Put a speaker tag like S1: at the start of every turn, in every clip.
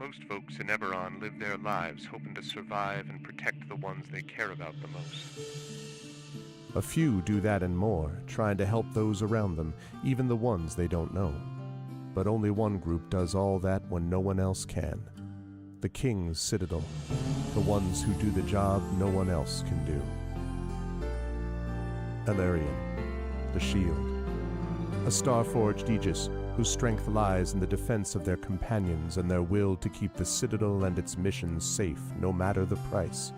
S1: Most folks in Eberron live their lives hoping to survive and protect the ones they care about the most.
S2: A few do that and more, trying to help those around them, even the ones they don't know. But only one group does all that when no one else can. The King's Citadel, the ones who do the job no one else can do. Elarian, the Shield, a star-forged Aegis whose strength lies in the defense of their companions and their will to keep the Citadel and its missions safe no matter the price,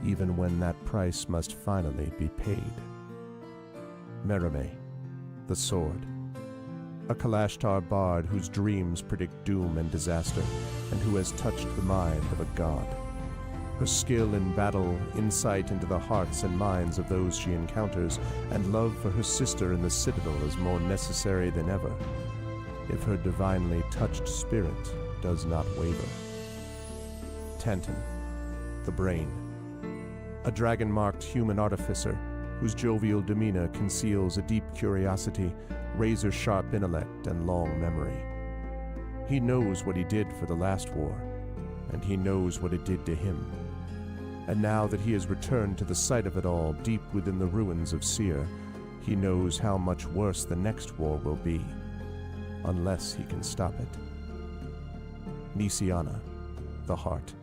S2: even when that price must finally be paid. Merime, the Sword, a Kalashtar bard whose dreams predict doom and disaster, and who has touched the mind of a god. Her skill in battle, insight into the hearts and minds of those she encounters, and love for her sister in the Citadel is more necessary than ever, if her divinely touched spirit does not waver. Tantan, the Brain, a dragon-marked human artificer whose jovial demeanor conceals a deep curiosity, razor-sharp intellect, and long memory. He knows what he did for the last war, and he knows what it did to him. And now that he has returned to the site of it all, deep within the ruins of Seer, he knows how much worse the next war will be, unless he can stop it. Nisiana, the Heart,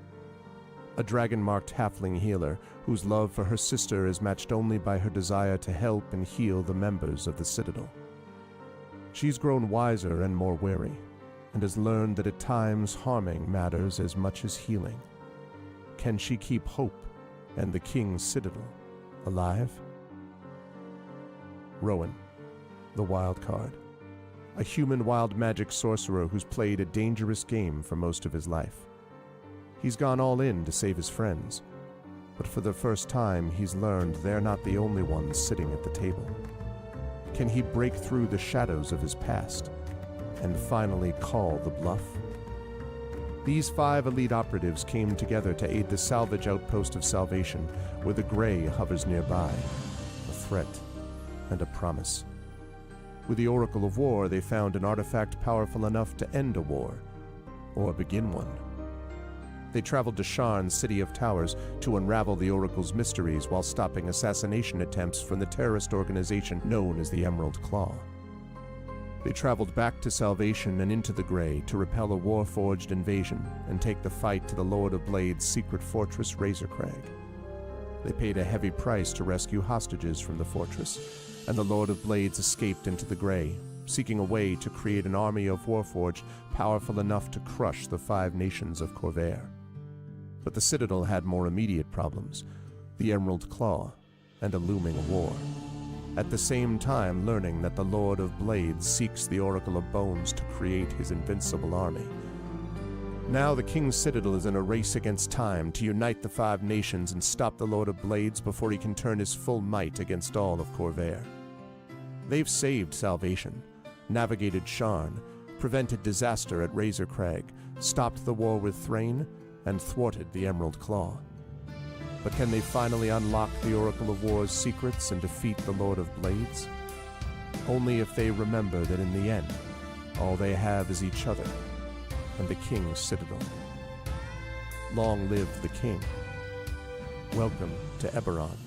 S2: a dragon-marked halfling healer whose love for her sister is matched only by her desire to help and heal the members of the Citadel. She's grown wiser and more wary, and has learned that at times harming matters as much as healing. Can she keep hope and the King's Citadel alive? Rowan, the Wild Card, a human wild magic sorcerer who's played a dangerous game for most of his life. He's gone all in to save his friends, but for the first time he's learned they're not the only ones sitting at the table. Can he break through the shadows of his past and finally call the bluff? These 5 elite operatives came together to aid the salvage outpost of Salvation, where the Grey hovers nearby, a threat and a promise. With the Oracle of War, they found an artifact powerful enough to end a war, or begin one. They traveled to Sharn's City of Towers to unravel the Oracle's mysteries while stopping assassination attempts from the terrorist organization known as the Emerald Claw. They traveled back to Salvation and into the Grey to repel a war-forged invasion and take the fight to the Lord of Blade's secret fortress Razorcrag. They paid a heavy price to rescue hostages from the fortress, and the Lord of Blades escaped into the Grey, seeking a way to create an army of Warforged powerful enough to crush the 5 nations of Corvair. But the Citadel had more immediate problems, the Emerald Claw, and a looming war. At the same time learning that the Lord of Blades seeks the Oracle of Bones to create his invincible army. Now the King's Citadel is in a race against time to unite the 5 nations and stop the Lord of Blades before he can turn his full might against all of Corvair. They've saved Salvation, navigated Sharn, prevented disaster at Razorcrag, stopped the war with Thrain, and thwarted the Emerald Claw. But can they finally unlock the Oracle of War's secrets and defeat the Lord of Blades? Only if they remember that in the end, all they have is each other and the King's Citadel. Long live the King. Welcome to Eberron.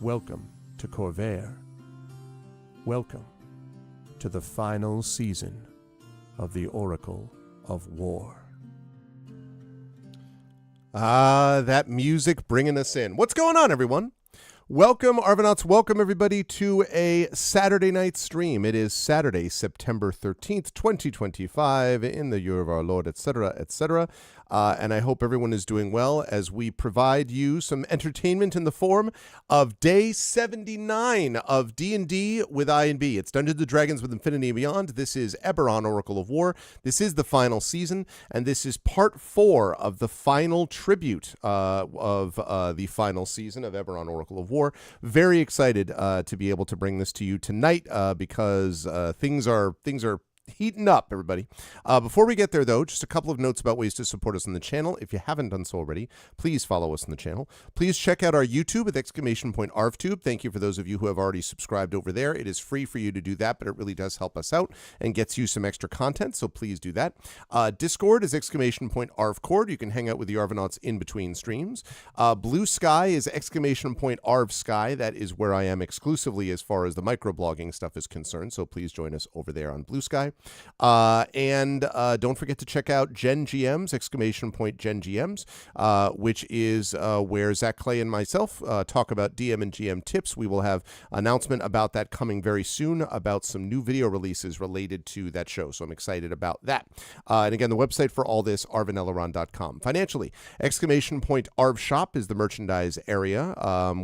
S2: Welcome to Corvair. Welcome to the final season of the Oracle of War.
S3: That music bringing us in. What's going on, everyone? Welcome, Arvanauts. Welcome, everybody, to a Saturday night stream. It is Saturday, September 13th, 2025, in the year of our Lord, etc., etc. And I hope everyone is doing well as we provide you some entertainment in the form of Day 79 of D&D with I&B. It's Dungeons & Dragons with Infinity and Beyond. This is Eberron Oracle of War. This is the final season, and this is part 4 of the final tribute of the final season of Eberron Oracle of War. Very excited to be able to bring this to you tonight because things are heating up, everybody. Before we get there, though, just a couple of notes about ways to support us on the channel. If you haven't done so already, please follow us on the channel. Please check out our YouTube with !ArvTube. Thank you for those of you who have already subscribed over there. It is free for you to do that, but it really does help us out and gets you some extra content, so please do that. Discord is !ArvCord. You can hang out with the Arvanauts in between streams. Blue Sky is !ArvSky. That is where I am exclusively as far as the microblogging stuff is concerned, so please join us over there on Blue Sky. And don't forget to check out Gen GMs, Gen GMs, which is where Zach Clay and myself talk about DM and GM tips. We will have announcement about that coming very soon about some new video releases related to that show. So I'm excited about that. And again, the website for all this, arvanelleron.com. Financially, Arv Shop is the merchandise area,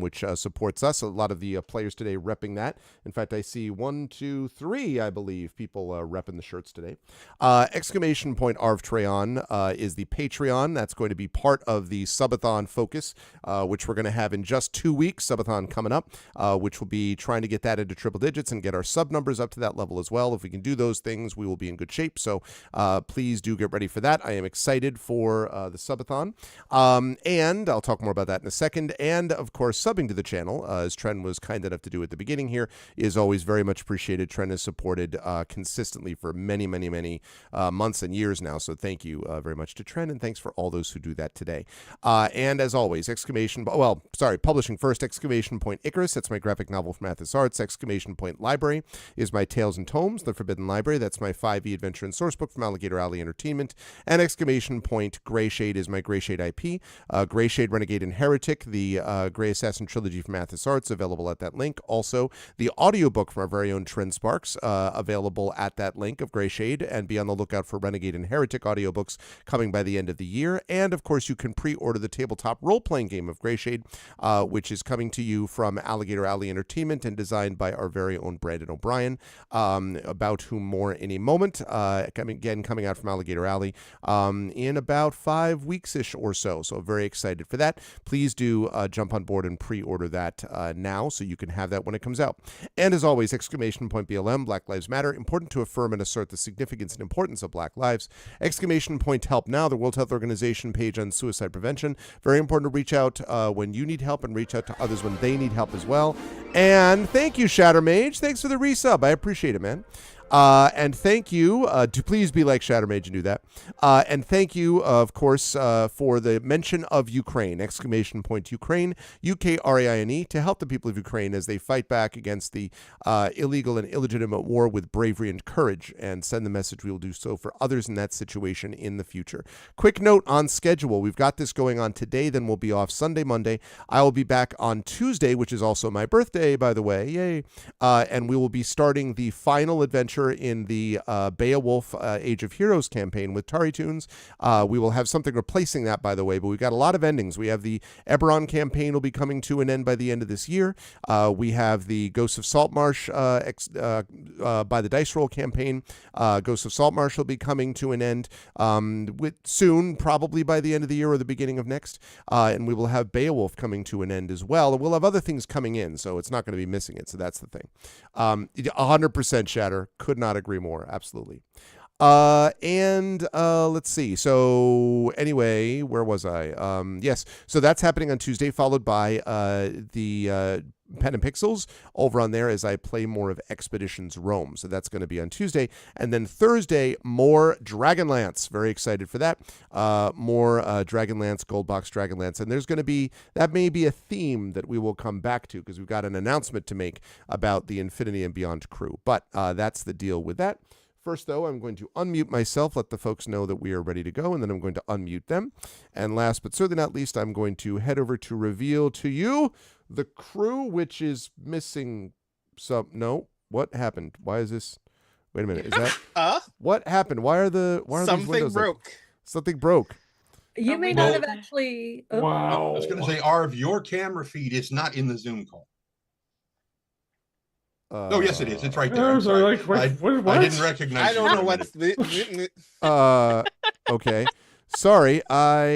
S3: which supports us. A lot of the players today repping that. In fact, I see 1, 2, 3, I believe, people repping the shirts today. Arv Treon is the Patreon. That's going to be part of the subathon focus, which we're going to have in just 2 weeks. Subathon coming up, which will be trying to get that into triple digits and get our sub numbers up to that level as well. If we can do those things, we will be in good shape. So please do get ready for that. I am excited for the subathon. And I'll talk more about that in a second. And of course, subbing to the channel, as Tren was kind enough to do at the beginning here, is always very much appreciated. Tren has supported consistently for many months and years now. So thank you very much to Tren, and thanks for all those who do that today. And as always, publishing first, Icarus. That's my graphic novel from Athos Arts. Library is my Tales and Tomes, The Forbidden Library. That's my 5e adventure and sourcebook from Alligator Alley Entertainment. And Greyshade is my Greyshade IP. Greyshade, Renegade, and Heretic, the Grey Assassin trilogy from Athos Arts, available at that link. Also, the audiobook from our very own Tren Sparks, available at that link of Greyshade, and be on the lookout for Renegade and Heretic audiobooks coming by the end of the year. And of course, you can pre-order the tabletop role-playing game of Greyshade, which is coming to you from Alligator Alley Entertainment and designed by our very own Brandon O'Brien, about whom more in a moment. Coming out from Alligator Alley in about 5 weeks-ish or so. So very excited for that. Please do jump on board and pre-order that now so you can have that when it comes out. And as always, BLM, Black Lives Matter, important to affirm and assert the significance and importance of Black lives. Help Now, the World Health Organization page on suicide prevention. Very important to reach out when you need help and reach out to others when they need help as well. And thank you, Shattermage. Thanks for the resub. I appreciate it, man. And thank you, to please be like Shattermage and do that. And thank you, of course, for the mention of Ukraine, Ukraine, Ukraine, to help the people of Ukraine as they fight back against the illegal and illegitimate war with bravery and courage, and send the message we will do so for others in that situation in the future. Quick note on schedule. We've got this going on today, then we'll be off Sunday, Monday. I will be back on Tuesday, which is also my birthday, by the way. Yay. And we will be starting the final adventure in the Beowulf Age of Heroes campaign with Tari Tunes. We will have something replacing that, by the way, but we've got a lot of endings. We have the Eberron campaign will be coming to an end by the end of this year. We have the Ghosts of Saltmarsh by the Dice Roll campaign. Ghosts of Saltmarsh will be coming to an end soon, probably by the end of the year or the beginning of next. And we will have Beowulf coming to an end as well. And we'll have other things coming in, so it's not going to be missing it. So that's the thing. 100% Shatter. Could not agree more. Absolutely. Let's see. So anyway, where was I? Yes. So that's happening on Tuesday, followed by the Pen and Pixels over on there as I play more of Expeditions Rome. So that's going to be on Tuesday. And then Thursday, more Dragonlance. Very excited for that. More Dragonlance, Gold Box Dragonlance. And there's going to be, that may be a theme that we will come back to because we've got an announcement to make about the Infinity and Beyond crew. But that's the deal with that. First, though, I'm going to unmute myself, let the folks know that we are ready to go, and then I'm going to unmute them. And last but certainly not least, I'm going to head over to reveal to you the crew, which is missing some... No, what happened? Why is this... Wait a minute, is that... What happened? Why are these windows... Something broke.
S4: You may not have actually... Oh.
S5: Wow. I was going to say, Arv, your camera feed is not in the Zoom call. Oh, yes, it is. It's right there.
S6: What?
S5: I didn't recognize.
S6: I don't know what's
S3: okay. Sorry, I...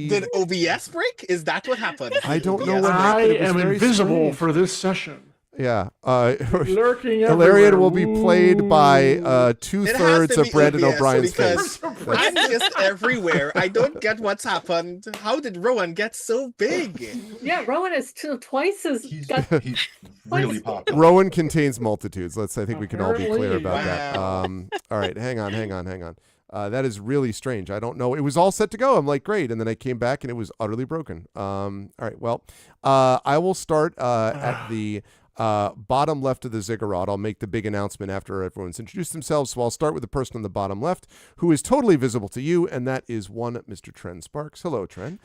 S6: Did OBS break? Is that what happened?
S3: I don't know what
S6: happened.
S3: happened.
S7: I am invisible for this session.
S3: Yeah.
S6: Lurking
S2: Hilarion will be
S6: everywhere.
S2: played by
S6: Ooh.
S2: 2/3 of Brandon O'Brien's
S7: because
S2: face.
S7: I'm just everywhere. I don't get what's happened. How did Rowan get so big?
S4: Yeah, Rowan is twice as
S5: He's
S4: got
S5: he's really popular.
S2: Rowan contains multitudes. I think we can all be clear
S6: Apparently.
S2: about that.
S7: Wow.
S2: All right, hang on. That is really strange. I don't know. It was all set to go. I'm like, great. And then I came back and it was utterly broken. All right. Well, I will start at the bottom left of the ziggurat. I'll make the big announcement after everyone's introduced themselves. So I'll start with the person on the bottom left who is totally visible to you, and that is one Mr. Tren Sparks. Hello, Tren.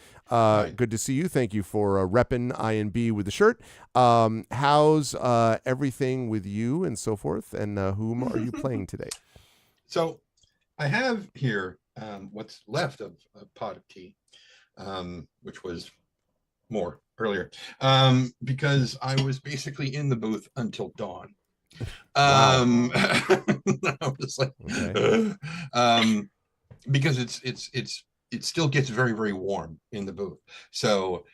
S2: Good to see you. Thank you for repping INB with the shirt. How's everything with you and so forth, and whom are you playing today?
S5: So I have here what's left of a pot of tea, which was more earlier, because I was basically in the booth until dawn. I was like,
S2: Okay.
S5: because it still gets very, very warm in the booth. So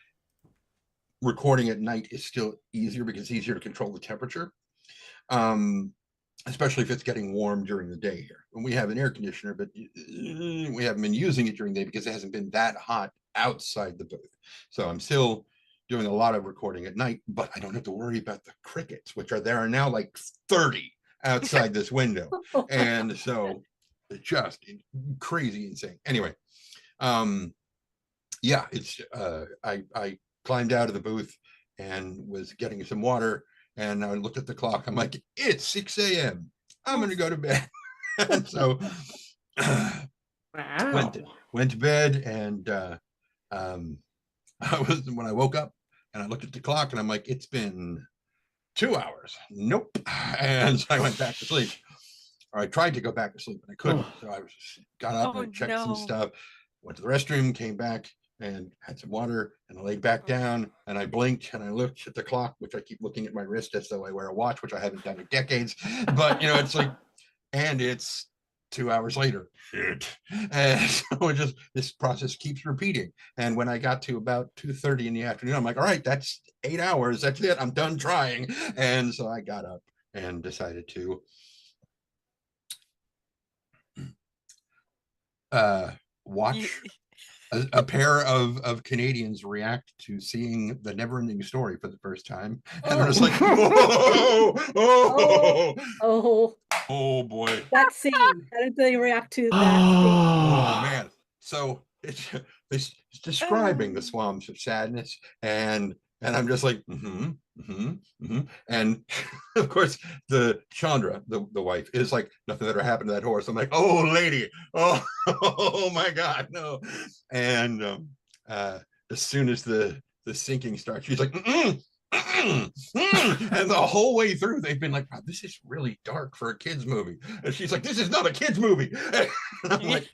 S5: recording at night is still easier because it's easier to control the temperature. Especially if it's getting warm during the day here. And we have an air conditioner, but we haven't been using it during the day because it hasn't been that hot outside the booth. So I'm still doing a lot of recording at night, but I don't have to worry about the crickets, which are now like 30 outside this window. And so it's just crazy insane. Anyway, yeah, it's I climbed out of the booth and was getting some water. And I looked at the clock. I'm like, it's 6 a.m. I'm going to go to bed. And so
S6: Wow.
S5: went to bed. And when I woke up and I looked at the clock and I'm like, it's been 2 hours. Nope. And so I went back to sleep. Or I tried to go back to sleep, but I couldn't. So I got up and I checked some stuff, went to the restroom, came back, and had some water, and I laid back down and I blinked and I looked at the clock, which I keep looking at my wrist as though I wear a watch, which I haven't done in decades. But it's like, and it's 2 hours later. Shit. And so this process keeps repeating. And when I got to about 2:30 in the afternoon, I'm like, all right, that's 8 hours. That's it. I'm done trying. And so I got up and decided to watch a pair of Canadians react to seeing The Never-Ending Story for the first time, and they're just like, oh boy,
S4: that scene. How did they react to that
S5: oh man. So it's describing the swamps of sadness, and I'm just like, and of course the Chandra, the wife, is like, nothing ever happened to that horse. I'm like, oh lady, oh my God, no. And as soon as the sinking starts, she's like, and the whole way through they've been like, wow, this is really dark for a kids movie. And she's like, this is not a kids movie. And I'm like,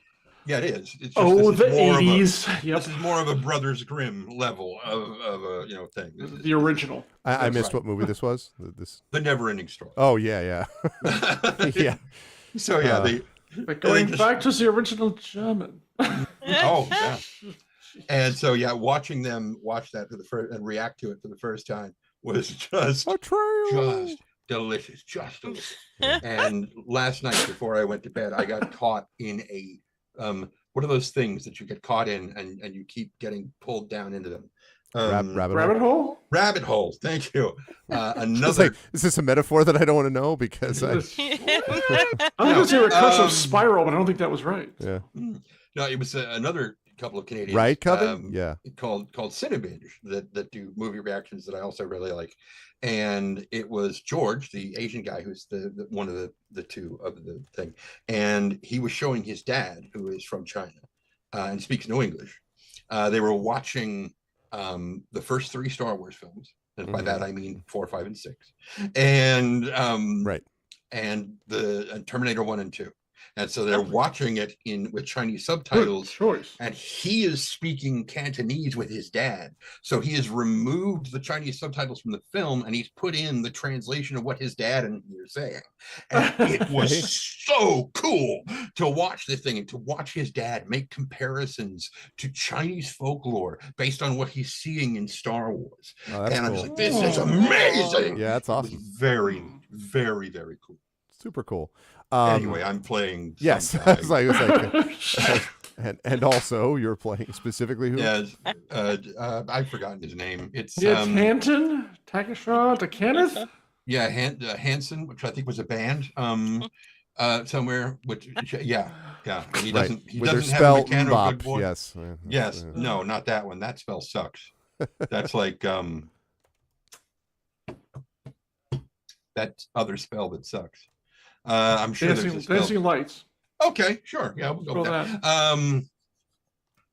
S5: yeah, it is. It's just,
S6: the 80s.
S5: This is more of a Brothers Grimm level of a thing.
S6: The original.
S2: I missed what movie this was.
S5: The Never-Ending Story.
S2: Oh yeah. Yeah.
S5: So yeah,
S6: But going back to the original German.
S5: Oh yeah. And so yeah, watching them watch that for the first and react to it for the first time was just delicious, just delicious. And last night before I went to bed, I got caught in a what are those things that you get caught in and you keep getting pulled down into them?
S2: Rabbit
S6: hole?
S5: Rabbit holes. Thank you.
S2: Another. Like, is this a metaphor that I don't want to know? Because I
S6: think it's a recursive spiral, but I don't think that was right.
S2: Yeah.
S5: No, it was another couple of Canadians.
S2: Right, Coven? Yeah.
S5: Called Cinebinge that do movie reactions that I also really like. And it was George, the Asian guy, who's the one of the two of the thing. And he was showing his dad, who is from China and speaks no English. They were watching the first 3 Star Wars films. And by that, I mean 4, 5, and 6. And
S2: right.
S5: And the Terminator 1 and 2. and so they're watching it with Chinese subtitles.
S6: Choice.
S5: And he is speaking Cantonese with his dad. So he has removed the Chinese subtitles from the film and he's put in the translation of what his dad and he are saying. And it was so cool to watch this thing and to watch his dad make comparisons to Chinese folklore based on what he's seeing in Star Wars.
S2: Oh,
S5: And I was like, this is amazing.
S2: Yeah, that's awesome.
S5: It was very, very, very cool.
S2: Super cool.
S5: Anyway, I'm playing.
S2: Yes,
S5: some
S2: it's
S5: guy.
S2: like, and also you're playing specifically who?
S5: Yeah, I've forgotten his name. It's
S6: Hanton, Takashaw, to Kenneth.
S5: yeah, Hanson, which I think was a band somewhere. Which yeah. He doesn't. He
S2: With their
S5: doesn't
S2: spell
S5: have a mechanical
S2: Mbop,
S5: good voice.
S2: yes.
S5: Yes. No, not that one. That spell sucks. That's like that other spell that sucks. I'm sure there's a spell.
S6: Dancing Lights.
S5: Okay, sure. Yeah, we'll go with that.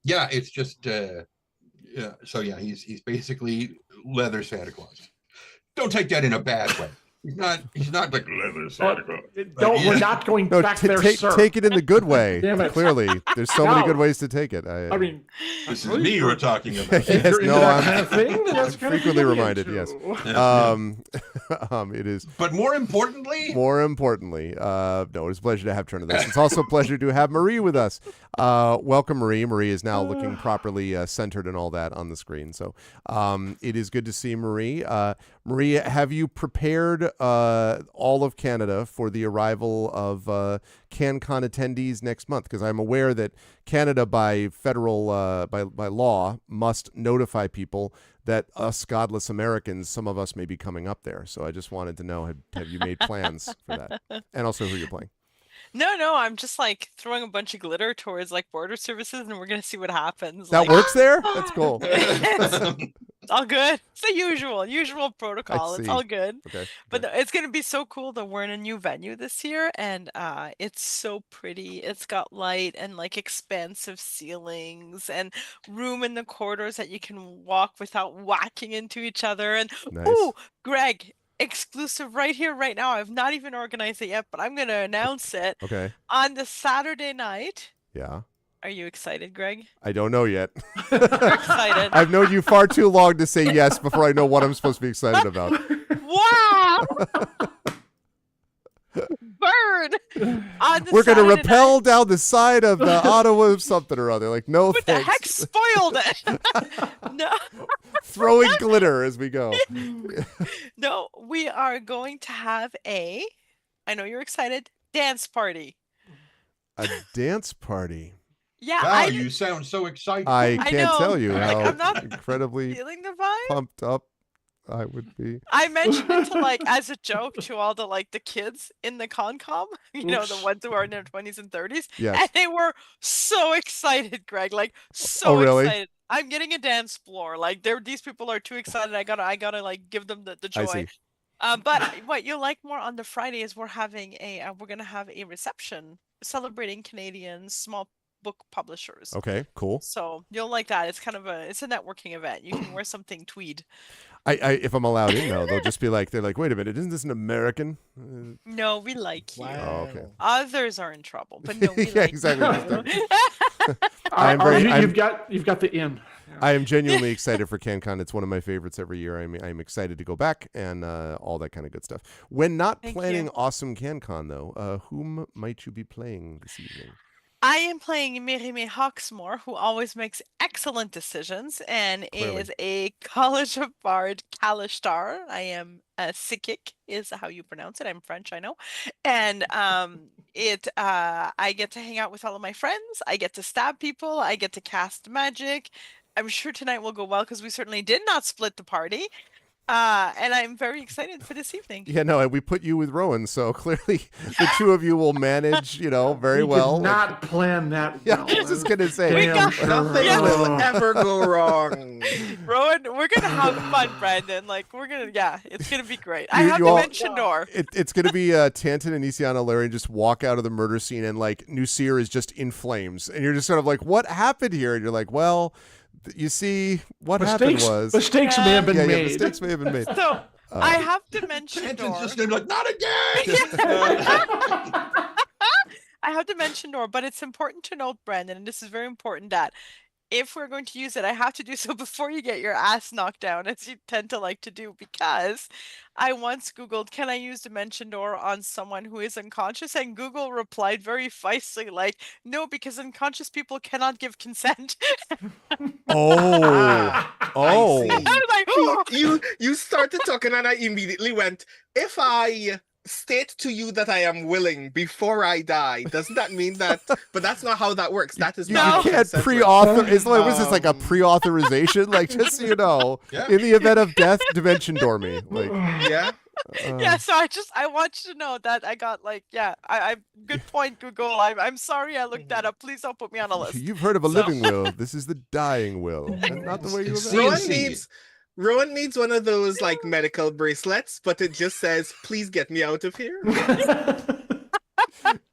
S5: Yeah, it's just yeah. So yeah, he's basically leather Santa Claus. Don't take that in a bad way. He's not like leather Santa Claus.
S6: We're not going
S2: No,
S6: back there, sir.
S2: take it in the good way.
S6: Damn it.
S2: Clearly, there's so many
S6: No.
S2: good ways to take it.
S6: I mean,
S5: This is me you're talking about.
S6: if you're into
S2: no,
S6: that
S2: I'm-
S6: kind of thing, then that's kind of
S2: frequently
S6: what
S2: reminded,
S6: you're
S2: yes.
S6: into.
S2: It is
S5: But more importantly,
S2: no, it's a pleasure to have Turn of this. It's also a pleasure to have Marie with us. Welcome, Marie. Marie is now looking properly centered and all that on the screen. So it is good to see Marie. Marie, have you prepared all of Canada for the arrival of CanCon attendees next month? Because I'm aware that Canada, by federal by law, must notify people that us godless Americans, some of us may be coming up there. So I just wanted to know, have you made plans for that? And also who you're playing.
S8: No, I'm just like throwing a bunch of glitter towards like border services and we're gonna see what happens.
S2: That
S8: like,
S2: works there? That's cool.
S8: it's all good. It's the usual protocol. It's
S2: see.
S8: all good.
S2: Okay.
S8: But it's gonna be so cool that we're in a new venue this year and it's so pretty. It's got light and like expansive ceilings and room in the corridors that you can walk without whacking into each other. And
S2: Nice.
S8: ooh, Greg, exclusive right here, right now. I've not even organized it yet, but I'm gonna announce it
S2: Okay.
S8: on the Saturday night.
S2: Yeah.
S8: Are you excited, Greg?
S2: I don't know yet.
S8: You're excited.
S2: I've known you far too long to say yes before I know what I'm supposed to be excited about.
S8: Wow! Bird! On the
S2: We're going to
S8: Saturday
S2: rappel
S8: night.
S2: down the side of the Ottawa something or other. Like, no
S8: What the
S2: thanks.
S8: heck spoiled it? No,
S2: Throwing glitter as we go.
S8: no, we are going to have I know you're excited, dance party.
S2: A dance party.
S8: Yeah,
S5: wow,
S8: I
S5: you sound so excited.
S2: I
S8: I
S2: can't
S8: know.
S2: tell you
S8: Like,
S2: how
S8: I'm not
S2: incredibly
S8: feeling the vibe.
S2: pumped up I would be.
S8: I mentioned it to like as a joke to all the like the kids in the concom, you know, the
S6: Oops.
S8: ones who are in their 20s and 30s.
S2: Yes.
S8: And they were so excited, Greg. Like so
S2: Oh, really?
S8: excited. I'm getting a dance floor. Like these people are too excited. I gotta like give them the
S2: I
S8: joy.
S2: see.
S8: But what you'll like more on the Friday is we're having we're gonna have a reception celebrating Canadian small book publishers.
S2: Okay, cool.
S8: So you'll like that. It's kind of it's a networking event. You can wear something tweed.
S2: I if I'm allowed in though, they'll just be like, they're like, wait a minute, isn't this an American?
S8: No, we like you.
S2: Oh, okay.
S8: Others are in trouble, but no, we
S2: Yeah,
S8: like
S2: exactly.
S8: you.
S2: I'm very- I'm-
S6: You've got the in.
S2: I am genuinely excited for CanCon. It's one of my favorites every year. I'm excited to go back and all that kind of good stuff. When not
S8: Thank
S2: planning
S8: you.
S2: awesome CanCon though, whom might you be playing this evening?
S8: I am playing Mirime Hawksmore, who always makes excellent decisions and
S2: Clearly.
S8: is a College of Bard Kalishtar. I am Sikik is how you pronounce it. I'm French, I know. And I get to hang out with all of my friends. I get to stab people. I get to cast magic. I'm sure tonight will go well because we certainly did not split the party. And I'm very excited for this evening.
S2: Yeah, no, we put you with Rowan, so clearly the two of you will manage, very
S6: We
S2: well.
S6: did not plan that
S2: Yeah,
S6: well.
S2: I was just gonna say.
S8: We
S6: Damn
S8: got-
S6: sure.
S7: Nothing
S8: Yeah.
S7: will ever go wrong.
S8: Rowan, we're gonna have fun, Brandon. Like we're gonna, it's gonna be great. I
S2: You-
S8: have
S2: you
S8: to
S2: all-
S8: mention Nor.
S2: It's going to be Tanton and Isiana Larian just walk out of the murder scene and like Nusir is just in flames. And you're just sort of like, what happened here? And you're like, well, you see, what happened was.
S6: Mistakes may have been
S2: yeah,
S6: made.
S2: mistakes may have been made.
S8: So I have to mention
S5: Tanton's
S8: Nor.
S5: just gonna be like, not again.
S8: I I have Dimension Door, but it's important to note, Brandon, and this is very important, that if we're going to use it, I have to do so before you get your ass knocked down, as you tend to like to do, because I once Googled, can I use Dimension Door on someone who is unconscious? And Google replied very feistly, like, no, because unconscious people cannot give consent.
S3: Oh,
S7: I
S3: oh.
S7: see.
S8: I was like, oh.
S7: You started talking and I immediately went, if I state to you that I am willing before I die, doesn't that mean that? But that's not how that works. That is
S3: You
S7: not how
S3: can't
S7: consent works.
S3: pre-author. Is like, was this like a
S7: Um,
S3: pre-authorization? Like, just so you know,
S5: Yeah.
S3: in the event of death, Dimension Door me. Like,
S7: Yeah.
S8: Yeah, so I want you to know that I got like, yeah, I good point, Google. I'm sorry I looked that up. Please don't put me on a list.
S3: you've heard of a
S8: So-
S3: living will. This is the dying will, and not the way you
S5: It's
S3: imagine.
S5: CNC.
S7: Rowan needs one of those like medical bracelets, but it just says, "Please get me out of here."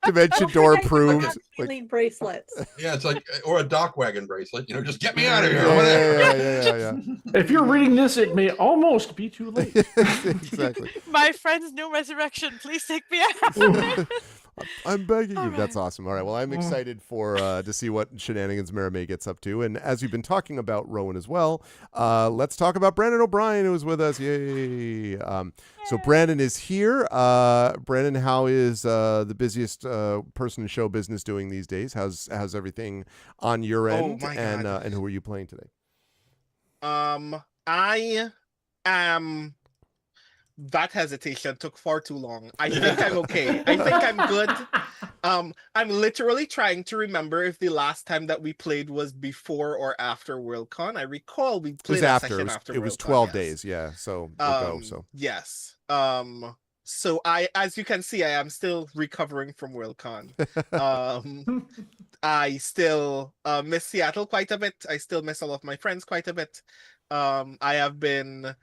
S3: Dimension
S4: Don't
S3: Door
S4: forget you
S3: approved.
S4: have
S3: Like,
S4: healing bracelets.
S5: Yeah, it's like, or a dock wagon bracelet. Just get me out of
S3: yeah,
S5: here. Whatever.
S3: yeah.
S6: If you're reading this, it may almost be too late.
S3: Exactly.
S8: My friend's new resurrection. Please take me out.
S3: I'm begging you.
S8: All
S3: That's
S8: right.
S3: awesome. All right. Well, I'm excited for to see what shenanigans Maramay gets up to. And as you've been talking about Rowan as well, let's talk about Brandon O'Brien, who is with us. Yay! So Brandon is here. Brandon, how is the busiest person in show business doing these days? How's everything on your end?
S7: my
S3: and
S7: God.
S3: and who are you playing today?
S7: I am. That hesitation took far too long. I think I'm okay. I think I'm good. I'm literally trying to remember if the last time that we played was before or after Worldcon. I recall we
S3: It was
S7: played a
S3: after.
S7: session after
S3: It was
S7: Worldcon,
S3: 12
S7: yes.
S3: days. Yeah. So ago. So
S7: Yes. So as you can see, I am still recovering from Worldcon. I still miss Seattle quite a bit. I still miss all of my friends quite a bit. I have been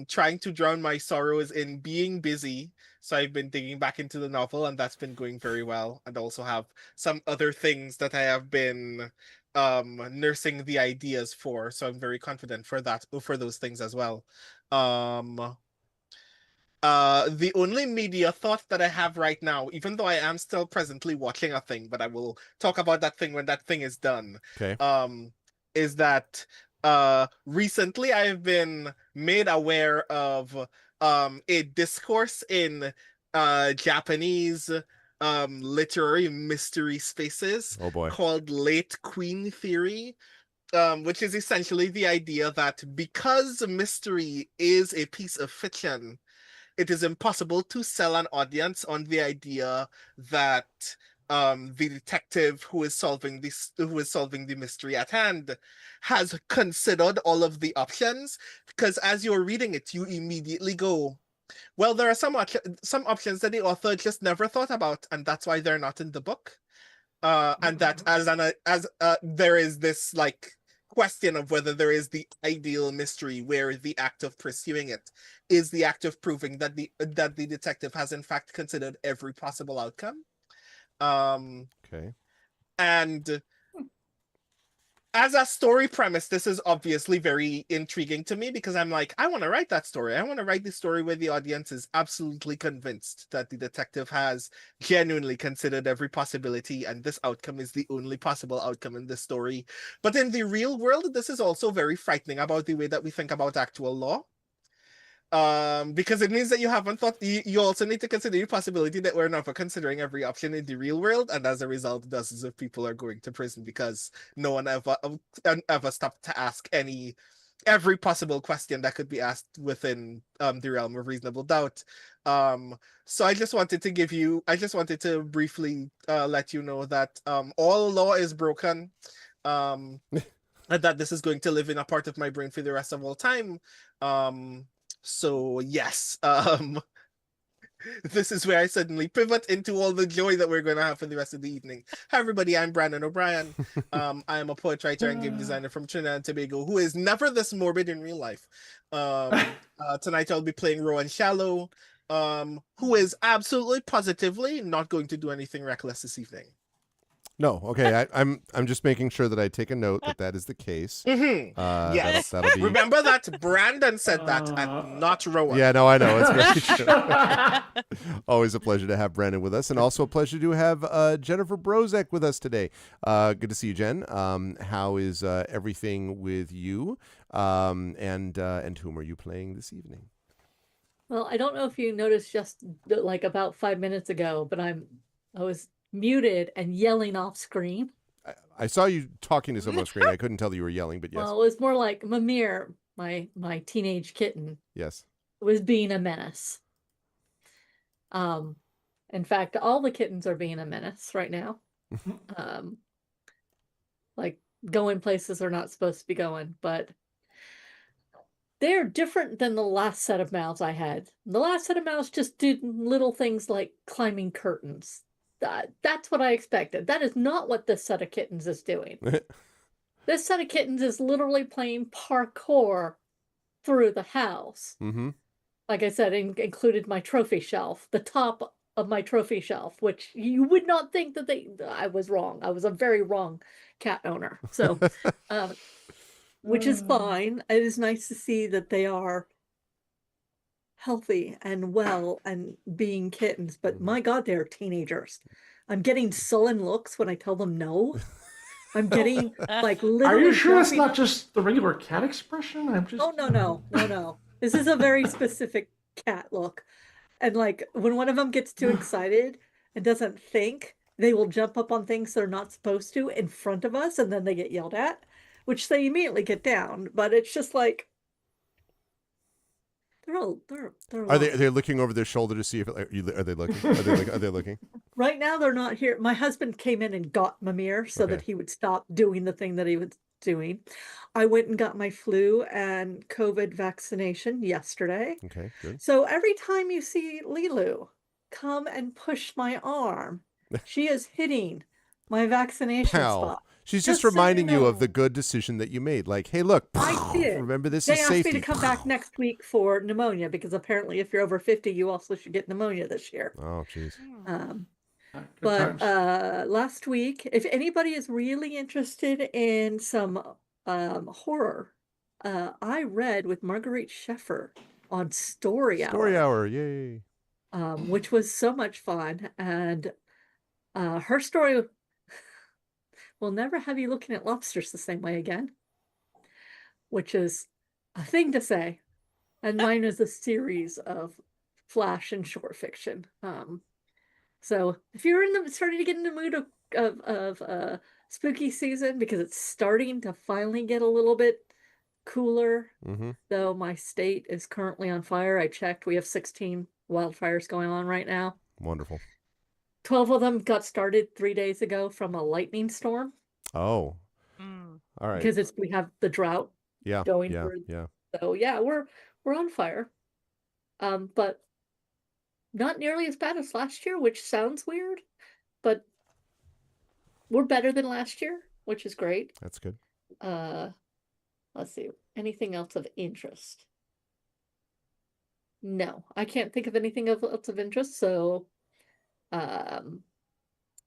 S7: trying to drown my sorrows in being busy. So I've been digging back into the novel, and that's been going very well. And also have some other things that I have been nursing the ideas for. So I'm very confident for those things as well. The only media thought that I have right now, even though I am still presently watching a thing, but I will talk about that thing when that thing is done.
S3: okay.
S7: Is that recently I've been made aware of a discourse in Japanese literary mystery spaces
S3: Oh boy.
S7: called late queen theory, which is essentially the idea that because mystery is a piece of fiction, it is impossible to sell an audience on the idea that the detective who is solving the mystery at hand has considered all of the options, because as you're reading it, you immediately go, well, there are some options that the author just never thought about, and that's why they're not in the book. And that there is this like question of whether there is the ideal mystery where the act of pursuing it is the act of proving that the detective has in fact considered every possible outcome.
S3: Okay.
S7: And as a story premise, this is obviously very intriguing to me, because I'm like, I want to write that story. I want to write the story where the audience is absolutely convinced that the detective has genuinely considered every possibility, and this outcome is the only possible outcome in this story. But in the real world, this is also very frightening about the way that we think about actual law. Because it means that you haven't thought, you also need to consider the possibility that we're never considering every option in the real world, and as a result, dozens of people are going to prison because no one ever stopped to ask every possible question that could be asked within the realm of reasonable doubt. So I just wanted to briefly let you know that all law is broken. And that this is going to live in a part of my brain for the rest of all time. So yes, this is where I suddenly pivot into all the joy that we're going to have for the rest of the evening. Hi everybody, I'm Brandon O'Brien. I am a poet, writer, and game designer from Trinidad and Tobago who is never this morbid in real life. Tonight I'll be playing Rowan Shallow, who is absolutely positively not going to do anything reckless this evening.
S3: No, okay. I'm just making sure that I take a note that is the case.
S7: Yes.
S3: That'll be.
S7: Remember that Brandon said that and not Rowan.
S3: Yeah, no, I know. It's very true. Always a pleasure to have Brandon with us, and also a pleasure to have Jennifer Brozek with us today. Good to see you, Jen. How is everything with you? And whom are you playing this evening?
S4: Well, I don't know if you noticed just like about 5 minutes ago, but I was muted and yelling off screen.
S3: I saw you talking to someone on screen. I couldn't tell that you were yelling, but yes.
S4: Well, it was more like Mimir, my teenage kitten,
S3: Yes.
S4: was being a menace. In fact, all the kittens are being a menace right now. Like going places they're not supposed to be going, but they're different than the last set of mouths I had. The last set of mouths just did little things like climbing curtains. That's what I expected. That is not what this set of kittens is doing. This set of kittens is literally playing parkour through the house.
S3: Mm-hmm.
S4: Like I said, included my trophy shelf, the top of my trophy shelf, which you would not think that I was wrong. I was a very wrong cat owner. So, which is fine. It is nice to see that they are healthy and well and being kittens, but my God, they're teenagers. I'm getting sullen looks when I tell them no. I'm getting like literally.
S6: Are you sure it's not just the regular cat expression? I'm just.
S4: Oh, no. This is a very specific cat look. And like when one of them gets too excited and doesn't think, they will jump up on things they're not supposed to in front of us, and then they get yelled at, which they immediately get down. But it's just like they're
S3: Are they looking over their shoulder to see if are they looking? Are they looking?
S4: Right now they're not here. My husband came in and got Mimir so that he would stop doing the thing that he was doing. I went and got my flu and COVID vaccination yesterday.
S3: Okay, good.
S4: So every time you see Lilu come and push my arm, she is hitting my vaccination spot.
S3: She's just reminding you of the good decision that you made. Like, hey, look,
S4: I did.
S3: Remember this
S4: They
S3: is
S4: asked
S3: safety.
S4: me to come back next week for pneumonia because apparently if you're over 50, you also should get pneumonia this year.
S3: Oh, jeez.
S4: But last week, if anybody is really interested in some horror, I read with Marguerite Sheffer on Story Hour.
S3: Story Hour, yay.
S4: Which was so much fun. And her story will never have you looking at lobsters the same way again, which is a thing to say. And mine is a series of flash and short fiction. So if you're starting to get in the mood of spooky season, because it's starting to finally get a little bit cooler, though my state is currently on fire. I checked. We have 16 wildfires going on right now.
S3: Wonderful.
S4: 12 of them got started 3 days ago from a lightning storm.
S3: Oh. All right.
S4: Because we have the drought going through.
S3: Yeah.
S4: So yeah, we're on fire. But not nearly as bad as last year, which sounds weird, but we're better than last year, which is great.
S3: That's good.
S4: Let's see. Anything else of interest? No, I can't think of anything else of interest. So, I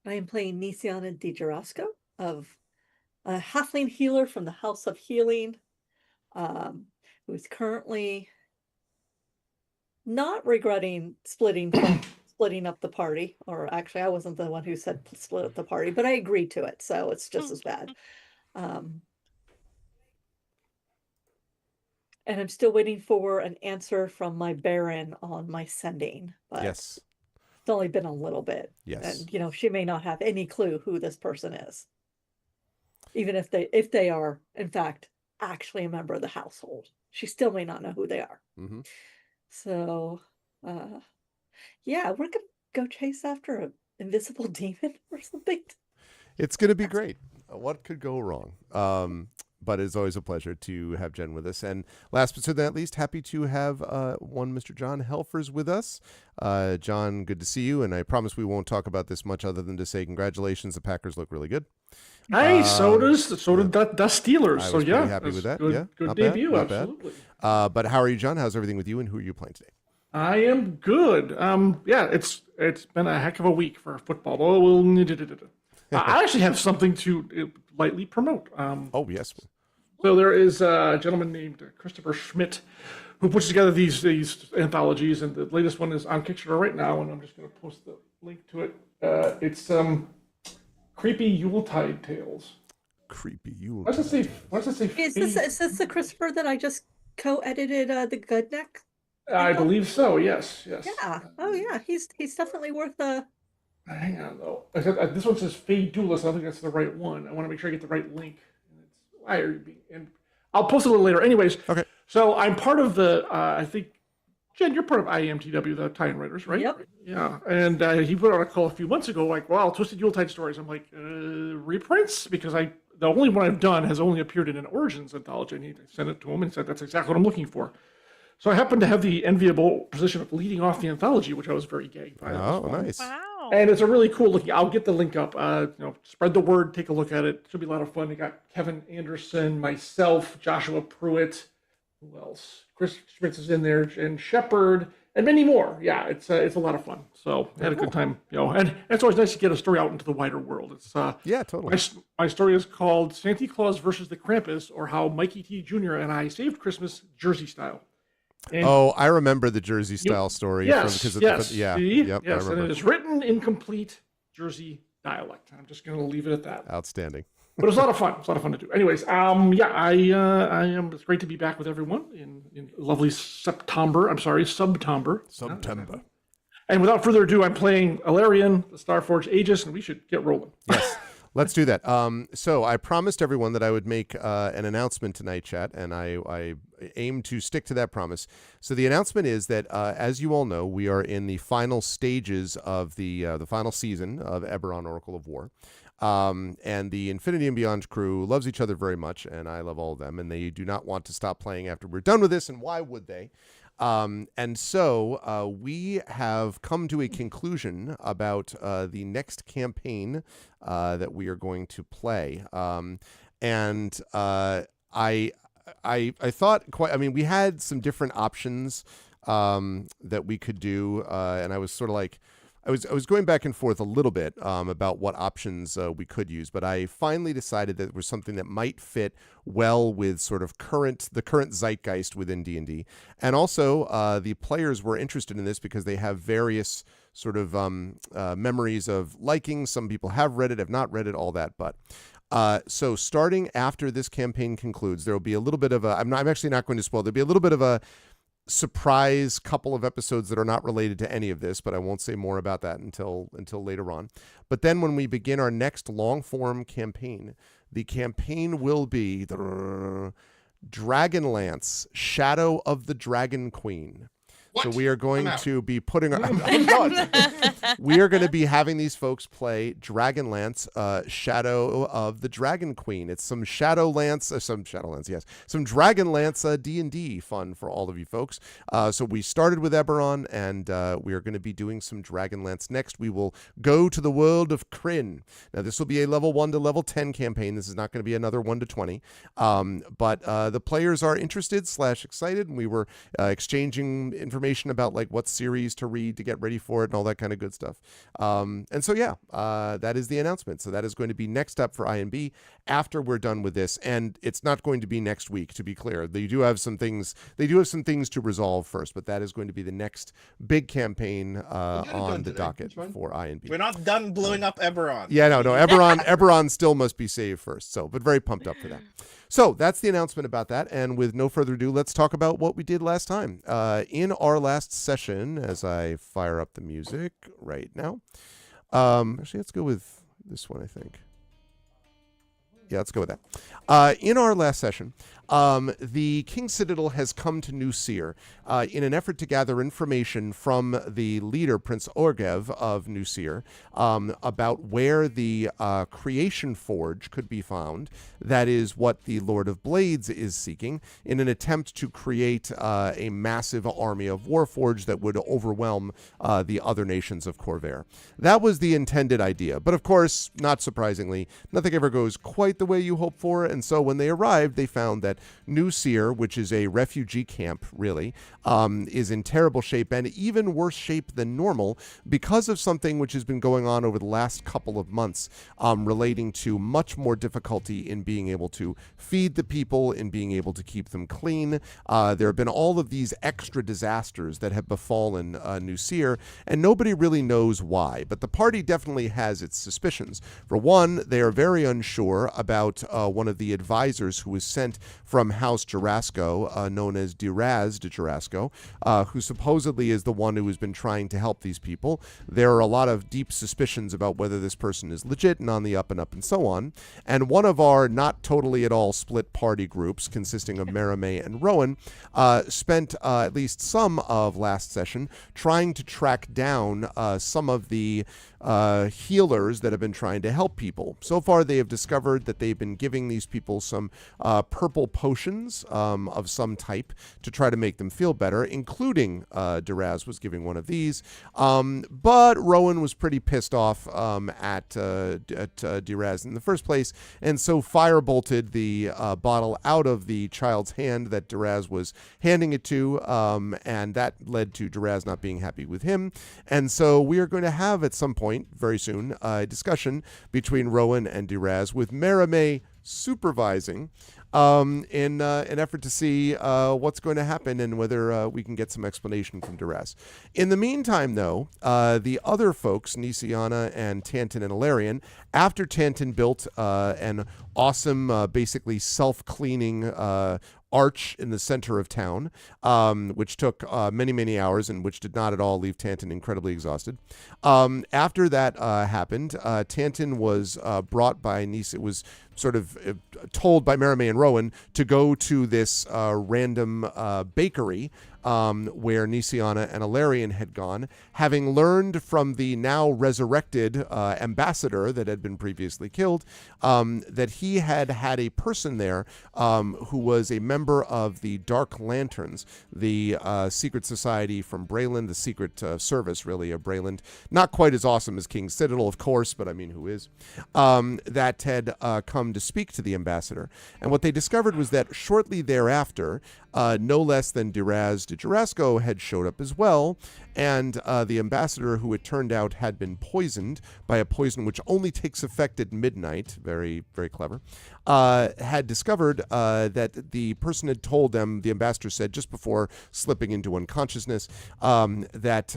S4: am playing Nisiana Di Jarasco of a halfling healer from the House of Healing, who is currently not regretting splitting up the party. Or actually, I wasn't the one who said split up the party, but I agreed to it, so it's just as bad. And I'm still waiting for an answer from my Baron on my sending. But
S3: yes.
S4: It's only been a little bit.
S3: Yes.
S4: And she may not have any clue who this person is. Even if they are, in fact, actually a member of the household. She still may not know who they are.
S3: Mm-hmm.
S4: So yeah, we're gonna go chase after an invisible demon or something. It's
S3: gonna be great. What could go wrong? But it's always a pleasure to have Jen with us. And last but certainly not least, happy to have one Mr. John Helfers with us. John, good to see you. And I promise we won't talk about this much other than to say congratulations. The Packers look really good.
S6: Hey, so did the Steelers.
S3: I
S6: so
S3: was
S6: yeah,
S3: pretty happy with that.
S6: Good,
S3: Not
S6: debut,
S3: bad,
S6: absolutely.
S3: But how are you, John? How's everything with you? And who are you playing today?
S6: I am good. Yeah, it's been a heck of a week for football. Oh, I actually have something to lightly promote.
S3: Oh, yes.
S6: So there is a gentleman named Christopher Schmidt who puts together these anthologies, and the latest one is on Kickstarter right now, and I'm just going to post the link to it. It's Creepy Yuletide Tales.
S3: Creepy Yule.
S6: Why does it say?
S4: Is this the Christopher that I just co-edited the Good Neck?
S6: I believe so. Yes.
S4: Yeah. Oh yeah. He's definitely worth a.
S6: Hang on though. This one says Fey Duelist. I don't think that's the right one. I want to make sure I get the right link. Why are you being? And I'll post it a little later. Anyways.
S3: Okay.
S6: So I'm part of the. I think, Jen, you're part of IMTW, the Tie-in Writers, right?
S4: Yep.
S6: Yeah. And he put out a call a few months ago, like, "Wow, Twisted Yuletide Stories." I'm like, reprints, because the only one I've done has only appeared in an Origins anthology. And he sent it to him and said, "That's exactly what I'm looking for." So I happen to have the enviable position of leading off the anthology, which I was very gagged by.
S3: Oh, nice.
S8: Wow.
S6: And it's a really cool looking. I'll get the link up. Spread the word. Take a look at it. Should be a lot of fun. We got Kevin Anderson, myself, Joshua Pruitt. Who else? Chris Schmitz is in there, and Shepard, and many more. Yeah, it's a lot of fun. So I had a good time. And it's always nice to get a story out into the wider world. It's
S3: yeah, totally.
S6: My story is called Santa Claus versus the Krampus, or How Mikey T. Jr. and I Saved Christmas Jersey Style. And
S3: I remember the Jersey style story.
S6: Yes.
S3: Yeah.
S6: See?
S3: Yep, I
S6: yes,
S3: remember.
S6: and it is written in complete Jersey dialect. I'm just going to leave it at that.
S3: Outstanding.
S6: But it was a lot of fun. It's a lot of fun to do. Anyways, I am. It's great to be back with everyone in lovely September. Subtember. And without further ado, I'm playing Alarian, the Starforged Aegis, and we should get rolling.
S3: Yes. Let's do that. So I promised everyone that I would make an announcement tonight, chat, and I aim to stick to that promise. So the announcement is that, as you all know, we are in the final stages of the final season of Eberron Oracle of War. And the Infinity and Beyond crew loves each other very much, and I love all of them, and they do not want to stop playing after we're done with this, and why would they? And so we have come to a conclusion about the next campaign that we are going to play. And I thought we had some different options that we could do, and I was sort of like, I was going back and forth a little bit about what options we could use, but I finally decided that there was something that might fit well with sort of the current zeitgeist within D&D. And also the players were interested in this because they have various sort of memories of liking. Some people have read it, have not read it, all that. But so starting after this campaign concludes, there will be a little bit of I'm actually not going to spoil. There'll be a little bit of a surprise couple of episodes that are not related to any of this, but I won't say more about that until later on. But then when we begin our next long form campaign, the campaign will be Dragonlance, Shadow of the Dragon Queen.
S5: What?
S3: So we are going to be putting we are going to be having these folks play Dragonlance, Shadow of the Dragon Queen. It's some Dragonlance, D&D fun for all of you folks. So we started with Eberron, and we are going to be doing some Dragonlance next. We will go to the world of Kryn. Now this will be a level 1 to level 10 campaign. This is not going to be another 1 to 20. But the players are interested / excited, and we were exchanging information about like what series to read to get ready for it and all that kind of good stuff. And so that is the announcement. So that is going to be next up for INB after we're done with this, and it's not going to be next week, to be clear. They do have some things to resolve first, but that is going to be the next big campaign on the docket for INB.
S7: We're not done blowing up Eberron.
S3: Yeah, no, Eberron still must be saved first. So, but very pumped up for that. So that's the announcement about that. And with no further ado, let's talk about what we did last time. In our last session, as I fire up the music right now. Actually, let's go with this one, I think. Yeah, let's go with that. In our last session, the King Citadel has come to New Seer in an effort to gather information from the leader, Prince Orgev of New Seer, about where the Creation Forge could be found. That is what the Lord of Blades is seeking in an attempt to create a massive army of Warforged that would overwhelm the other nations of Corvair. That was the intended idea. But of course, not surprisingly, nothing ever goes quite the way you hope for. And so when they arrived, they found that but New Seer, which is a refugee camp, really, is in terrible shape, and even worse shape than normal because of something which has been going on over the last couple of months, relating to much more difficulty in being able to feed the people, in being able to keep them clean. There have been all of these extra disasters that have befallen New Seer, and nobody really knows why. But the party definitely has its suspicions. For one, they are very unsure about one of the advisors who was sent from House Jarasco, known as Diraz de Jarasco, who supposedly is the one who has been trying to help these people. There are a lot of deep suspicions about whether this person is legit and on the up and so on. And one of our not totally at all split party groups, consisting of Merime and Rowan, spent at least some of last session trying to track down some of the healers that have been trying to help people. So far, they have discovered that they've been giving these people some purple potions of some type to try to make them feel better, including Diraz was giving one of these. But Rowan was pretty pissed off at Diraz in the first place, and so firebolted the bottle out of the child's hand that Diraz was handing it to, and that led to Diraz not being happy with him. And so we are going to have at some point very soon a discussion between Rowan and Diraz, with Merime supervising in an effort to see what's going to happen and whether we can get some explanation from Diraz. In the meantime, though, the other folks, Nisiana and Tanton and Ilarion, after Tanton built an awesome, basically self-cleaning arch in the center of town, which took many hours and which did not at all leave Tanton incredibly exhausted. After that happened, Tanton was brought by Nice. It was sort of told by Merime and Rowan to go to this random bakery where Nisiana and Ilarion had gone, having learned from the now resurrected ambassador that had been previously killed, that he had had a person there who was a member of the Dark Lanterns, the secret society from Brayland, the secret service, really, of Brayland. Not quite as awesome as King's Citadel, of course, but I mean, who is? That had come to speak to the ambassador. And what they discovered was that shortly thereafter, no less than Diraz de Jarasco had showed up as well, and the ambassador, who it turned out had been poisoned by a poison which only takes effect at midnight, very, very clever, had discovered that the person had told them, the ambassador said just before slipping into unconsciousness, that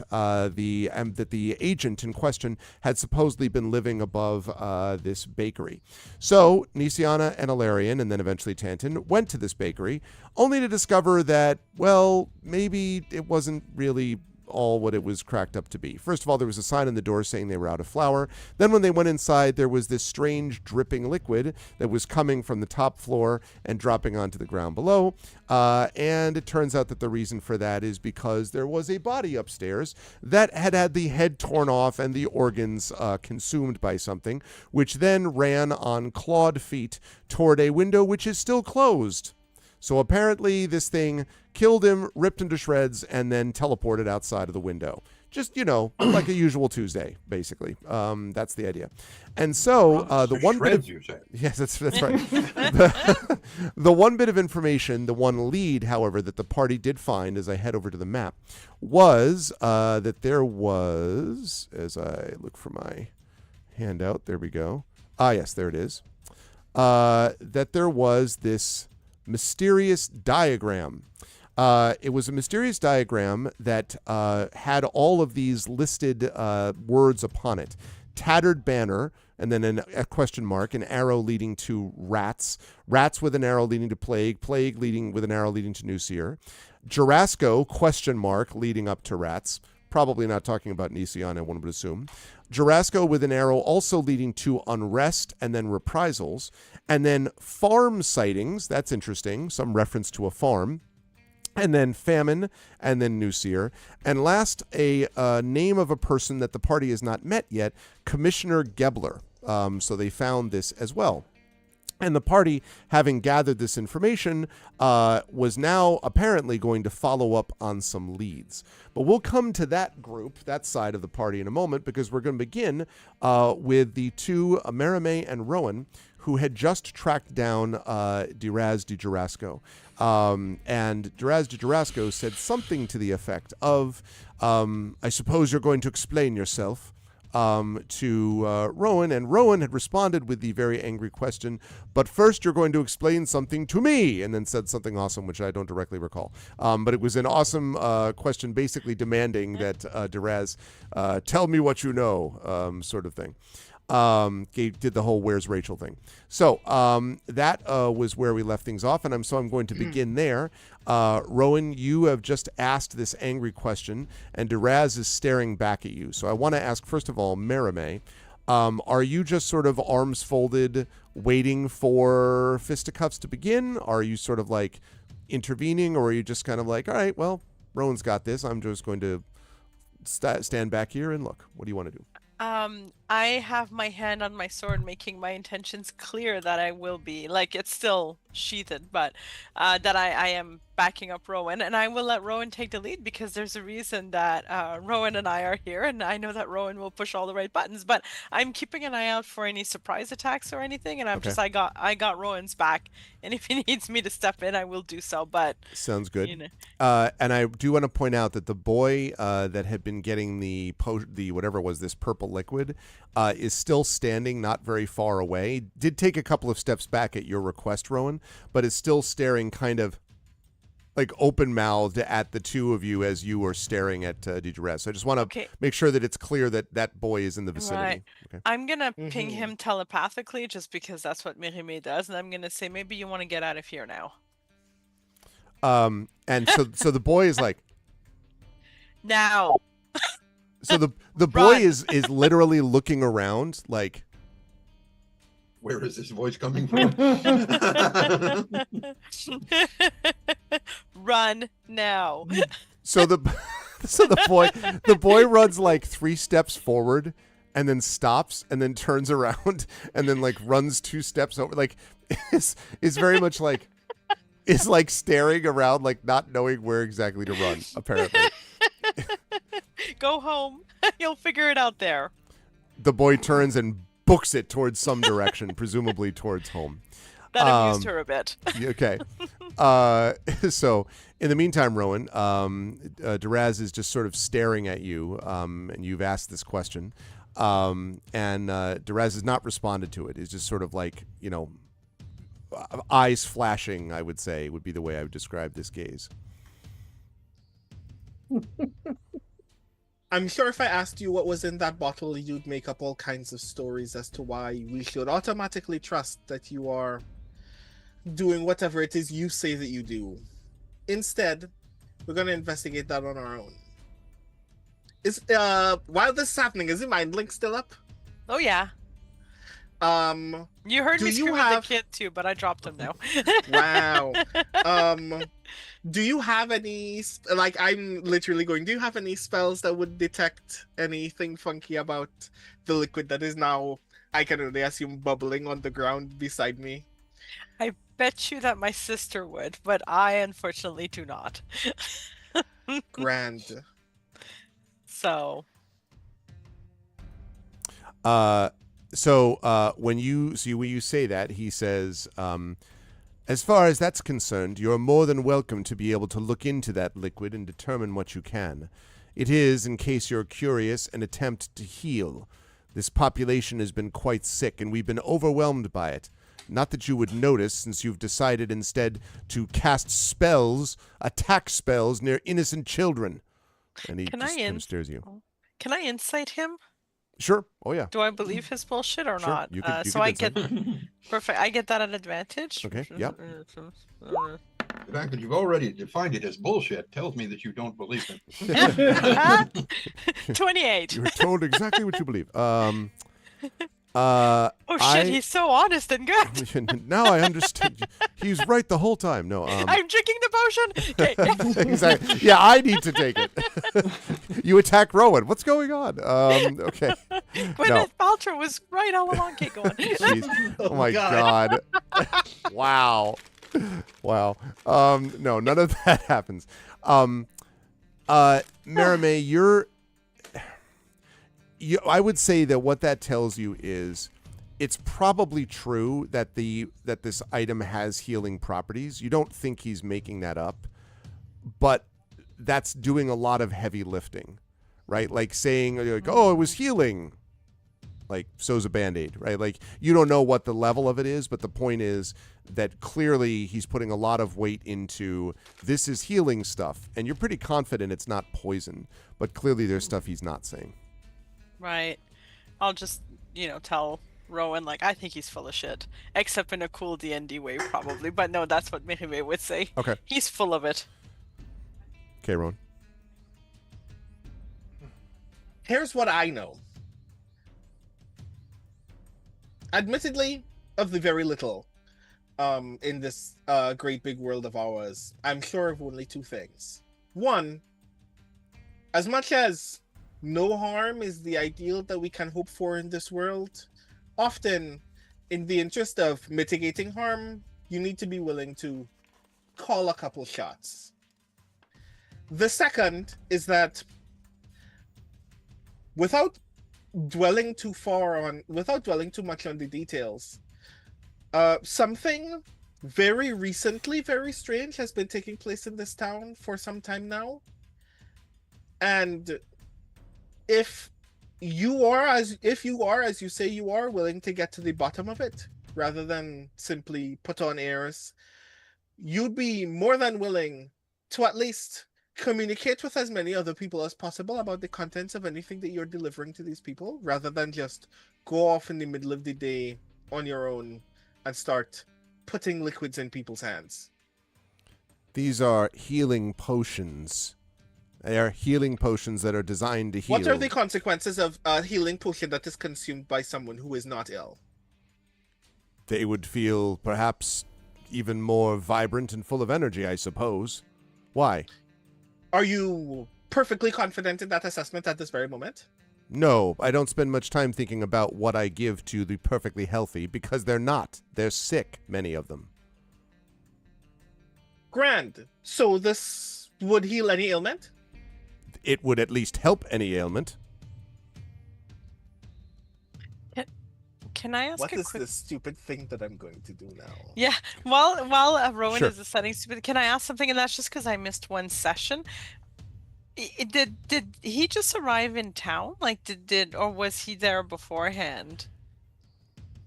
S3: the agent in question had supposedly been living above this bakery. So Nisiana and Ilarion, and then eventually Tanton, went to this bakery, only to discover that, well, maybe it wasn't really all what it was cracked up to be. First of all, there was a sign on the door saying they were out of flour. Then when they went inside, there was this strange dripping liquid that was coming from the top floor and dropping onto the ground below. And it turns out that the reason for that is because there was a body upstairs that had had the head torn off and the organs consumed by something, which then ran on clawed feet toward a window which is still closed. So apparently this thing killed him, ripped him to shreds, and then teleported outside of the window. Just, you know, like a usual Tuesday, basically. That's the idea. And so the one
S5: shreds,
S3: bit of...
S5: you said.
S3: Yes, that's right. The one bit of information, the one lead, however, that the party did find as I head over to the map was that there was, as I look for my handout, there we go. Ah, yes, there it is. That there was this mysterious diagram. It was a mysterious diagram that had all of these listed words upon it. Tattered banner, and then a question mark, an arrow leading to rats, rats with an arrow leading to plague, plague leading with an arrow leading to New Seer. Jarasco, question mark, leading up to rats. Probably not talking about Nisiana, one would assume. Jarasco with an arrow also leading to unrest and then reprisals. And then farm sightings, that's interesting, some reference to a farm. And then famine, and then New Seer. And last, a name of a person that the party has not met yet, Commissioner Gebler. So they found this as well. And the party, having gathered this information, was now apparently going to follow up on some leads. But we'll come to that group, that side of the party in a moment, because we're going to begin with the two, Merime and Rowan, who had just tracked down Diraz de Jarasco. And Diraz de Jarasco said something to the effect of, I suppose you're going to explain yourself to Rowan, and Rowan had responded with the very angry question, but first you're going to explain something to me, and then said something awesome, which I don't directly recall. But it was an awesome question, basically demanding that Diraz tell me what you know, sort of thing. Did the whole "Where's Rachel" thing. So that was where we left things off, and I'm going to begin there. Rowan, you have just asked this angry question, and Diraz is staring back at you. So I want to ask, first of all, Merime, are you just sort of arms folded, waiting for fisticuffs to begin? Are you sort of like intervening, or are you just kind of like, all right, well, Rowan's got this. I'm just going to stand back here and look. What do you want to do?
S8: I have my hand on my sword, making my intentions clear that I will be, like, it's still sheathed, but that I am backing up Rowan, and I will let Rowan take the lead because there's a reason that Rowan and I are here, and I know that Rowan will push all the right buttons, but I'm keeping an eye out for any surprise attacks or anything, and I got Rowan's back, and if he needs me to step in, I will do so. But
S3: sounds good.
S8: You know.
S3: And I do want to point out that the boy that had been getting the whatever it was, this purple liquid, is still standing not very far away. Did take a couple of steps back at your request, Rowan, but is still staring kind of like open-mouthed at the two of you as you are staring at Dijarez. So I just want to make sure that it's clear that that boy is in the vicinity.
S8: Right.
S3: Okay.
S8: I'm going to ping him telepathically just because that's what Merime does, and I'm going to say, maybe you want to get out of here now.
S3: And so the boy is like,
S8: now.
S3: So the boy is literally looking around like,
S5: where is this voice coming from?
S8: Run now.
S3: So the boy runs like 3 steps forward and then stops and then turns around and then like runs 2 steps over. Like is very much like is like staring around, like not knowing where exactly to run, apparently.
S8: Go home. You'll figure it out there.
S3: The boy turns and books it towards some direction, presumably towards home.
S8: That amused her a bit.
S3: Okay. So in the meantime, Rowan, Diraz is just sort of staring at you, and you've asked this question. And Diraz has not responded to it. It's just sort of like, eyes flashing, I would say, would be the way I would describe this gaze.
S7: I'm sure if I asked you what was in that bottle, you'd make up all kinds of stories as to why we should automatically trust that you are doing whatever it is you say that you do. Instead, we're going to investigate that on our own. While this is happening, is the mind link still up?
S8: Oh, yeah. You heard me scream at the kid too, but I dropped him now.
S7: Wow. Do you have any, like, I'm literally going, do you have any spells that would detect anything funky about the liquid that is now, I can only assume, bubbling on the ground beside me?
S8: I bet you that my sister would, but I unfortunately do not.
S7: Grand.
S8: So
S3: when you say that, he says, as far as that's concerned, you're more than welcome to be able to look into that liquid and determine what you can. It is, in case you're curious, an attempt to heal. This population has been quite sick, and we've been overwhelmed by it. Not that you would notice, since you've decided instead to cast spells, attack spells near innocent children. And he just kind of stares at you.
S8: Can I insight him?
S3: Sure. Oh, yeah.
S8: Do I believe his bullshit or
S3: Sure.
S8: not?
S3: You could
S8: I get perfect. I get that at advantage.
S3: Okay. Yep.
S5: The fact that you've already defined it as bullshit tells me that you don't believe it.
S8: 28.
S3: You're told exactly what you believe.
S8: Oh shit, he's so honest and good.
S3: Now I understand. He's right the whole time. No,
S8: I'm drinking the potion. Okay.
S3: Exactly. Yeah, I need to take it. You attack Rowan. What's going on? Okay.
S8: Gwyneth Paltrow was right all along. Okay, go on.
S3: Jeez. Oh my god. Wow. No, none of that happens. Merime, I would say that what that tells you is it's probably true that this item has healing properties. You don't think he's making that up, but that's doing a lot of heavy lifting, right? Like saying, like, oh, it was healing. Like, so's a Band-Aid, right? Like, you don't know what the level of it is, but the point is that clearly he's putting a lot of weight into this is healing stuff, and you're pretty confident it's not poison, but clearly there's stuff he's not saying.
S8: Right. I'll just, tell Rowan, like, I think he's full of shit, except in a cool D&D way, probably. But no, that's what Mihime would say.
S3: Okay.
S8: He's full of it.
S3: Okay, Rowan.
S7: Here's what I know. Admittedly, of the very little in this great big world of ours, I'm sure of only two things. One, as much as no harm is the ideal that we can hope for in this world, often, in the interest of mitigating harm, you need to be willing to call a couple shots. The second is that without dwelling too much on the details, something very recently, very strange has been taking place in this town for some time now. And if you are, as you say you are, willing to get to the bottom of it, rather than simply put on airs, you'd be more than willing to at least communicate with as many other people as possible about the contents of anything that you're delivering to these people, rather than just go off in the middle of the day on your own and start putting liquids in people's hands.
S3: These are healing potions. They are healing potions that are designed to heal.
S7: What are the consequences of a healing potion that is consumed by someone who is not ill?
S3: They would feel perhaps even more vibrant and full of energy, I suppose. Why?
S7: Are you perfectly confident in that assessment at this very moment?
S3: No, I don't spend much time thinking about what I give to the perfectly healthy, because they're not. They're sick, many of them.
S7: Grand. So this would heal any ailment?
S3: It would at least help any ailment.
S8: Can I ask
S7: what
S8: a
S7: is
S8: quick...
S7: this stupid thing that I'm going to do now?
S8: Yeah, while Rowan
S3: Sure.
S8: is deciding stupid, can I ask something? And that's just because I missed one session. Did he just arrive in town? Like, or was he there beforehand?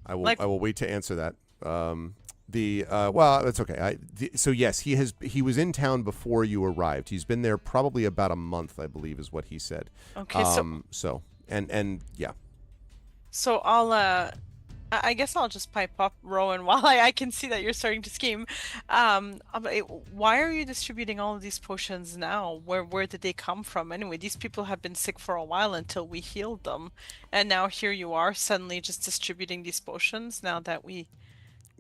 S3: I will wait to answer that. Well, that's okay. So yes, he was in town before you arrived. He's been there probably about a month, I believe, is what he said.
S8: Okay,
S3: so yeah.
S8: So I guess I'll just pipe up, Rowan, while I can see that you're starting to scheme. Why are you distributing all of these potions now? Where did they come from? Anyway, these people have been sick for a while until we healed them. And now here you are suddenly just distributing these potions now that we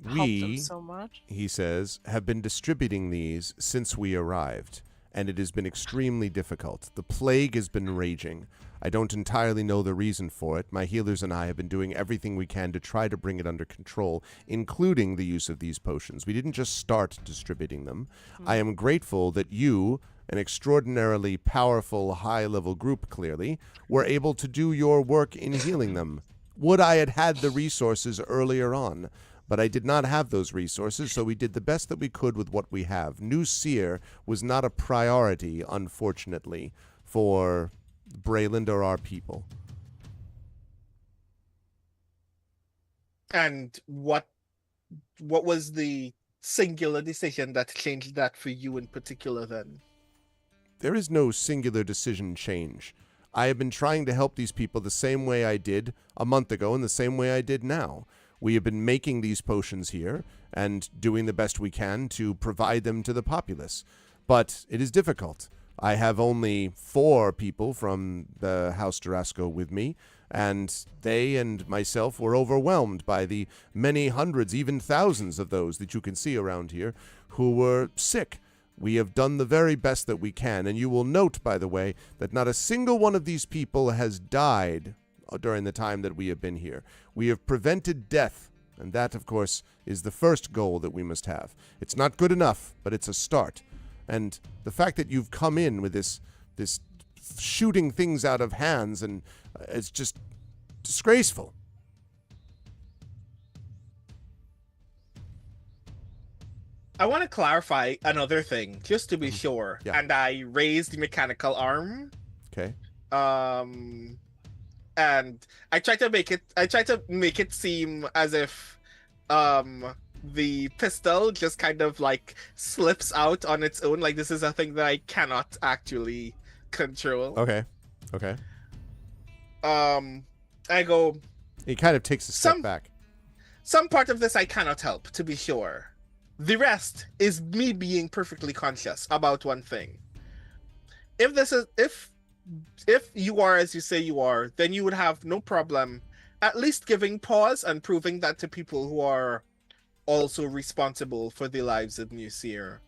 S8: helped them so much.
S3: He says, have been distributing these since we arrived, and it has been extremely difficult. The plague has been raging. I don't entirely know the reason for it. My healers and I have been doing everything we can to try to bring it under control, including the use of these potions. We didn't just start distributing them. I am grateful that you, an extraordinarily powerful, high-level group, clearly, were able to do your work in healing them. Would I had had the resources earlier on, but I did not have those resources, so we did the best that we could with what we have. New Seer was not a priority, unfortunately, for Brayland or our people.
S7: And what was the singular decision that changed that for you in particular then?
S3: There is no singular decision change. I have been trying to help these people the same way I did a month ago and the same way I did now. We have been making these potions here and doing the best we can to provide them to the populace. But it is difficult. I have only 4 people from the House Durasco with me, and they and myself were overwhelmed by the many hundreds, even thousands of those that you can see around here who were sick. We have done the very best that we can, and you will note, by the way, that not a single one of these people has died during the time that we have been here. We have prevented death, and that, of course, is the first goal that we must have. It's not good enough, but it's a start. And the fact that you've come in with this shooting things out of hands, and it's just disgraceful.
S7: I want to clarify another thing, just to be sure.
S3: Yeah.
S7: And I raised the mechanical arm.
S3: Okay.
S7: And I try to make it seem as if the pistol just kind of like slips out on its own, like this is a thing that I cannot actually control.
S3: Okay.
S7: I go,
S3: He kind of takes a step back.
S7: some part of this I cannot help, to be sure. The rest is me being perfectly conscious about one thing. If you are as you say you are, then you would have no problem at least giving pause and proving that to people who are also responsible for the lives of New Seer.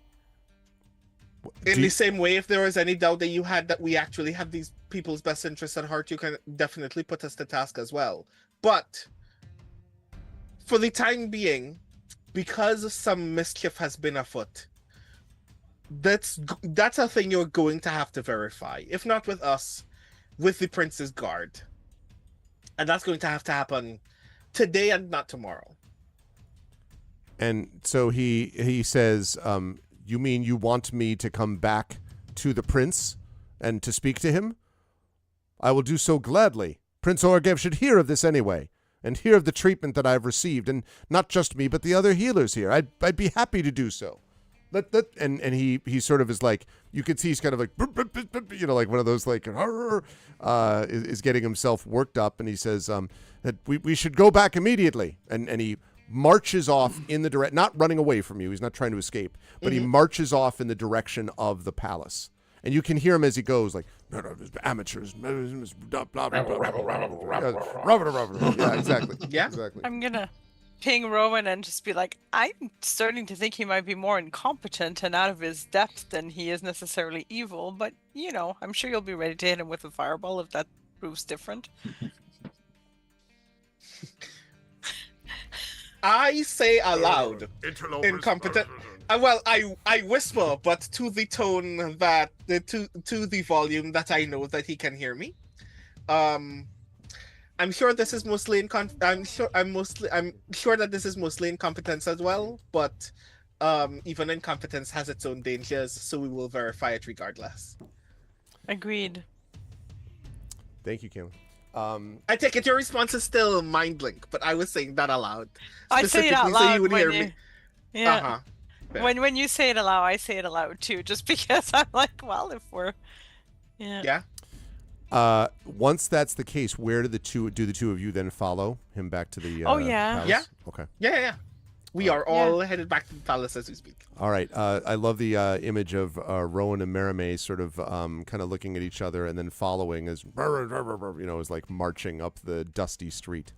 S7: In the same way, if there was any doubt that you had that we actually have these people's best interests at heart, you can definitely put us to task as well. But for the time being, because some mischief has been afoot, that's a thing you're going to have to verify. If not with us, with the Prince's Guard. And that's going to have to happen today and not tomorrow.
S3: And so he says, you mean you want me to come back to the prince and to speak to him? I will do so gladly. Prince Orgev should hear of this anyway, and hear of the treatment that I've received, and not just me, but the other healers here. I'd be happy to do so. And he sort of is like, you could see he's kind of like, like one of those like, is getting himself worked up, and he says that we should go back immediately, and he marches off in the direct, not running away from you. He's not trying to escape, but he marches off in the direction of the palace. And you can hear him as he goes, like, amateurs, blah, blah, blah, blah. Yeah, exactly.
S7: Yeah.
S3: Exactly.
S8: I'm gonna ping Rowan and just be like, I'm starting to think he might be more incompetent and out of his depth than he is necessarily evil, but, I'm sure you'll be ready to hit him with a fireball if that proves different.
S7: I say aloud, incompetent. Well, I whisper, but to the tone that to the volume that I know that he can hear me. I'm sure this is mostly I'm sure that this is mostly incompetence as well, but even incompetence has its own dangers, so we will verify it regardless.
S8: Agreed.
S3: Thank you, Kim.
S7: I take it your response is still mind link, but I was saying that aloud.
S8: I say it out loud
S7: so you would hear me.
S8: Yeah.
S7: Uh-huh.
S8: When you say it aloud, I say it aloud too, just because I'm like, well, if we're
S7: Yeah.
S3: Once that's the case, where do the two of you then follow him back to the
S8: Oh, yeah.
S3: palace?
S7: Yeah.
S3: Okay.
S7: Yeah. We are all headed back to the palace as we speak.
S3: All right. I love the image of Rowan and Merime sort of kind of looking at each other and then following as as like marching up the dusty street.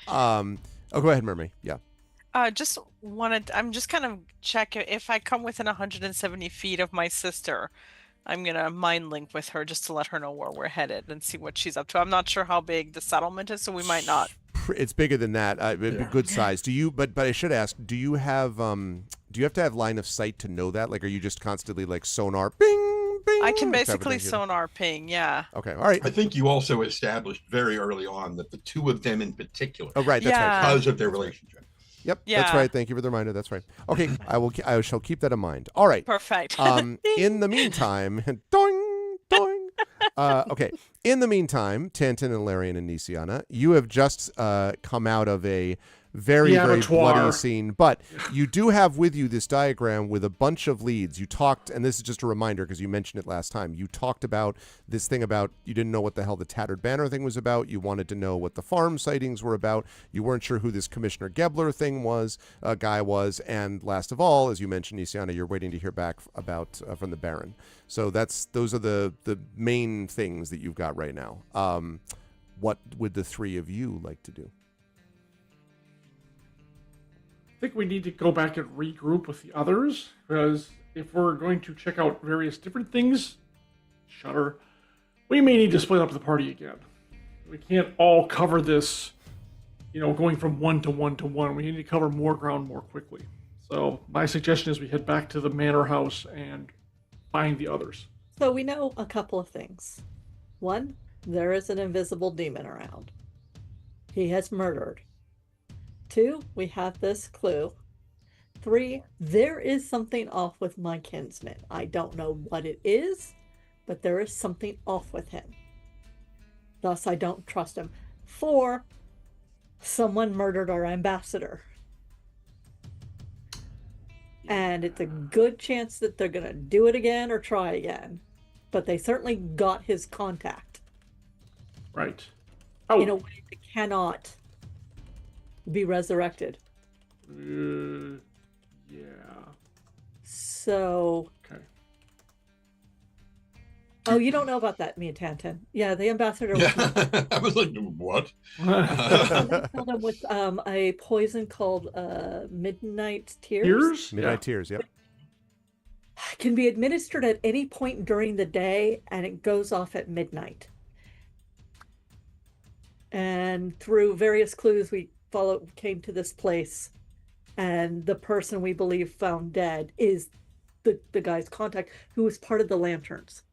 S3: Go ahead, Merime. Yeah.
S8: I'm just kind of check if I come within 170 feet of my sister, I'm gonna mind link with her just to let her know where we're headed and see what she's up to. I'm not sure how big the settlement is, so we might not.
S3: It's bigger than that. Good size. Do you? But I should ask. Do you have to have line of sight to know that? Like, are you just constantly like sonar? Bing, bing.
S8: I can basically sonar ping. Yeah.
S3: Okay. All right.
S5: I think you also established very early on that the two of them in particular,
S3: Oh, right. That's right.
S5: because of their relationship.
S3: Yep.
S8: Yeah.
S3: That's right. Thank you for the reminder. That's right. Okay. I shall keep that in mind. All right.
S8: Perfect.
S3: In the meantime, doing, doing. Okay. In the meantime, Tantin and Larian and Nisiana, you have just come out of a very, very bloody scene, but you do have with you this diagram with a bunch of leads. You talked, and this is just a reminder because you mentioned it last time, you talked about this thing about you didn't know what the hell the Tattered Banner thing was about. You wanted to know what the farm sightings were about. You weren't sure who this Commissioner Gebler thing was, guy was, and last of all, as you mentioned, Nisiana, you're waiting to hear back about from the Baron. So those are the main things that you've got right now. What would the three of you like to do?
S6: I think we need to go back and regroup with the others, because if we're going to check out various different things, Shudder, we may need to split up the party again. We can't all cover this, going from one to one to one. We need to cover more ground more quickly. So my suggestion is we head back to the manor house and find the others.
S4: So we know a couple of things. One, there is an invisible demon around. He has murdered. Two, we have this clue 3, there is something off with my kinsman. I don't know what it is, but there is something off with him. Thus, I don't trust him. 4, someone murdered our ambassador. And it's a good chance that they're going to do it again or try again. But they certainly got his contact.
S6: Right. Oh.
S4: In a way that cannot be resurrected.
S6: Yeah.
S4: So.
S6: Okay.
S4: Oh, you don't know about that, me and Tantan. Yeah, the ambassador was.
S5: Yeah. I was like, what?
S4: They killed him with a poison called Midnight Tears.
S2: Midnight Tears, yep.
S4: Can be administered at any point during the day, and it goes off at midnight. And through various clues, we came to this place, and the person we believe found dead is the guy's contact, who was part of the Lanterns.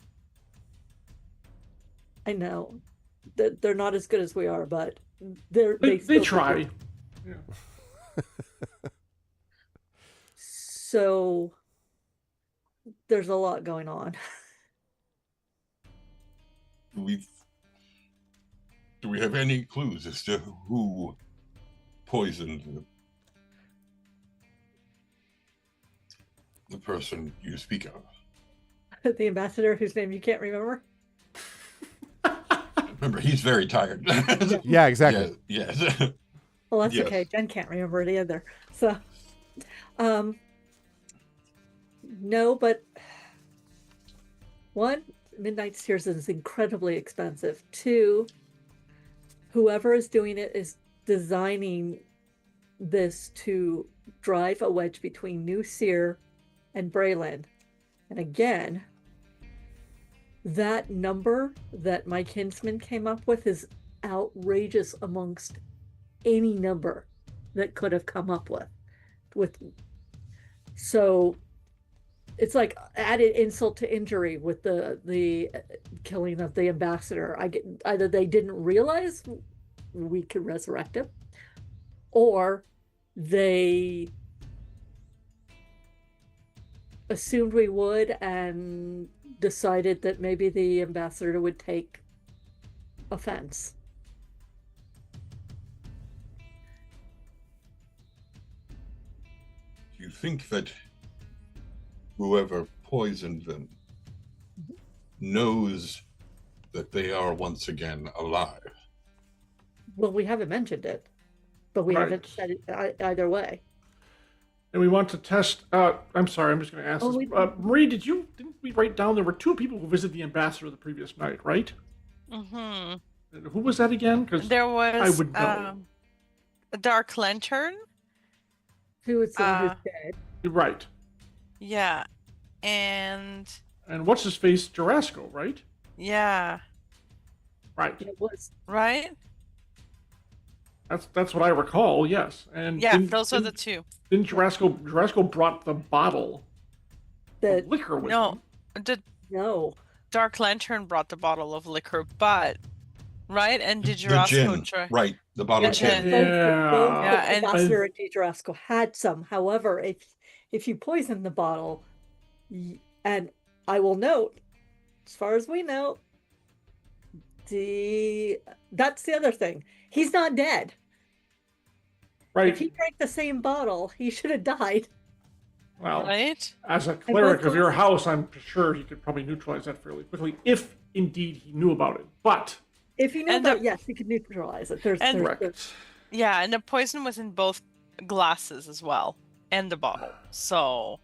S4: I know that they're not as good as we are, but they
S6: try. Yeah.
S4: So there's a lot going on.
S5: Do we have any clues as to who poisoned the person you speak of?
S4: The ambassador whose name you can't remember?
S5: Remember, he's very tired.
S2: Yeah, exactly.
S5: Yes.
S4: Well, that's
S5: Yes.
S4: okay. Jen can't remember it either. So, no, but 1, Midnight Tears is incredibly expensive. 2, whoever is doing it is designing this to drive a wedge between New Seer and Braylon. And again, that number that my kinsman came up with is outrageous amongst any number that could have come up with. So it's like added insult to injury with the killing of the ambassador. Either they didn't realize we could resurrect him, or they assumed we would and decided that maybe the ambassador would take offense.
S5: Do you think that whoever poisoned them knows that they are once again alive?
S4: Well, we haven't mentioned it, but we haven't said it either way.
S6: And we want to test. I'm sorry, I'm just going to ask this. Marie, didn't we write down there were 2 people who visited the ambassador the previous night, right? Mm-hmm. Who was that again? Because
S8: there was
S6: I would know.
S8: A Dark Lantern.
S4: Who is the one who's dead?
S6: Right.
S8: Yeah, and
S6: what's his face? Jarasco, right?
S8: Yeah.
S6: Right.
S4: It was
S8: right.
S6: That's what I recall. Yes, and
S8: yeah, those are the 2.
S6: Didn't Jarasco brought the bottle of liquor with him?
S4: No.
S8: Dark Lantern brought the bottle of liquor, but right, and did
S5: The
S8: Jarasco
S5: gin, right? The bottle of gin.
S6: Yeah.
S4: And Ambassador and Jarasco had some. However, if you poison the bottle, and I will note, as far as we know, that's the other thing. He's not dead.
S6: Right.
S4: If he drank the same bottle, he should have died.
S6: Well,
S8: right?
S6: As a cleric of your house, I'm sure he could probably neutralize that fairly quickly, if indeed he knew about it. But
S4: if he knew about it, yes, he could neutralize it.
S8: Yeah, and the poison was in both glasses as well, and the bottle. So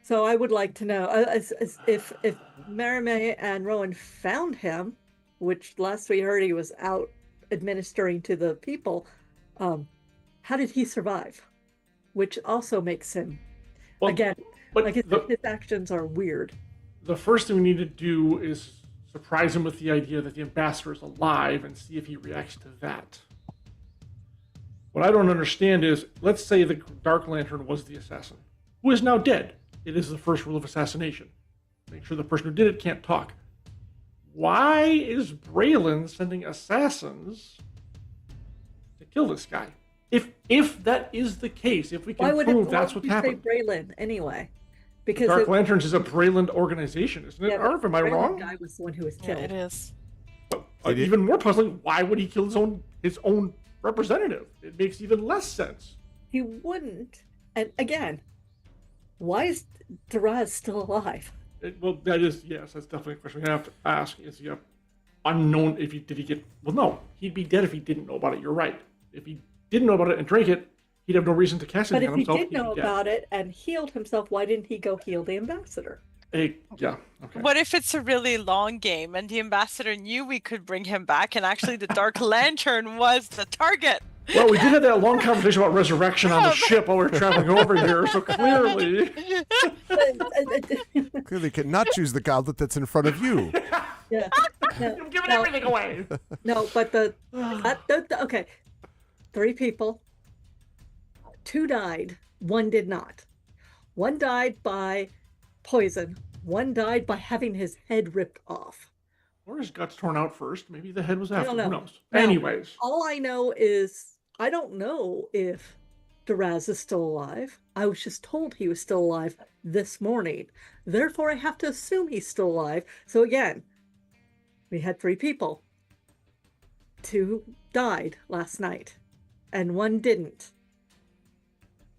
S4: I would like to know if Marimay and Rowan found him, which last we heard he was out administering to the people. How did he survive? Which also makes him, again, like his actions are weird.
S6: The first thing we need to do is surprise him with the idea that the ambassador is alive and see if he reacts to that. What I don't understand is, let's say the Dark Lantern was the assassin, who is now dead. It is the first rule of assassination. Make sure the person who did it can't talk. Why is Braylon sending assassins to kill this guy? if that is the case, if we can prove that's what happened.
S4: Why would Braylon anyway? Because
S6: Dark Lanterns is a Brayland organization, isn't it? Arv, am I wrong?
S4: The guy was the one who was killed.
S8: Yeah, it is.
S6: Even more puzzling, why would he kill his own representative? It makes even less sense.
S4: He wouldn't. And again, why is Duraz still alive?
S6: That's definitely a question we have to ask. Is he unknown? Did he get? Well, no, he'd be dead if he didn't know about it. You're right. If he didn't know about it and drank it, he'd have no reason to cast it on himself.
S4: But if he did know about it and healed himself, why didn't he go heal the ambassador?
S6: Okay.
S8: What if it's a really long game and the ambassador knew we could bring him back and actually the Dark Lantern was the target?
S6: Well, we did have that long conversation about resurrection on the ship while we were traveling over here, so clearly...
S2: Clearly cannot choose the goblet that's in front of you.
S4: Yeah.
S6: You've given everything away!
S4: No, but okay. 3 people. 2 died. 1 did not. 1 died by poison. 1 died by having his head ripped off.
S6: Or his guts torn out first. Maybe the head was after. Who knows?
S4: Now,
S6: anyways.
S4: All I know is I don't know if Duraz is still alive. I was just told he was still alive this morning. Therefore, I have to assume he's still alive. So again, we had 3 people. 2 died last night, and 1 didn't.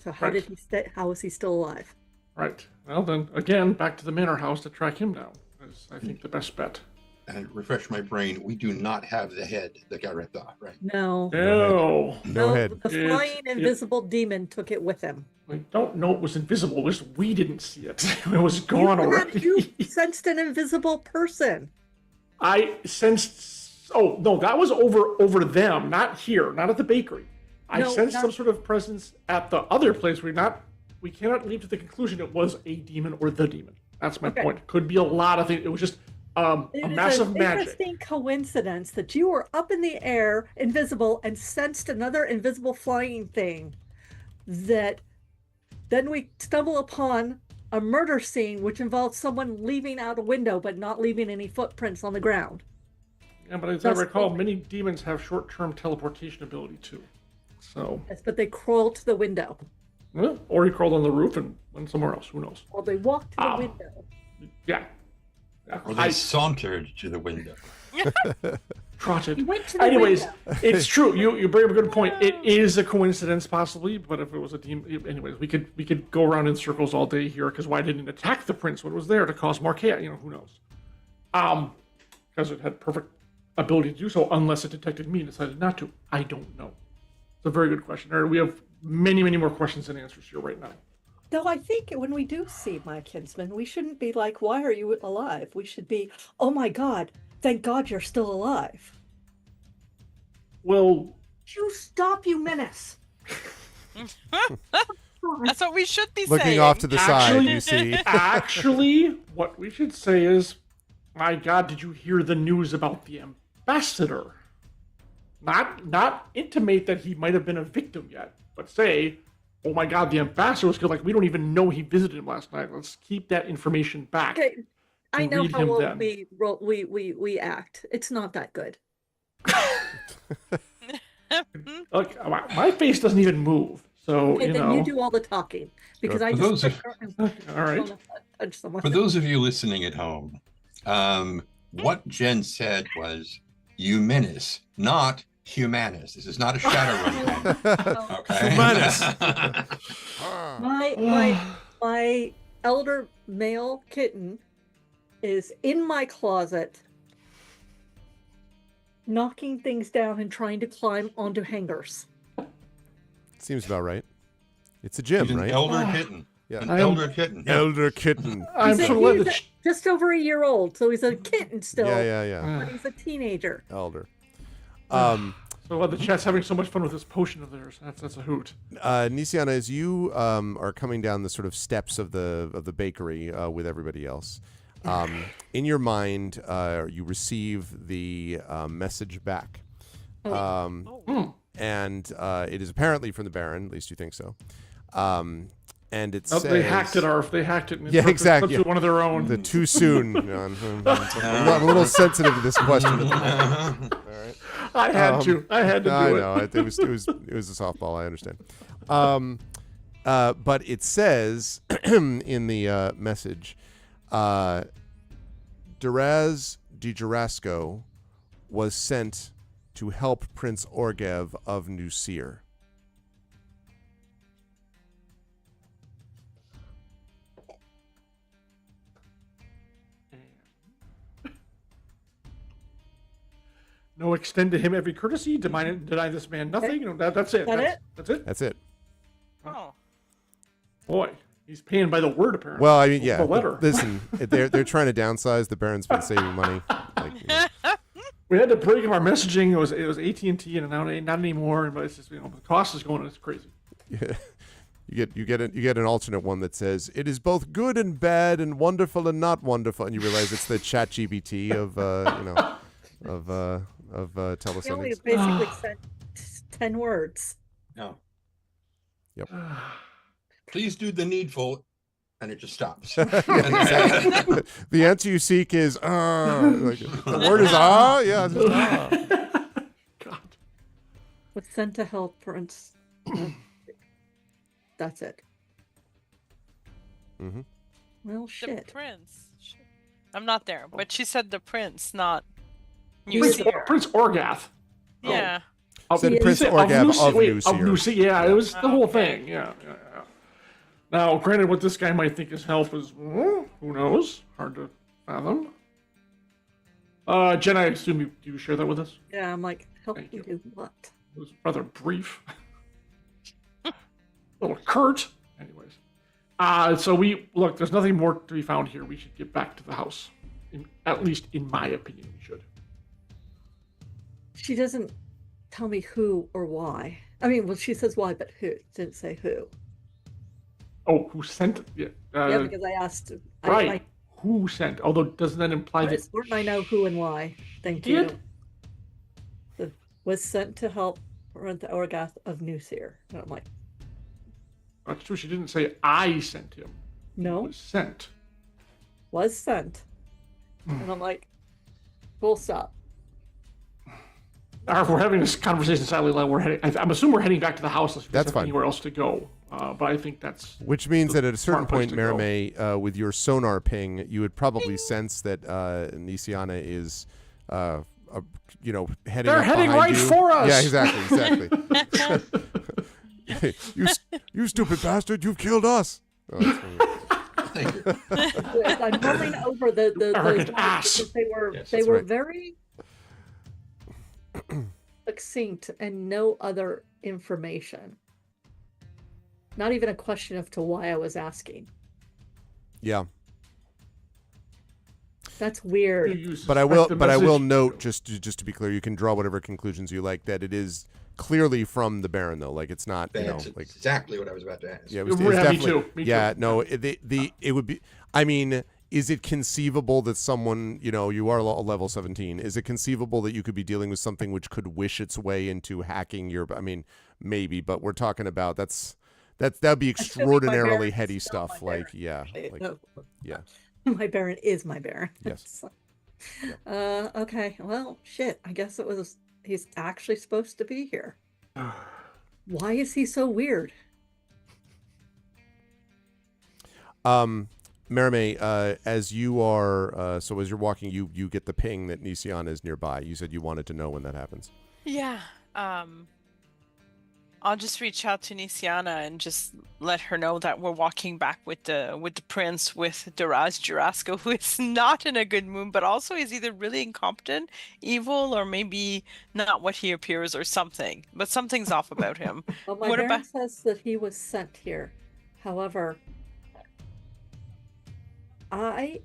S4: So how is he still alive?
S6: Right. Well, then, again, back to the manor house to track him down is, I think, the best bet.
S5: And refresh my brain, we do not have the head that got ripped off, right?
S4: No.
S6: No
S2: head.
S4: The flying invisible demon took it with him.
S6: We don't know it was invisible. It was we didn't see it. It was gone already.
S4: You sensed an invisible person.
S6: I sensed... Oh, no, that was over them, not here, not at the bakery. I sensed some sort of presence at the other place. We cannot leap to the conclusion it was a demon or the demon. That's my point. Could be a lot of things. It was just a massive magic.
S4: Interesting coincidence that you were up in the air, invisible, and sensed another invisible flying thing. That then we stumble upon a murder scene which involves someone leaving out a window but not leaving any footprints on the ground.
S6: Yeah, but as I recall, many demons have short-term teleportation ability too. So.
S4: Yes, but they crawled to the window.
S6: Well, or he crawled on the roof and went somewhere else. Who knows?
S4: Or they walked to the window.
S6: Yeah.
S5: Or they sauntered to the window.
S6: Trotted.
S4: He went to the
S6: Anyways,
S4: window.
S6: it's true. You bring up a good point. It is a coincidence, possibly, but if it was a demon, anyways, we could go around in circles all day here. Because why didn't it attack the prince when it was there to cause more chaos? Who knows? Because it had perfect ability to do so, unless it detected me and decided not to. I don't know. It's a very good question. We have many, many more questions and answers here right now.
S4: Though I think when we do see my kinsman, we shouldn't be like, why are you alive? We should be, oh my God, thank God you're still alive.
S6: Well...
S4: You stop, you menace.
S8: That's what we should be
S2: looking
S8: saying.
S2: off to the side, you see.
S6: Actually, what we should say is, my God, did you hear the news about the ambassador? Not intimate that he might have been a victim yet, but say, oh my God, the ambassador was killed. Like, we don't even know he visited him last night. Let's keep that information back.
S4: Okay, I know how well we act. It's not that good.
S6: Look, my face doesn't even move, so
S4: okay, then you do all the talking because I just
S6: all right.
S4: Touch someone.
S5: For those of you listening at home, what Jen said was, "You menace, not humanus." This is not a Shadowrun thing. Okay.
S4: Humanus. my elder male kitten is in my closet, knocking things down and trying to climb onto hangers.
S2: Seems about right. It's a gym, right?
S5: Elder kitten.
S2: Yeah.
S5: An elder kitten.
S2: Elder kitten.
S6: I'm so glad that
S4: just over a year old, so he's a kitten still.
S2: Yeah.
S4: But he's a teenager.
S2: Elder.
S6: So the chat's having so much fun with this potion of theirs. That's a hoot.
S2: Nisiana, as you are coming down the sort of steps of the bakery with everybody else, in your mind, you receive the message back. And it is apparently from the Baron, at least you think so. And it says...
S6: They hacked it, Arf. They hacked it. And
S2: exactly.
S6: One of their own.
S2: The too soon. I'm a little sensitive to this question. All right.
S6: I had to do
S3: I
S6: it.
S3: know it was a softball. I understand. But it says in the message, Duraz de Jarasco was sent to help Prince Orgev of Nusir.
S6: No, extend to him every courtesy. Deny this man nothing. That's it. That's it.
S3: That's it.
S8: Oh.
S6: Boy, he's paying by the word apparently.
S3: Well, I mean, yeah.
S6: The letter.
S3: Listen, they're trying to downsize. The Baron's been saving money. Like,
S6: We had to break up our messaging. It was AT&T, and now not anymore. But it's just the cost is going. It's crazy.
S3: Yeah. You get an alternate one that says it is both good and bad and wonderful and not wonderful, and you realize it's the ChatGPT of telesettings.
S4: He only basically sent 10 words.
S5: No.
S3: Yep.
S5: Please do the needful, and it just stops.
S3: The answer you seek is the word is yeah.
S6: God.
S4: Was sent to help Prince. That's it.
S3: Mm-hmm.
S4: Well,
S8: The
S4: shit.
S8: prince. I'm not there, but she said the prince, not
S6: Prince
S8: Nusir.
S6: Orgath.
S8: Yeah.
S3: Said
S6: You
S3: Prince
S6: said
S3: Orgav of
S6: Wait,
S3: Nusir.
S6: Nusir. Yeah, it was the whole thing. Yeah. Now, granted, what this guy might think is help is, who knows? Hard to fathom. Jen, I assume you share that with us?
S4: Yeah, I'm like, help
S6: Thank
S4: me
S6: you.
S4: do what?
S6: It was rather brief. A little curt. Anyways. So look, there's nothing more to be found here. We should get back to the house. At least in my opinion, we should.
S4: She doesn't tell me who or why. I mean, well, she says why, but who? Didn't say who.
S6: Oh, who sent it? Yeah.
S4: Yeah, because I asked.
S6: Right. Who sent? Although, doesn't that imply that...
S4: I know who and why. Thank you. Was sent to help Prince Orgath of Nusir. And I'm like,
S6: That's true. She didn't say I sent him.
S4: no,
S6: It was sent.
S4: was sent. And I'm like, full stop.
S6: If we're having this conversation silently, I'm assuming we're heading back to the house. Unless
S3: That's
S6: there's
S3: fine.
S6: Anywhere else to go? But I think that's...
S3: Which means that at a certain
S6: smart place
S3: point,
S6: to go.
S3: Merime, with your sonar ping, you would probably sense that Nisiana is, heading.
S6: They're
S3: up
S6: heading
S3: behind
S6: right
S3: you.
S6: for us!
S3: Yeah, exactly. you stupid bastard! You've killed us. Oh, that's funny.
S5: Thank you.
S4: Yes, I'm rolling over the
S6: Arrogant
S4: notes
S6: ass.
S4: because they were
S6: Yes,
S4: they
S3: that's
S4: were
S3: right.
S4: very succinct and no other information. Not even a question as to why I was asking.
S3: Yeah,
S4: That's weird.
S3: but I will note just to be clear, you can draw whatever conclusions you like. That it is clearly from the Baron, though. Like it's not,
S5: That's
S3: like
S5: exactly what I was about to ask.
S3: yeah, it was
S6: Yeah, me
S3: definitely.
S6: too, me
S3: yeah,
S6: too.
S3: no, it would be. I mean, is it conceivable that someone, you are level 17? Is it conceivable that you could be dealing with something which could wish its way into hacking your? I mean, maybe, but we're talking about that'd be extraordinarily
S4: Baron is
S3: heady
S4: still
S3: stuff.
S4: my
S3: Like,
S4: Baron,
S3: yeah,
S4: actually.
S3: like,
S4: No,
S3: yeah.
S4: my Baron is my Baron.
S3: Yes.
S4: Okay. Well, shit. I guess he's actually supposed to be here. Why is he so weird?
S3: Merime, as you are, so as you're walking, you get the ping that Nisiana is nearby. You said you wanted to know when that happens.
S8: Yeah. I'll just reach out to Nisiana and just let her know that we're walking back with the prince, with Duraz Jurasko, who is not in a good mood, but also is either really incompetent, evil, or maybe not what he appears or something. But something's off about him.
S4: Well, my
S8: What
S4: Baron
S8: about-
S4: says that he was sent here. However, I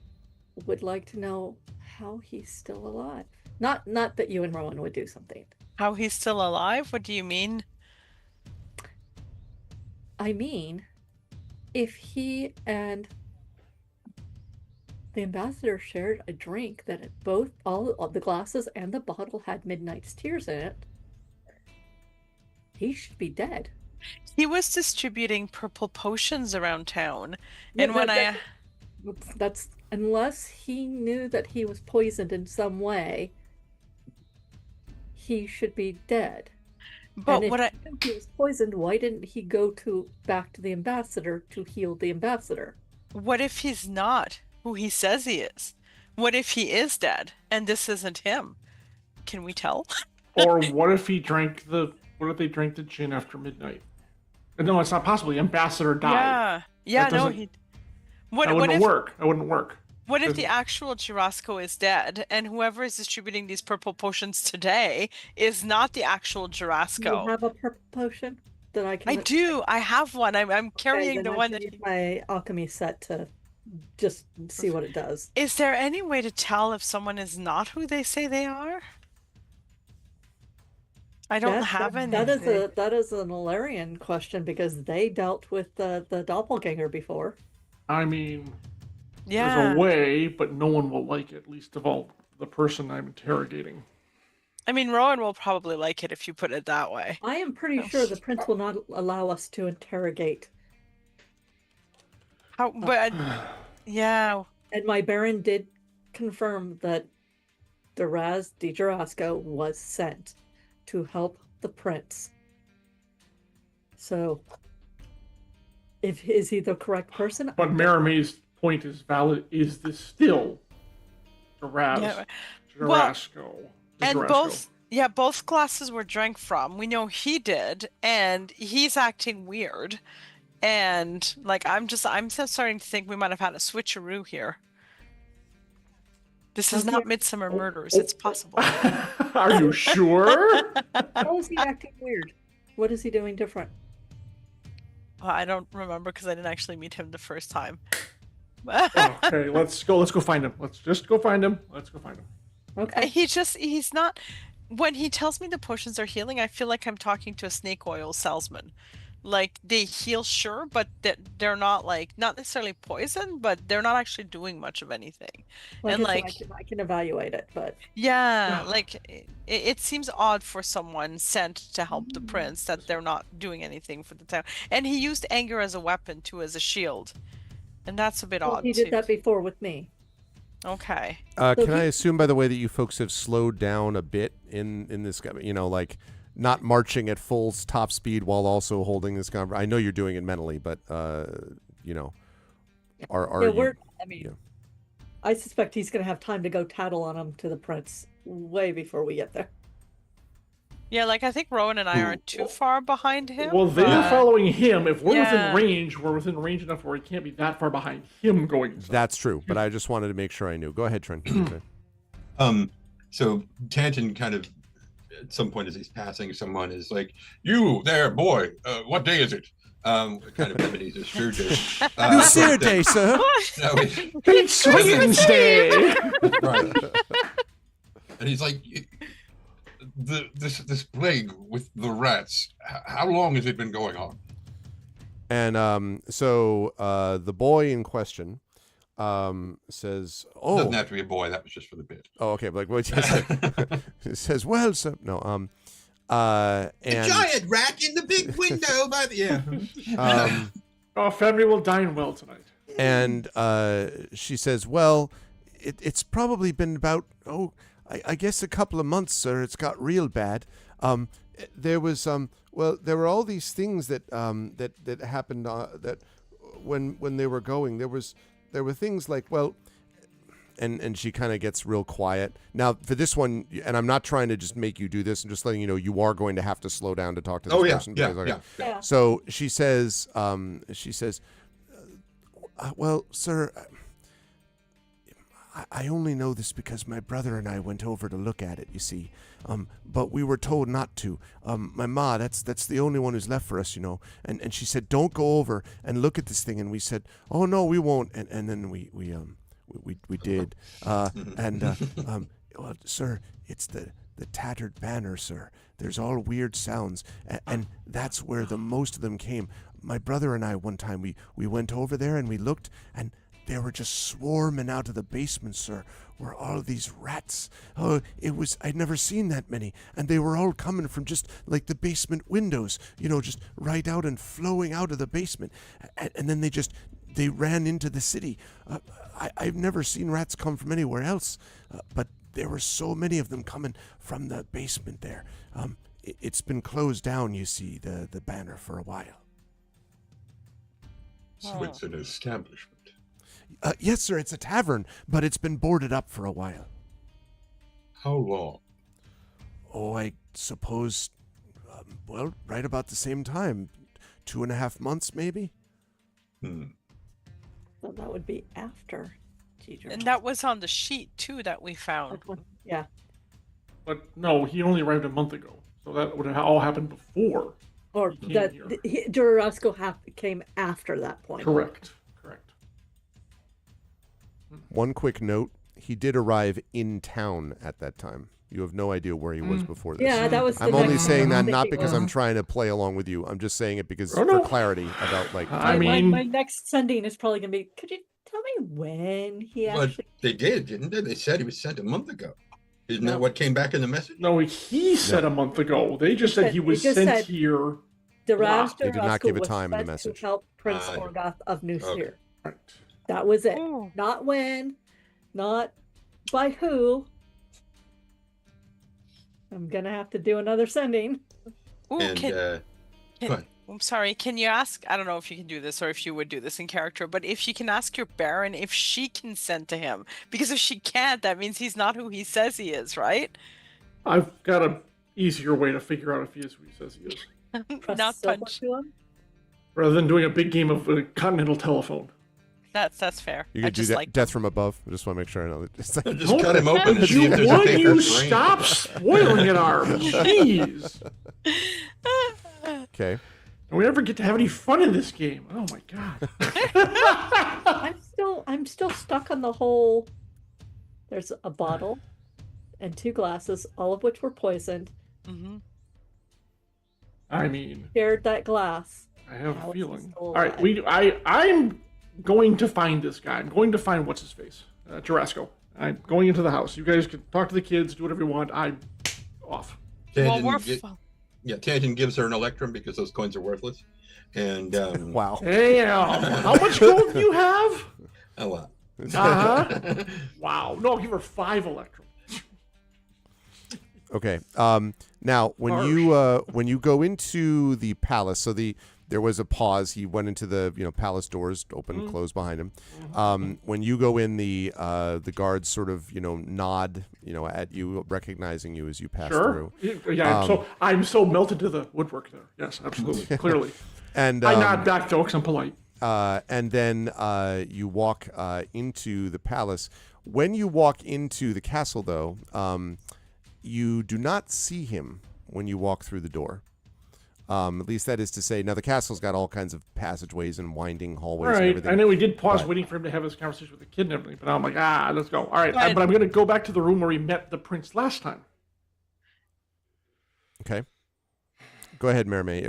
S4: would like to know how he's still alive. Not that you and Rowan would do something.
S8: How he's still alive? What do you mean?
S4: I mean, if he and the ambassador shared a drink that all the glasses and the bottle had Midnight's Tears in it, he should be dead.
S8: He was distributing purple potions around town,
S4: Yeah,
S8: and when
S4: that's unless he knew that he was poisoned in some way, he should be dead.
S8: But
S4: and if
S8: what I
S4: he knew he was poisoned, why didn't he go back to the ambassador to heal the ambassador?
S8: what if he's not who he says he is? What if he is dead and this isn't him? Can we tell?
S6: Or what if they drank the gin after midnight? No, it's not possible. The ambassador died.
S8: Yeah,
S6: That
S8: no,
S6: doesn't-
S8: he.
S6: That wouldn't work. That wouldn't work.
S8: What if the actual Jurasco is dead and whoever is distributing these purple potions today is not the actual
S4: Do you
S8: Jurasco?
S4: have a purple potion that I can?
S8: I do. I have one. I'm carrying
S4: then
S8: the
S4: I
S8: one
S4: can
S8: that.
S4: use my alchemy set to just see what it does.
S8: Is there any way to tell if someone is not who they say they are? I don't have anything.
S4: That is an Ilarian question because they dealt with the doppelganger before.
S6: I mean,
S8: Yeah.
S6: there's a way, but no one will like it, least of all the person I'm interrogating.
S8: I mean, Rowan will probably like it if you put it that way.
S4: I am pretty sure the prince will not allow us to interrogate.
S8: How? But yeah.
S4: And my baron did confirm that the Raz di Jurasco was sent to help the prince. So, is he the correct person?
S6: But Maramay's point is valid. Is this still Jurasco?
S8: And both glasses were drank from. We know he did, and he's acting weird. And like I'm just starting to think we might have had a switcheroo here. This is not Midsummer Murders. It's possible.
S6: Are you sure?
S4: How is he acting weird? What is he doing different?
S8: Well, I don't remember because I didn't actually meet him the first time.
S6: Okay, let's go find him. Let's just go find him.
S4: Okay.
S8: He's not. When he tells me the potions are healing, I feel like I'm talking to a snake oil salesman. Like they heal, sure, but they're not not necessarily poison, but they're not actually doing much of anything.
S4: Well,
S8: and
S4: I can evaluate it, but
S8: yeah, like it seems odd for someone sent to help the prince that they're not doing anything for the town. And he used anger as a weapon too, as a shield, and that's a bit odd.
S4: He did that before with me.
S8: Okay.
S3: Can I assume, by the way, that you folks have slowed down a bit in this? Like not marching at full top speed while also holding this conversation. I know you're doing it mentally, but are you?
S4: I suspect he's going to have time to go tattle on him to the prince way before we get there.
S8: Yeah, like I think Rowan and I aren't too far behind him.
S6: Well, they're following him. If we're within range, we're within range enough where we can't be that far behind him going.
S3: That's true, but I just wanted to make sure I knew. Go ahead, Trent.
S5: So Tanton kind of, at some point as he's passing, someone is like, "You there, boy? What day is it?" Kind of Ebenezer Scrooge.
S3: Lucille Day, sir.
S5: No,
S6: It's Wednesday.
S5: Right. And he's like, this plague with the rats, how long has it been going on?
S3: And so the boy in question says, "Oh,
S5: doesn't have to be a boy. That was just for the bit."
S3: Oh, okay. Like what it says, "Well, sir, no, and
S5: a giant rat in the big window by the
S6: Our family will dine well tonight."
S3: And she says, "Well, it's probably been about I guess a couple of months, sir. It's got real bad. There was there were all these things that that happened that when they were going, there were things like, well," and she kind of gets real quiet. Now for this one, and I'm not trying to just make you do this, I'm just letting you know you are going to have to slow down to talk to this person.
S5: Yeah.
S3: So she says, "Well, sir, I only know this because my brother and I went over to look at it, you see. But we were told not to. My ma, that's the only one who's left for us, And she said, don't go over and look at this thing. And we said, oh no, we won't. And then we did. Well, sir, it's the tattered banner, sir. There's all weird sounds, and that's where the most of them came. My brother and I, one time, we went over there and we looked, and they were just swarming out of the basement, sir, where all of these rats. Oh, I'd never seen that many. And they were all coming from just like the basement windows, just right out and flowing out of the basement. And then they ran into the city. I've never seen rats come from anywhere else, but
S2: there were so many of them coming from the basement there. It's been closed down, you see, the banner for a while.
S5: So it's an establishment.
S2: Yes, sir, it's a tavern, but it's been boarded up for a while.
S5: How long?
S2: Oh, I suppose, well, right about the same time. 2.5 months, maybe?
S4: So that would be after Teacher.
S8: And that was on the sheet too that we found.
S4: Yeah.
S6: But no, he only arrived a month ago, so that would have all happened before.
S4: Or
S6: he came
S4: that
S6: here.
S4: Jurasko came after that point.
S6: Correct.
S2: One quick note, he did arrive in town at that time. You have no idea where he was before this.
S4: Yeah, that was.
S2: I'm
S4: the
S2: only
S4: next
S2: saying that
S4: thing
S2: not
S4: he
S2: because
S4: was.
S2: I'm trying to play along with you. I'm just saying it because
S6: Oh,
S2: for
S6: no.
S2: clarity about like.
S6: I mean,
S4: my next sending is probably going to be. Could you tell me when he
S5: But
S4: actually?
S5: they did, didn't they? They said he was sent a month ago. Isn't
S4: No.
S5: that what came back in the message?
S6: no, he said a month ago. They just said he was
S4: They just
S6: sent
S4: said-
S6: here.
S4: Daraz
S2: They did not
S4: Jurasko
S2: give a
S4: was
S2: time in the
S4: sent
S2: message.
S4: to help Prince
S5: Ah,
S4: Orgoth of New
S5: okay.
S4: Sphere.
S6: Right.
S4: That was it.
S8: Ooh.
S4: Not when, not by who. I'm gonna have to do another sending.
S8: Ooh,
S5: And go ahead.
S8: I'm sorry, can you ask, I don't know if you can do this or if you would do this in character, but if you can ask your Baron if she can send to him. Because if she can't, that means he's not who he says he is, right?
S6: I've got an easier way to figure out if he is who he says he is,
S4: Press
S8: Not
S4: silver
S8: punch.
S4: to him.
S6: rather than doing a big game of continental telephone.
S8: That's fair.
S2: You
S8: I
S2: could do
S8: just
S2: that,
S8: like
S2: death from above. I just want to make sure I know. It's like,
S5: Just cut him open and see if there's a
S6: Would
S5: bigger
S6: you
S5: brain.
S6: stop spoiling it, Arv? Jeez.
S2: okay.
S6: Do we ever get to have any fun in this game? Oh my god.
S4: I'm still stuck on the whole. There's a bottle and 2 glasses, all of which were poisoned.
S8: hmm
S6: I mean,
S4: Shared that glass.
S6: I have a
S4: Alex is
S6: feeling.
S4: still
S6: All right,
S4: alive.
S6: I'm going to find this guy. I'm going to find what's his face, Jurasko. I'm going into the house. You guys can talk to the kids, do whatever you want. I'm off.
S8: Well, we're
S5: Tangen gives her an electrum because those coins are worthless. And
S2: Wow.
S6: Damn. How much gold do you have?
S5: a lot.
S6: Uh-huh. Wow. No, give her 5 electrum.
S2: Okay. Now, when you go into the palace, so there was a pause. He went into the palace doors, open,
S6: Mm-hmm.
S2: closed behind him. When you go in, the guards sort of nod at you, recognizing you as you pass
S6: Sure.
S2: through.
S6: Yeah, I'm so melted to the woodwork there. Yes, absolutely. Clearly.
S2: And
S6: I nod back though, because I'm polite.
S2: and then you walk into the palace. When you walk into the castle, though, you do not see him when you walk through the door. At least that is to say, now the castle's got all kinds of passageways and winding hallways and
S6: Right.
S2: everything.
S6: I know we did pause
S2: But-
S6: waiting for him to have his conversation with the kid and everything, but I'm like, let's go. All right,
S8: Right.
S6: but I'm going to go back to the room where he met the prince last time.
S2: Okay. Go ahead, Mermaid.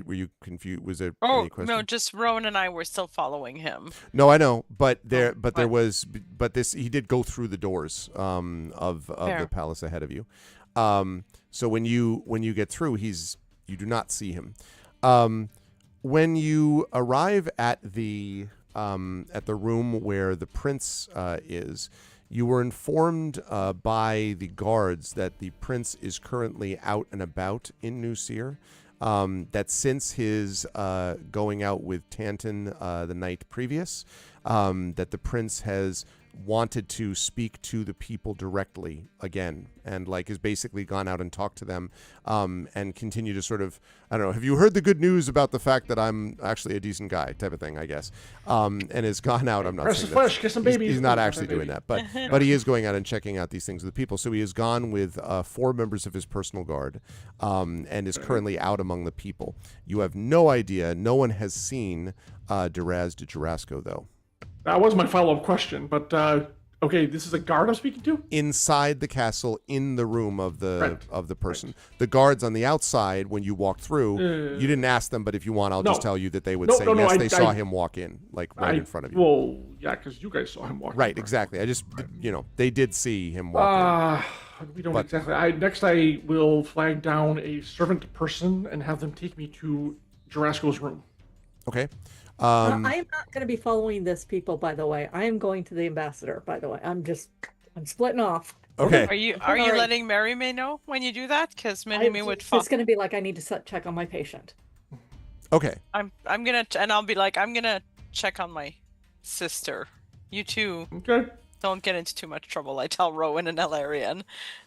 S2: Were you confused? Was there
S8: Oh
S2: any question?
S8: no, just Rowan and I were still following him.
S2: No, I know, but there
S8: but-
S2: was, this he did go through the doors of
S8: Fair.
S2: the palace ahead of you. So when you get through, you do not see him. When you arrive at the room where the prince is, you were informed by the guards that the prince is currently out and about in New Seer. That since his going out with Tanton the night previous, that the prince has wanted to speak to the people directly again, and has basically gone out and talked to them, and continue to sort of, I don't know, have you heard the good news about the fact that I'm actually a decent guy type of thing, I guess, and has gone out. I'm not
S6: Press
S2: saying
S6: the
S2: that-
S6: flesh, kiss some
S2: he's-
S6: babies.
S2: He's not
S6: Oh,
S2: actually
S6: baby.
S2: doing that, but he is going out and checking out these things with the people. So he has gone with 4 members of his personal guard, and is currently out among the people. You have no idea. No one has seen Duraz de Jurasko, though.
S6: That was my follow-up question, but okay, this is a guard I'm speaking to?
S2: Inside the castle, in the room of the
S6: Right.
S2: of the person. The guards on the outside, when you walk through, you didn't ask them, but if you want, I'll just
S6: No.
S2: tell you that they would
S6: No,
S2: say
S6: no,
S2: yes, they saw
S6: I-
S2: him walk in, right in front of you.
S6: Well, yeah, because you guys saw him walking.
S2: Right, exactly. I just, they did see him walk
S6: We don't
S2: But-
S6: exactly. Next, I will flag down a servant person and have them take me to Jurasko's room.
S2: in. Okay.
S4: I am not going to be following this, people, by the way. I am going to the ambassador, by the way. I'm splitting off.
S3: Okay.
S8: Are you
S4: Alright.
S8: letting Mary May know when you do that? Because Mary May would
S4: It's going to be like I need to check on my patient.
S3: Okay.
S8: I'm gonna and I'll be like, I'm gonna check on my sister. You two
S6: Okay.
S8: don't get into too much trouble. I tell Rowan and Elarian.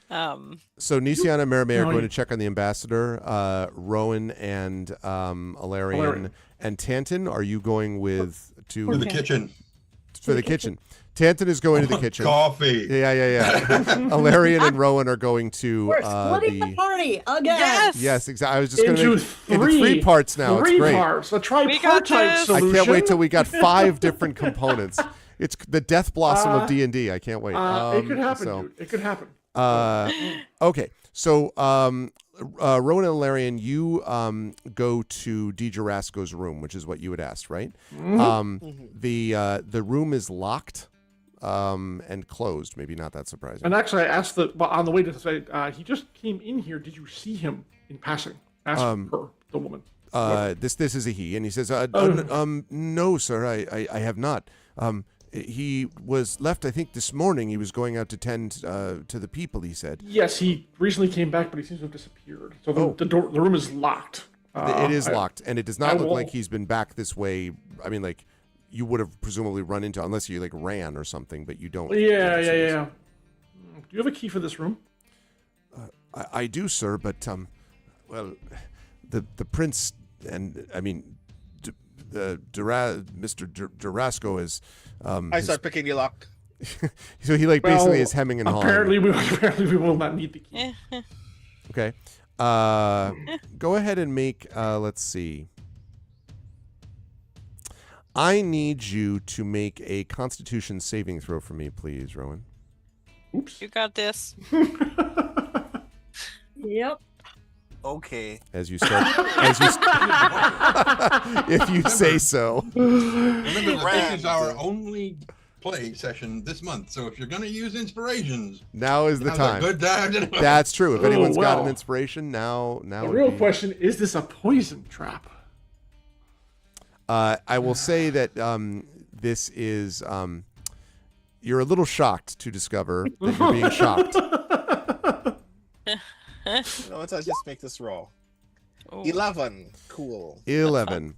S3: So Nisiana and Marimay are
S6: No,
S3: going
S6: you-
S3: to check on the ambassador. Rowan and Alarian and Tanton, are you going with
S5: To the
S4: Okay.
S5: kitchen.
S3: for the kitchen? Tanton is going to the kitchen.
S5: Coffee.
S3: Yeah. Alarian and Rowan are going to
S4: We're splitting the party again.
S8: Yes.
S3: Yes, exactly. I was just going to
S6: Into
S3: make into three parts now.
S6: Three
S3: It's great.
S6: parts. A
S8: got
S6: tripartite
S8: this.
S6: solution.
S3: I can't wait till we got 5 different components. It's the death blossom of D&D. I can't wait.
S6: It could happen, dude. It could happen.
S3: Okay, so Rowan and Larian, you go to Di Jarasco's room, which is what you had asked, right? The room is locked and closed. Maybe not that surprising.
S6: And actually, I asked on the way to say, he just came in here. Did you see him in passing? Asked her, the woman.
S3: This is a he, and he says, no, sir, I have not. He was left, I think, this morning. He was going out to tend to the people, he said.
S6: Yes, he recently came back, but he seems to have disappeared. So the room is locked.
S3: It is locked, and it does not
S6: I
S3: look
S6: will-
S3: like he's been back this way. I mean, like, you would have presumably run into, unless you, like, ran or something, but you don't.
S6: Yeah. Do you have a key for this room?
S3: I do, sir, but, well, the prince, and, I mean, Mr. Durasco is...
S7: I start picking the lock.
S3: so he, like, basically
S6: Well,
S3: is hemming and hawing.
S6: Apparently we will not need the key.
S3: Okay. Go ahead and make, let's see. I need you to make a Constitution saving throw for me, please, Rowan.
S6: Oops.
S8: You got this.
S4: Yep.
S7: Okay.
S3: As you start, if you say so.
S5: Remember that this is our only play session this month, so if you're going to use inspirations,
S3: Now is the
S5: now's a
S3: time.
S5: good time to do it.
S3: That's true. If anyone's got an
S6: well.
S3: inspiration, now
S6: The
S3: would
S6: real
S3: be-
S6: question is this a poison trap?
S3: I will say that this is. You're a little shocked to discover that you're being shocked.
S7: No, let's just make this roll.
S8: Ooh.
S7: 11. Cool.
S3: 11.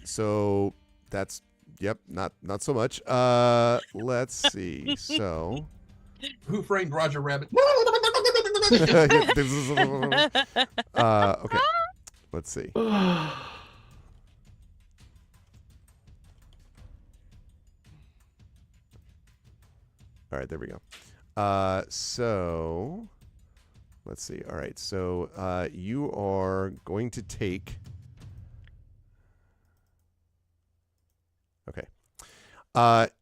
S3: So that's not so much. Let's see. So
S5: Who framed Roger Rabbit?
S3: okay. Let's see. All right, there we go. So let's see. All right, so you are going to take. Okay.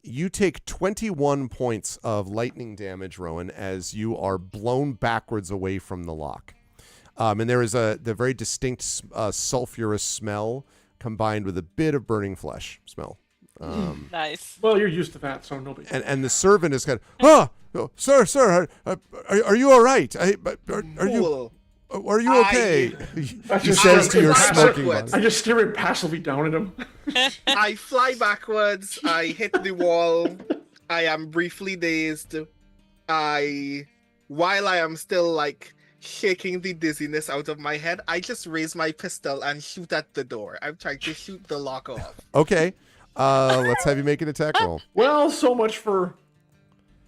S3: You take 21 points of lightning damage, Rowan, as you are blown backwards away from the lock. And there is the very distinct sulfurous smell combined with a bit of burning flesh smell.
S8: Nice.
S6: Well, you're used to that, so no big deal.
S3: And the servant is kind of, sir, are you all right? Are you okay? He says to your smoking
S7: backwards.
S6: I
S3: body.
S6: just stare impassively down at him.
S7: I fly backwards. I hit the wall. I am briefly dazed. While I am still like shaking the dizziness out of my head, I just raise my pistol and shoot at the door. I'm trying to shoot the lock off.
S3: Okay. Let's have you make an attack roll.
S6: Well, so much for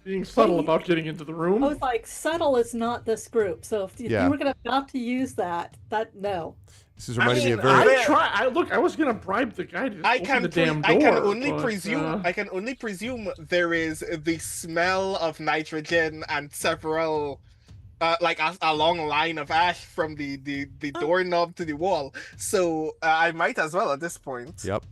S6: being subtle about getting into the room.
S4: I was like, subtle is not this group. So if
S3: Yeah.
S4: you were not to use that, no.
S3: This is reminding me of
S7: mean,
S3: very.
S6: I was gonna bribe the guy to
S7: I
S6: open
S7: can
S6: the damn door.
S7: I can only
S6: but,
S7: presume I can only presume there is the smell of nitrogen and several like a long line of ash from the doorknob to the wall. So I might as well at this point.
S3: Yep.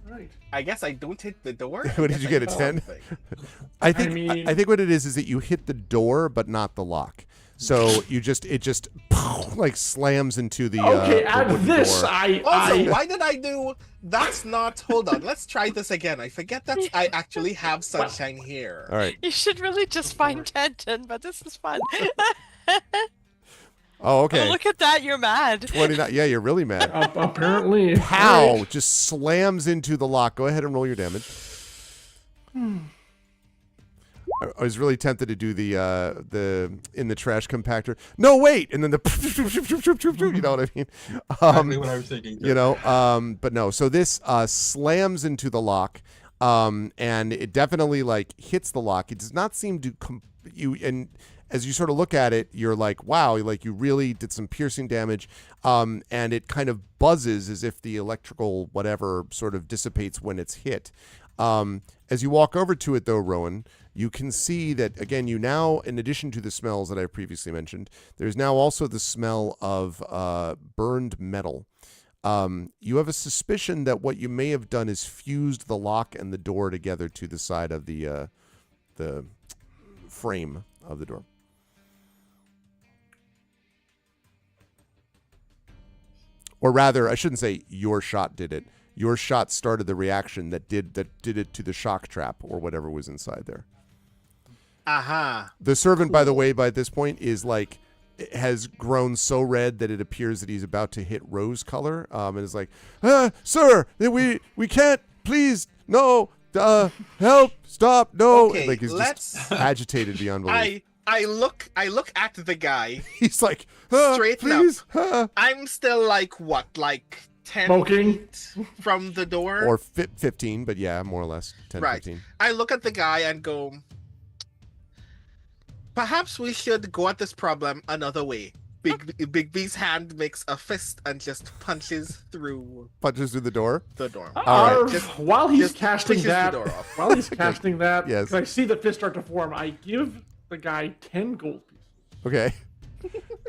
S6: Right.
S7: I guess I don't hit the door.
S3: What did you get, a 10? I think what it is that you hit the door but not the lock. So it just like slams into the
S6: Okay,
S3: the
S6: add
S3: wooden
S6: this.
S3: door.
S7: Also, why did I do? That's not. Hold on. Let's try this again. I forget that I actually have sunshine here.
S3: All right.
S8: You should really just find Kenton, but this is fun.
S3: Oh, okay.
S8: Oh, look at that, you're mad.
S3: 29. Yeah, you're really mad.
S6: Apparently.
S3: Pow! Just slams into the lock. Go ahead and roll your damage. I was really tempted to do the in the trash compactor. No, wait, and then the you know what I mean?
S5: Exactly what I was thinking.
S3: You know, but no. So this slams into the lock, and it definitely like hits the lock. It does not seem to and as you sort of look at it, you're like, wow, like you really did some piercing damage. And it kind of buzzes as if the electrical whatever sort of dissipates when it's hit. As you walk over to it, though, Rowan, you can see that, again, you now, in addition to the smells that I previously mentioned, there's now also the smell of burned metal. You have a suspicion that what you may have done is fused the lock and the door together to the side of the frame of the door. Or rather, I shouldn't say your shot did it. Your shot started the reaction that did it to the shock trap or whatever was inside there.
S7: Aha.
S3: The servant, by the way, by this point is like has grown so red that it appears that he's about to hit rose color, and is like, "Sir, we can't. Please, no, help, stop, no."
S7: Okay,
S3: like he's just agitated beyond belief.
S7: I look at the guy.
S3: He's like,
S7: straight
S3: please,
S7: up. I'm still like what, like 10
S6: Smoking.
S7: feet from the door?
S3: or 15, but yeah, more or less 10,
S7: Right.
S3: 15.
S7: I look at the guy and go, perhaps we should go at this problem another way. Big B's hand makes a fist and just punches through
S3: Punches through the door.
S7: the door.
S3: All right.
S6: While he's
S7: just
S6: casting
S7: pushes the
S6: that,
S7: door off.
S6: while he's casting that,
S3: Yes.
S6: 'cause I see the fist start to form, I give the guy 10 gold pieces
S3: Okay.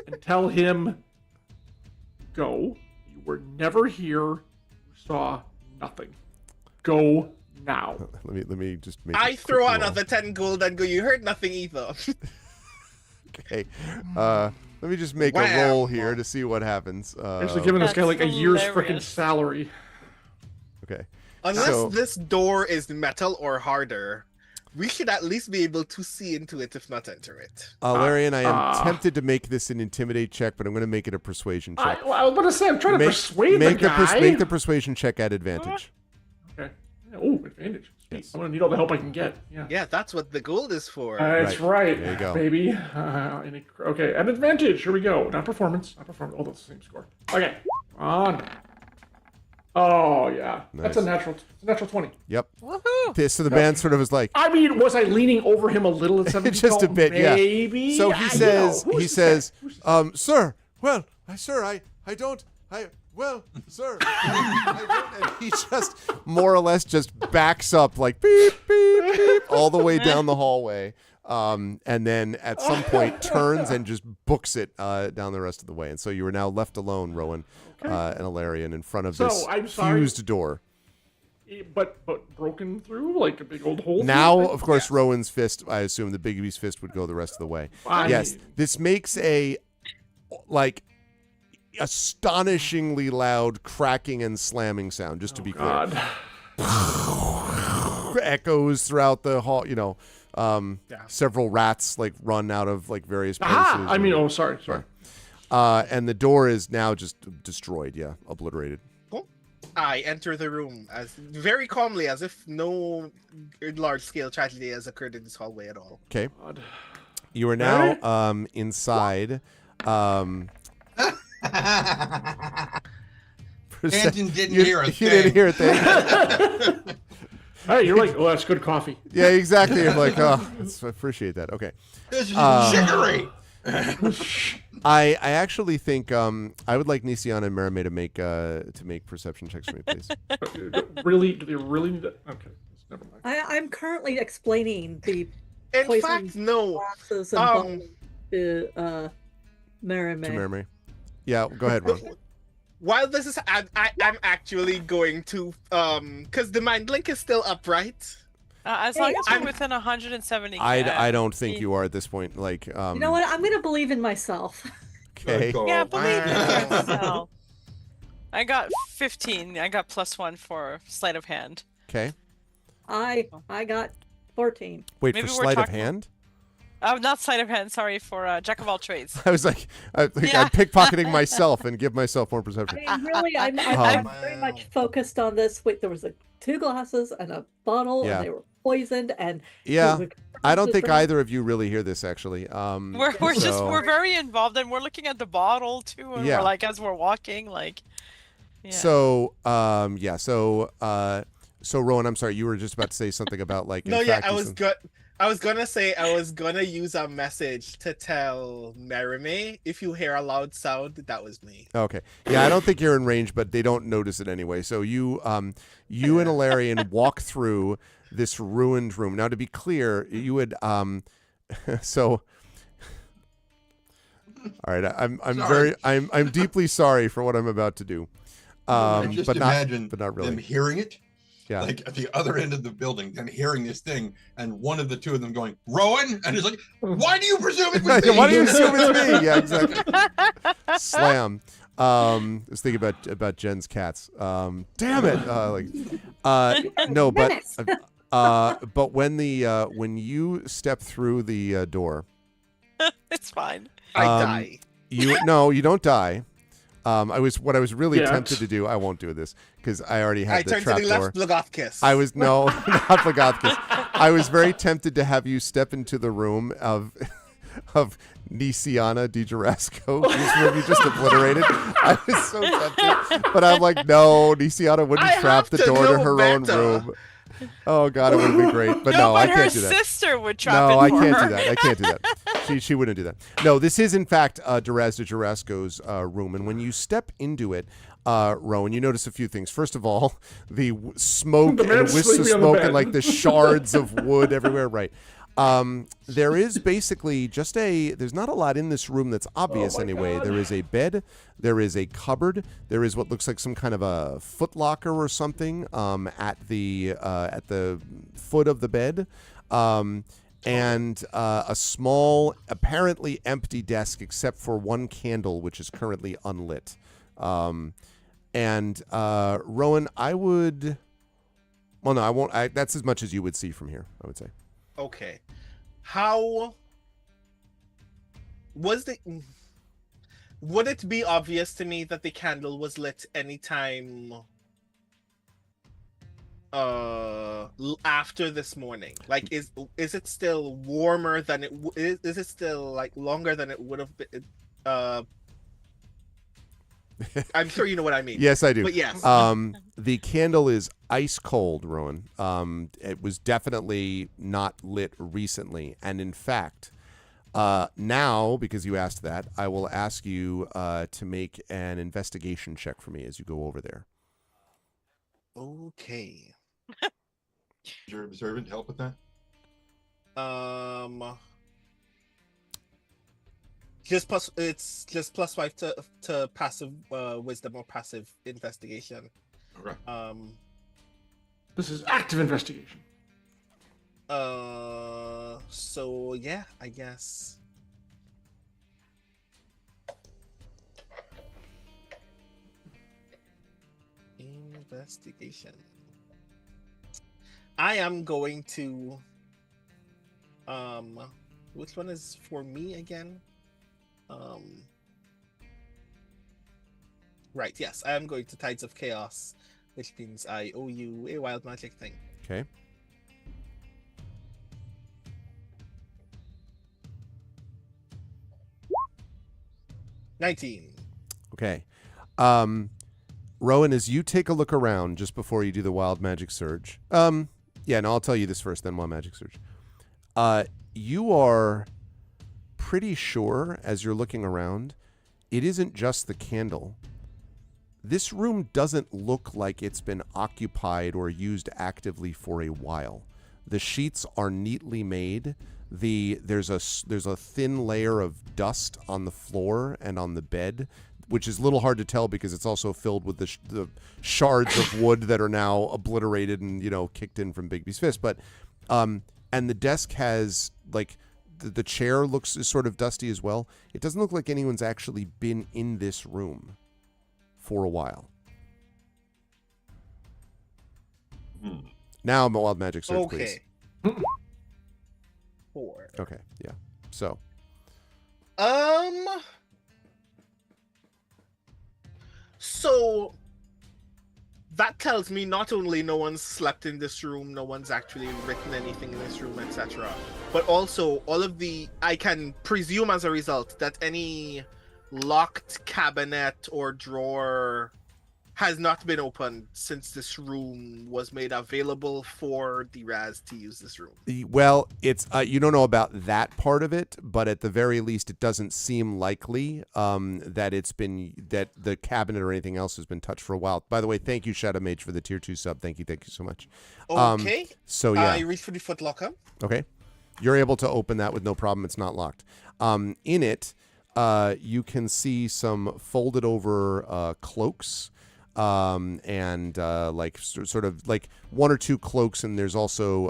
S6: and tell him, go. You were never here. You saw nothing. Go now.
S3: Let me just make.
S7: I
S3: a quick
S7: throw
S3: roll.
S7: another 10 gold and go, you heard nothing either.
S3: Okay. Let me just make a
S7: Wham!
S3: roll here to see what happens.
S6: Actually giving this guy like a
S8: That's
S6: year's freaking
S8: hilarious.
S6: salary.
S3: Okay.
S7: Unless
S3: So-
S7: this door is metal or harder, we should at least be able to see into it, if not enter it.
S3: Larian, I am tempted to make this an intimidate check, but I'm going to make it a persuasion check.
S6: I was about to say, I'm trying to persuade the guy.
S3: Make the persuasion check at advantage.
S6: Okay. Oh, advantage. Sweet.
S3: Yes.
S6: I'm gonna need all the help I can get. Yeah.
S7: Yeah, that's what the gold is for.
S6: That's right.
S3: There you go.
S6: Baby. Okay, an advantage. Here we go. Not performance. Not performance. Oh, that's the same score. Okay. On. Oh, yeah. That's a
S3: Nice.
S6: natural 20.
S3: Yep.
S8: Woohoo!
S3: So the band sort of was like,
S6: I mean, was I leaning over him a little at 7 feet
S3: just a
S6: tall?
S3: bit, yeah.
S6: Maybe.
S3: So
S6: I
S3: he
S6: know.
S3: says,
S6: Who's to say? Who's to say?
S3: sir, well, sir, I don't, sir, I don't, and he just more or less just backs up like beep, beep, beep, all the way down the hallway. And then at some point turns and just books it down the rest of the way. And so you are now left alone, Rowan and Alarian, in front of
S6: So,
S3: this
S6: I'm sorry.
S3: fused door.
S6: But broken through like a big old hole.
S3: Now,
S6: through it?
S3: of course, Rowan's fist, I assume the Big B's fist would go the rest of the way.
S6: I
S3: Yes,
S6: mean-
S3: this makes a, like, astonishingly loud cracking and slamming sound, just to be clear.
S6: God.
S3: Echoes throughout the hall, you know. Several rats, like, run out of, like, various places.
S6: Ah, I mean, oh, sorry.
S3: And the door is now just destroyed, obliterated.
S7: I enter the room as very calmly, as if no large-scale tragedy has occurred in this hallway at all.
S3: Okay.
S6: God.
S3: You are now inside.
S5: Anton didn't hear a
S3: You
S5: thing.
S3: didn't hear a thing.
S6: Hey, you're like, oh, that's good coffee.
S3: Yeah, exactly. I'm like, oh, I appreciate that. Okay.
S5: This is chicory.
S3: I actually think I would like Nisiana and Merime to make perception checks for me, please.
S6: Really? Do they really need that? Okay, never mind.
S4: I'm currently explaining the
S7: In
S4: poison
S7: fact, no.
S4: glasses and bottles to Merime.
S3: To Merime. Yeah, go ahead, Ron.
S7: While this is, I'm actually going to, because the mind link is still up, right?
S8: As long as we're within 170.
S3: I don't think you are at this point. Like,
S4: You know what? I'm going to believe in myself.
S3: Okay.
S8: Yeah, believe in yourself. I got 15. I got +1 for sleight of hand.
S3: Okay.
S4: I got 14.
S3: Wait,
S8: Maybe
S3: for
S8: we're
S3: sleight of
S8: talking-
S3: hand?
S8: Not sleight of hand. Sorry, for jack of all trades.
S3: I was like, I'm pickpocketing myself and give myself more perception.
S4: I mean, really, I'm very much focused on this. Wait, there was 2 glasses and a bottle,
S3: Yeah.
S4: and they were poisoned and
S3: Yeah.
S4: the
S3: I don't think
S4: different-
S3: either of you really hear this actually.
S8: We're very involved, and we're looking at the bottle too, and
S3: Yeah.
S8: we're like, as we're walking, like, yeah.
S3: So so Rowan, I'm sorry, you were just about to say something about like.
S7: No,
S3: in
S7: yeah,
S3: fact,
S7: I
S3: you
S7: was
S3: said-
S7: good. I was gonna say I was gonna use a message to tell Merime, if you hear a loud sound, that was me.
S3: Okay. Yeah, I don't think you're in range, but they don't notice it anyway. So you and Alarian walk through this ruined room. Now, to be clear, you would so. All right, I'm deeply sorry for what I'm about to do.
S5: I just
S3: but
S5: imagine
S3: not really.
S5: them hearing it,
S3: Yeah.
S5: like at the other end of the building, then hearing this thing, and one of the two of them going, "Rowan," and it's like, "Why do you presume it was me?"
S3: Why do you assume it's me? Yeah, exactly. Slam. I was thinking about Jen's cats. Damn it! No, but when you step through the door,
S8: It's fine.
S7: I die.
S3: you don't die. I was really
S6: Yet.
S3: tempted to do. I won't do this because I already
S7: I
S3: had the
S7: turned to
S3: trap
S7: the
S3: door.
S7: left, Blagoth kiss.
S3: I was not Blagothkis. I was very tempted to have you step into the room of Nisiana Di Jarasco, whose room you just obliterated. I was so tempted, but I'm like, no, Nisiana wouldn't
S7: I
S3: trap
S7: have
S3: the
S7: to
S3: door to
S7: know
S3: her own
S7: better.
S3: room. Oh God, it would have been great, but no, I
S8: her
S3: can't do that.
S8: sister would trap
S3: No,
S8: it
S3: I
S8: for
S3: can't
S8: her.
S3: do that. I can't do that. She wouldn't do that. No, this is in fact Duraz de Jarasco's room, and when you step into it, Rowan, you notice a few things. First of all, the smoke
S6: The
S3: and
S6: man's
S3: wisps of
S6: sleeping on the
S3: smoke
S6: bed.
S3: and like the shards of wood everywhere. Right. There is basically just there's not a lot in this room that's obvious anyway.
S6: God.
S3: There is a bed, there is a cupboard, there is what looks like some kind of a footlocker or something at the foot of the bed. And a small, apparently empty desk except for one candle, which is currently unlit. Rowan, I would... Well, no, I won't. That's as much as you would see from here, I would say.
S7: Okay. How was the? Would it be obvious to me that the candle was lit anytime after this morning? Like, is it still warmer than it is it still like longer than it would have been? I'm sure you know what I mean.
S3: Yes, I do.
S7: But yes.
S3: The candle is ice cold, Rowan. It was definitely not lit recently. And in fact, now, because you asked that, I will ask you to make an investigation check for me as you go over there.
S7: Okay.
S5: Does your observant help with that?
S7: It's just +5 to passive wisdom or passive investigation.
S5: Okay.
S6: This is active investigation.
S7: So yeah, I guess. Investigation. I am going to which one is for me again? Right, yes, I am going to Tides of Chaos, which means I owe you a wild magic thing.
S3: Okay.
S7: $19.
S3: Okay. Rowan, as you take a look around just before you do the wild magic surge. Yeah, no, I'll tell you this first, then wild magic surge. You are pretty sure as you're looking around, it isn't just the candle. This room doesn't look like it's been occupied or used actively for a while. The sheets are neatly made. There's a thin layer of dust on the floor and on the bed, which is a little hard to tell because it's also filled with the shards of wood that are now obliterated and kicked in from Bigby's fist. But and the desk has like the chair is sort of dusty as well. It doesn't look like anyone's actually been in this room for a while. Now I'm a wild magic search, please.
S7: Okay. 4.
S3: Okay, yeah. So.
S7: So that tells me not only no one's slept in this room, no one's actually written anything in this room, etc., but also all of the, I can presume as a result that any locked cabinet or drawer has not been opened since this room was made available for Diraz to use this room.
S3: Well, it's you don't know about that part of it, but at the very least, it doesn't seem likely that the cabinet or anything else has been touched for a while. By the way, thank you, Shadow Mage, for the tier 2 sub. Thank you so much.
S7: Okay.
S3: So yeah,
S7: you reach for the footlocker.
S3: okay, you're able to open that with no problem. It's not locked. In it, you can see some folded over cloaks. And like sort of like one or two cloaks, and there's also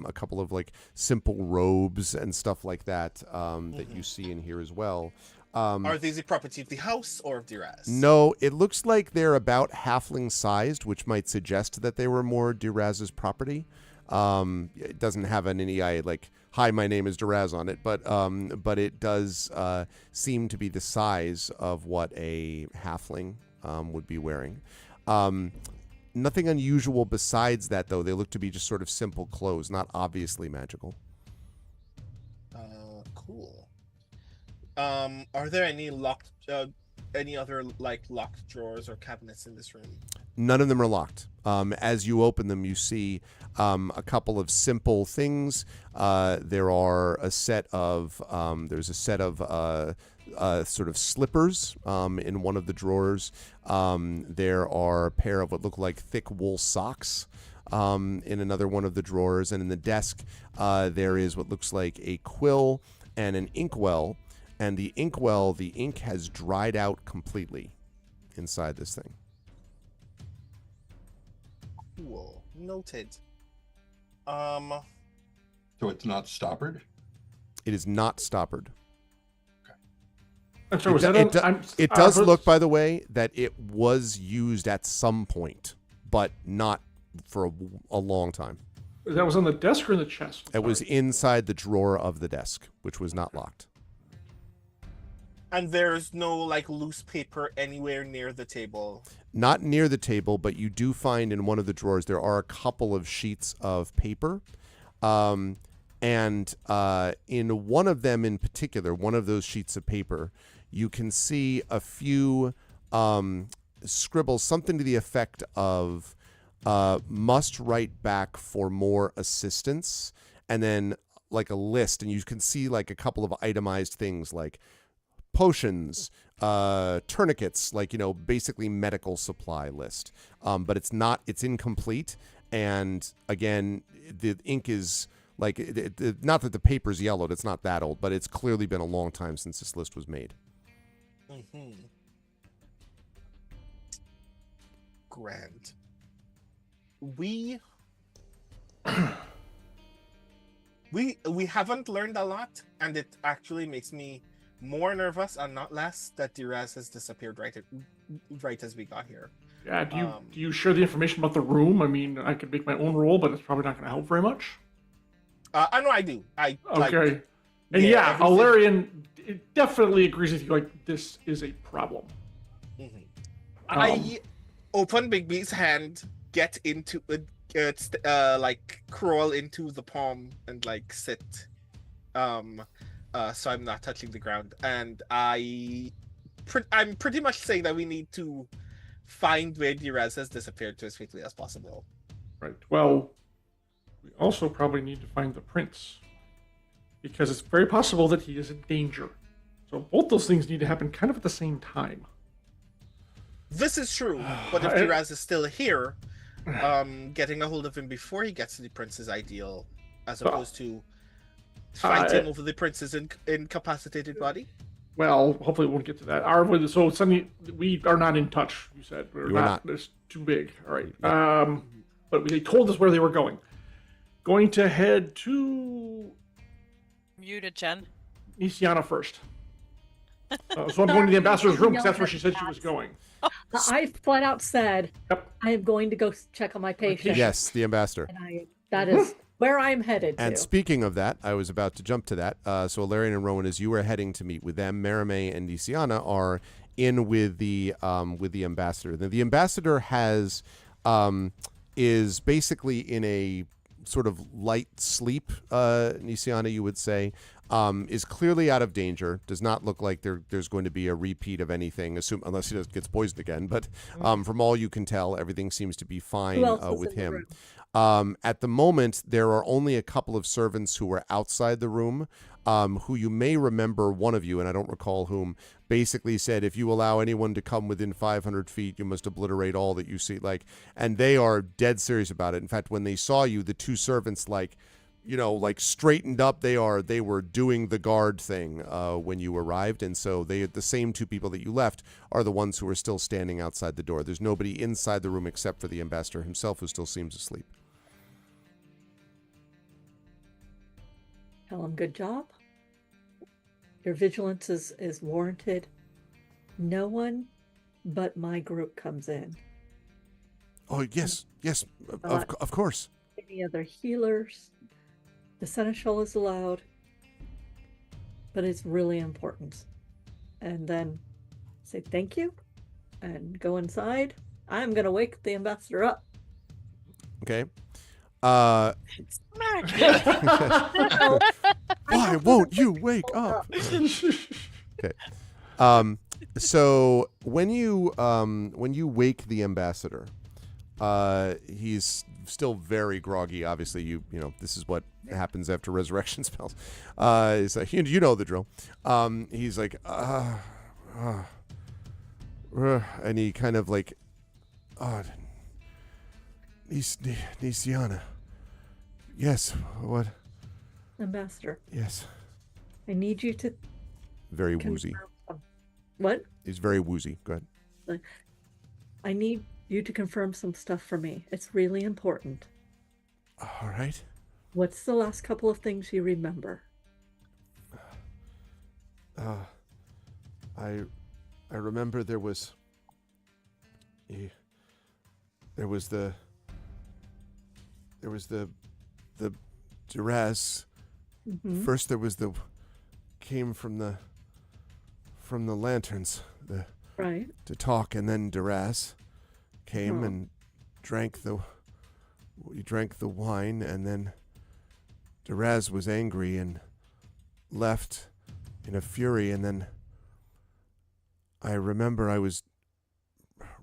S3: a couple of like simple robes and stuff like that that you see in here as well.
S7: Are these the property of the house or of Diraz?
S3: No, it looks like they're about halfling sized, which might suggest that they were more Diraz's property. It doesn't have any like "Hi, my name is Diraz" on it, but it does seem to be the size of what a halfling would be wearing. Nothing unusual besides that, though. They look to be just sort of simple clothes, not obviously magical.
S7: Cool. Are there any locked, any other like locked drawers or cabinets in this room?
S3: None of them are locked. As you open them, you see a couple of simple things. There are a set of there's a set of sort of slippers in one of the drawers. There are a pair of what look like thick wool socks in another one of the drawers. And in the desk, there is what looks like a quill and an inkwell. And the inkwell, the ink has dried out completely inside this thing.
S7: Cool. Noted.
S5: So it's not stoppered?
S3: It is not stoppered.
S6: I'm sorry, was that
S3: it does look, by the way, that it was used at some point, but not for a long time.
S6: That was on the desk or in the chest?
S3: It was inside the drawer of the desk, which was not locked.
S7: And there's no like loose paper anywhere near the table.
S3: Not near the table, but you do find in one of the drawers there are a couple of sheets of paper. And in one of them in particular, one of those sheets of paper, you can see a few scribbles, something to the effect of must write back for more assistance, and then like a list, and you can see like a couple of itemized things like potions, tourniquets, like, you know, basically medical supply list. But it's incomplete. And again, the ink is like, not that the paper's yellowed, it's not that old, but it's clearly been a long time since this list was made.
S7: Mm-hmm. Grand. We haven't learned a lot, and it actually makes me more nervous and not less that Diraz has disappeared right as we got here.
S6: Yeah, do you share the information about the room? I mean, I could make my own roll, but it's probably not going to help very much.
S7: I know I do.
S6: Okay.
S7: Like,
S6: and yeah, Alarian definitely agrees with you. Like, this is a problem.
S7: Mm-hmm. I open Bigby's hand, get into it, like crawl into the palm and like sit, so I'm not touching the ground. And I'm pretty much saying that we need to find where Diraz has disappeared to as quickly as possible.
S6: Right. Well, we also probably need to find the prince, because it's very possible that he is in danger. So both those things need to happen kind of at the same time.
S7: This is true, but if Diraz is still here, getting a hold of him before he gets to the prince is ideal, as opposed to fighting over the prince's incapacitated body.
S6: Well, hopefully we won't get to that. So suddenly we are not in touch. You said we're not. It's too big. All right. Yeah. But they told us where they were going. Going to head to
S8: Mutagen.
S6: Nisiana first. So I'm going to the ambassador's room because that's where she said she was going.
S4: I flat out said,
S6: Yep.
S4: I am going to go check on my patient.
S3: Yes, the ambassador.
S4: And that is where I'm headed to.
S3: And speaking of that, I was about to jump to that. So Alarian and Rowan, as you are heading to meet with them, Marame and Nisiana are in with the ambassador. The ambassador has is basically in a sort of light sleep, Nisiana, you would say, is clearly out of danger. Does not look like there's going to be a repeat of anything, unless he gets poisoned again. But from all you can tell, everything seems to be fine with him. At the moment, there are only a couple of servants who are outside the room, who you may remember, one of you, and I don't recall whom, basically said, if you allow anyone to come within 500 feet, you must obliterate all that you see. And they are dead serious about it. In fact, when they saw you, the two servants, straightened up. They were doing the guard thing when you arrived. And so the same two people that you left are the ones who are still standing outside the door. There's nobody inside the room except for the ambassador himself, who still seems asleep.
S4: Tell him good job. Your vigilance is warranted. No one but my group comes in.
S3: Oh, yes, of course.
S4: Any other healers? The seneschal is allowed, but it's really important. And then say thank you and go inside. I'm going to wake the ambassador up.
S3: Okay.
S8: Smack.
S3: Why won't you wake up? Okay. So when you wake the ambassador, he's still very groggy. Obviously, you know this is what happens after resurrection spells. He's like, you know the drill. He's like, and he kind of like, Nisiana. Yes, what?
S4: Ambassador.
S3: Yes.
S4: I need you to
S3: very woozy.
S4: What?
S3: He's very woozy. Go ahead.
S4: I need you to confirm some stuff for me. It's really important.
S3: All right.
S4: What's the last couple of things you remember?
S3: I remember there was the Duraz.
S4: Mm-hmm.
S3: First there was came from the lanterns
S4: right
S3: to talk, and then Duraz came and drank the wine, and then Duraz was angry and left in a fury, and then I remember I was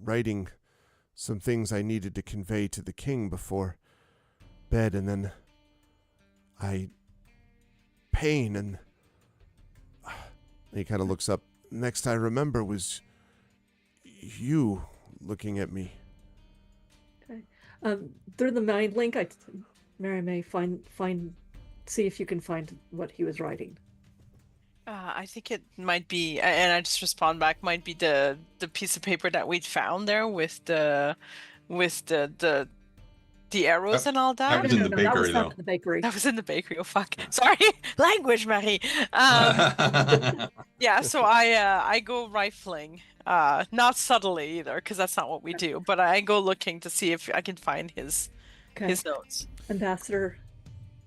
S3: writing some things I needed to convey to the king before bed, and then pain, and he kind of looks up. Next I remember was you looking at me.
S4: Okay. Through the mind link, Mary May, see if you can find what he was writing.
S8: I think it might be, and I just respond back, might be the piece of paper that we'd found there with the arrows and all that.
S5: That was in the bakery,
S4: that was
S5: though.
S4: in the bakery.
S8: That was in the bakery. Oh fuck! Sorry, language, Marie. Yeah. So I go rifling, not subtly either, because that's not what we do. But I go looking to see if I can find his notes.
S4: Ambassador,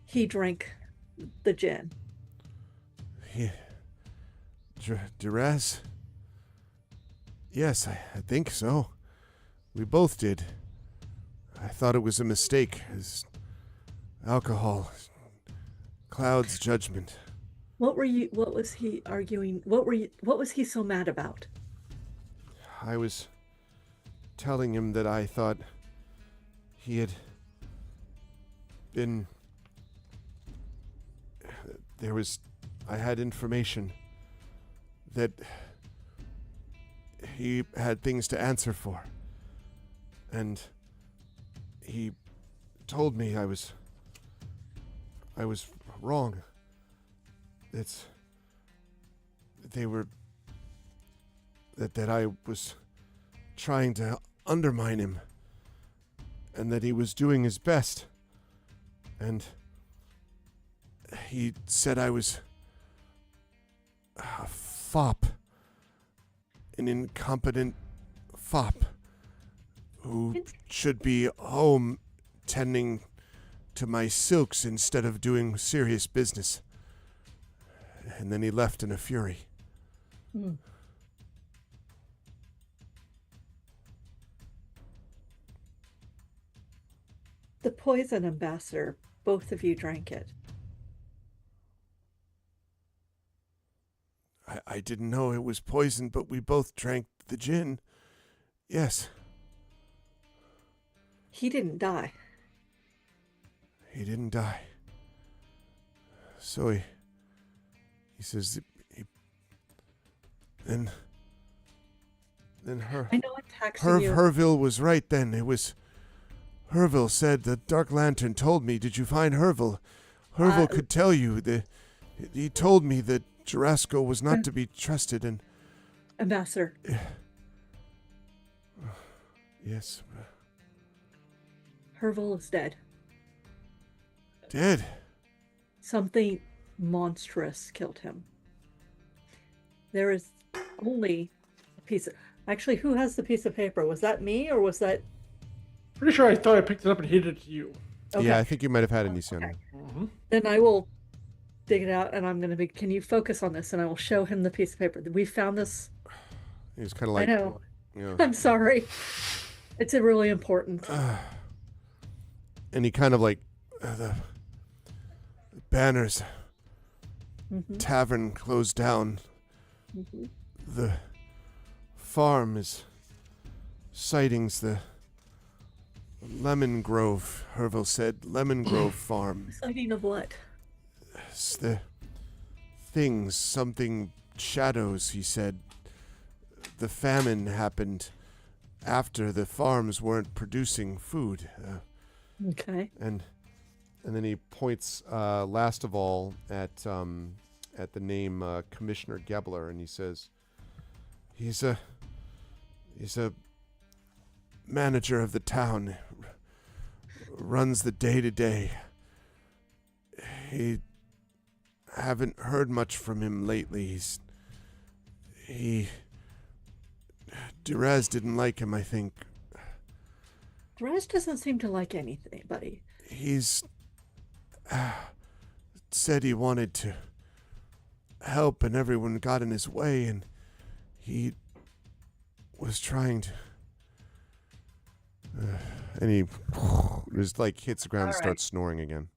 S4: he drank the gin.
S3: Yeah. Duraz? Yes, I think so. We both did. I thought it was a mistake. As alcohol, Cloud's judgment.
S4: What was he arguing? What was he so mad about?
S3: I was telling him that I thought he had been... I had information that he had things to answer for. And he told me I was wrong. That I was trying to undermine him, and that he was doing his best. And he said I was a fop, an incompetent fop who should be home tending to my silks instead of doing serious business. And then he left in a fury.
S4: Hmm. The poison, Ambassador. Both of you drank it.
S2: I didn't know it was poison, but we both drank the gin. Yes.
S4: He didn't die.
S2: He didn't die. So he says then
S4: I know I'm taxing you.
S2: Herville was right then. Herville said the Dark Lantern told me. Did you find Herville? Herville could tell you. He told me that Jarasco was not to be trusted and...
S4: Ambassador.
S2: Yes.
S4: Herville is dead.
S2: Dead?
S4: Something monstrous killed him. There is only a piece of... Actually, who has the piece of paper? Was that me or was that...
S6: Pretty sure I thought I picked it up and handed it to you.
S4: Okay.
S2: Yeah, I think you might have had it, Nissan.
S4: Okay.
S6: Mm-hmm.
S4: Then I will dig it out and I'm going to be... Can you focus on this? And I will show him the piece of paper. We found this...
S2: He was kind of like...
S4: I know.
S2: You know,
S4: I'm sorry. It's a really important.
S2: and he kind of like... the banners... Tavern closed down. The farm is... Sightings the... Lemon Grove, Herville said. Lemon Grove Farm.
S4: Sighting of what?
S2: It's the things, something shadows, he said. The famine happened after the farms weren't producing food.
S4: Okay.
S2: And then he points last of all at the name Commissioner Gebler, and he says he's a manager of the town, runs the day-to-day. He haven't heard much from him lately. Duraz didn't like him, I think.
S4: Duraz doesn't seem to like anything, buddy.
S2: He's said he wanted to help and everyone got in his way and he was trying to and he just like hits the ground and starts snoring again.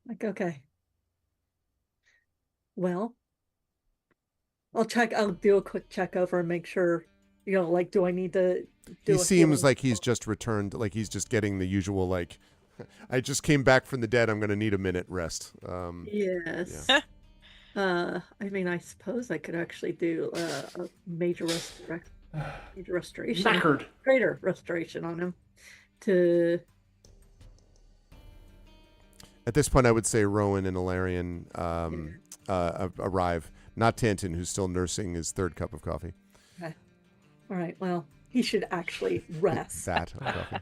S4: Like, okay. Well, I'll do a quick check over and make sure, like, do I need to do
S2: He seems like he's just returned, like he's just getting the usual, like, I just came back from the dead, I'm going to need a minute rest.
S4: Yes.
S2: Yeah.
S4: I mean, I suppose I could actually do a major restoration.
S6: Knackered.
S4: Greater restoration on him.
S2: At this point, I would say Rowan and Ilarion arrive. Not Tanton, who's still nursing his third cup of coffee.
S4: Okay. All right. Well, he should actually rest.
S2: That coffee.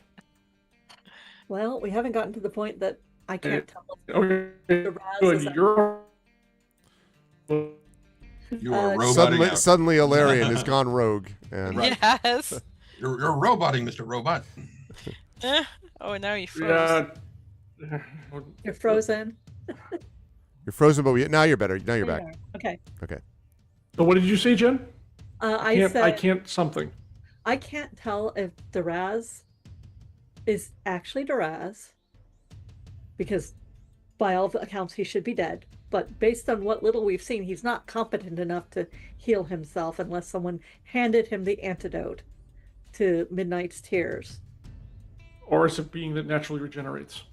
S4: Well, we haven't gotten to the point that I can't tell if
S6: Okay,
S4: the Raz is
S5: You are roboting out.
S2: Suddenly, Ilarion has gone rogue. And
S8: Yes.
S5: You're roboting, Mr. Robot.
S8: Oh, now you froze.
S6: Yeah.
S4: You're frozen.
S2: You're frozen, but now you're better. Now you're
S4: There
S2: back.
S4: you are. Okay.
S2: Okay.
S6: So what did you say, Jen?
S4: I
S6: can't something.
S4: I can't tell if Duraz is actually Duraz, because by all accounts he should be dead. But based on what little we've seen, he's not competent enough to heal himself unless someone handed him the antidote to Midnight's Tears.
S6: Or is it being that naturally regenerates?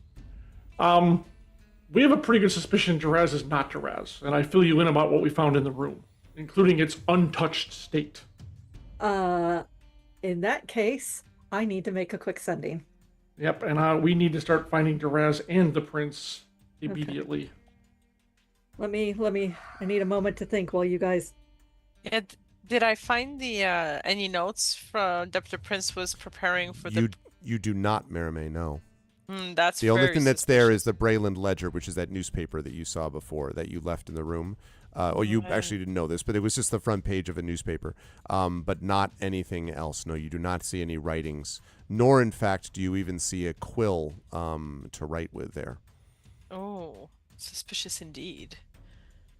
S6: We have a pretty good suspicion Duraz is not Duraz, and I fill you in about what we found in the room, including its untouched state.
S4: In that case, I need to make a quick sending.
S6: Yep, and we need to start finding Duraz and the prince immediately.
S4: Okay. I need a moment to think while you guys...
S8: Did I find the any notes from Dr. Prince was preparing for the...
S2: You do not, Merime, no.
S8: That's
S2: the only thing that's there is the Brayland Ledger, which is that newspaper that you saw before that you left in the room. You actually didn't know this, but it was just the front page of a newspaper, but not anything else. No, you do not see any writings, nor in fact do you even see a quill to write with there.
S8: Oh, suspicious indeed.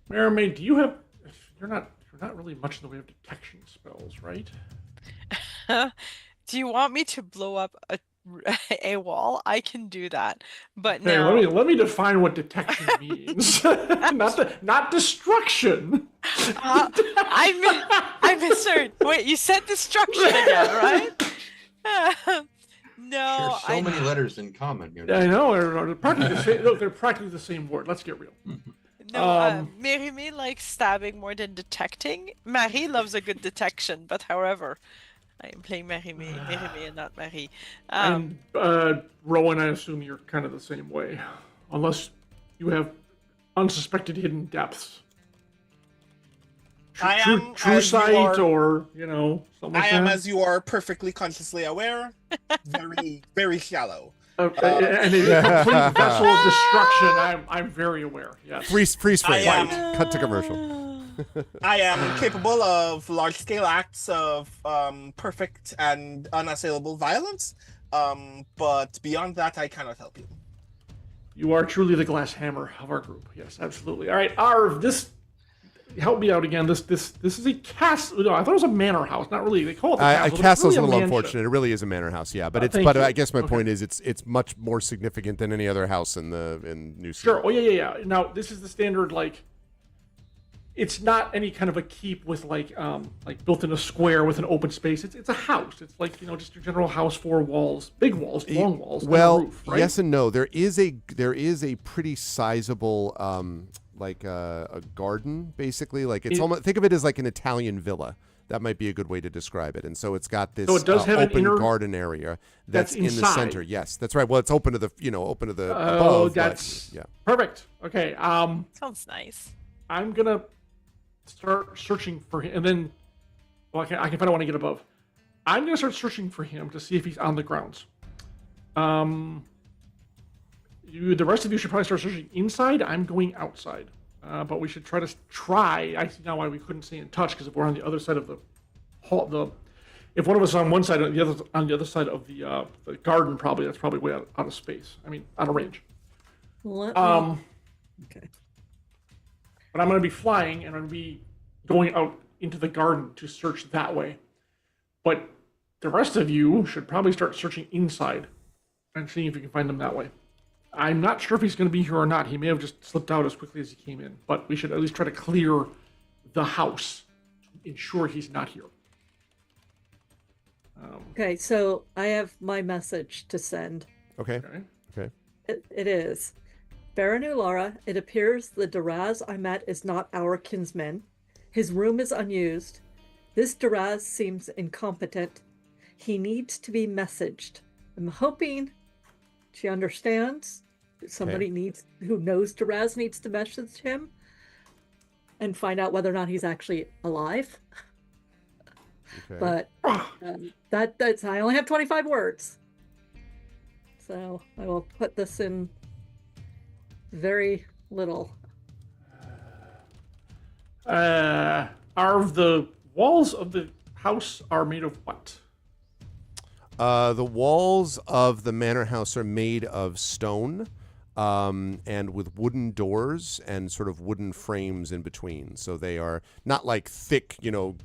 S6: Mermaid, do you have... You're not really much in the way of detection spells, right?
S8: Do you want me to blow up a a wall, I can do that. But
S6: Hey,
S8: now,
S6: let me define what detection means. Not destruction.
S8: I misheard. Wait, you said destruction again, right? No,
S5: Share so many letters in common here.
S6: I know. They're practically the same. Look, they're practically the same word. Let's get real.
S8: No, Mérimée likes stabbing more than detecting. Marie loves a good detection, but however, I am playing Mérimée and not Marie.
S6: And Rowan, I assume you're kind of the same way, unless you have unsuspected hidden depths.
S7: I am
S6: True
S7: as you
S6: sight,
S7: are-
S6: or something like
S7: I am,
S6: that.
S7: as you are perfectly consciously aware, very, very shallow.
S6: And a complete vessel of destruction. I'm very aware. Yes.
S3: Freeze frame.
S7: I am-
S3: Cut to commercial.
S7: I am capable of large-scale acts of perfect and unassailable violence, but beyond that, I cannot help you.
S6: You are truly the glass hammer of our group. Yes, absolutely. All right, Arv, help me out again. This is a castle. No, I thought it was a manor house. Not really. They call it a castle.
S3: A
S6: but it's
S3: castle's
S6: really
S3: a little
S6: mansion.
S3: unfortunate. It really is a manor house, yeah. But
S6: Thank you.
S3: I guess my
S6: Okay.
S3: point is it's much more significant than any other house in New Zealand.
S6: Sure. Oh yeah. Now this is the standard it's not any kind of a keep with like built in a square with an open space. It's a house. It's just your general house, 4 walls, big walls, long walls, and a
S3: Well,
S6: roof, right?
S3: yes and no. There is a pretty sizable a garden basically. Like it's almost, think of it as like an Italian villa. That might be a good way to describe it. And so it's got this
S6: So it does have an
S3: open
S6: inner-
S3: garden area that's in the
S6: inside.
S3: center. Yes, that's right. Well, it's open to the
S6: Oh,
S3: above.
S6: that's
S3: yeah.
S6: perfect. Okay.
S8: Sounds nice.
S6: I'm gonna start searching for him, and then, I can find out when I get above. I'm gonna start searching for him to see if he's on the grounds. The rest of you should probably start searching inside. I'm going outside, but we should try. I see now why we couldn't stay in touch, because if we're on the other side of the hall, if one of us on one side and the other on the other side of the garden, that's probably way out of space. I mean, out of range.
S4: Okay.
S6: But I'm going to be flying, and I'm going to be going out into the garden to search that way. But the rest of you should probably start searching inside and seeing if you can find him that way. I'm not sure if he's going to be here or not. He may have just slipped out as quickly as he came in. But we should at least try to clear the house to ensure he's not here.
S4: Okay, so I have my message to send.
S3: Okay.
S6: Okay.
S4: It is. Baranulara, it appears the Daraz I met is not our kinsman. His room is unused. This Daraz seems incompetent. He needs to be messaged. I'm hoping she understands. Somebody who knows Daraz needs to message him and find out whether or not he's actually alive.
S3: Okay.
S4: But that's I only have 25 words. So I will put this in very little.
S6: Are the walls of the house are made of what?
S3: The walls of the manor house are made of stone, and with wooden doors and sort of wooden frames in between. So they are not like thick,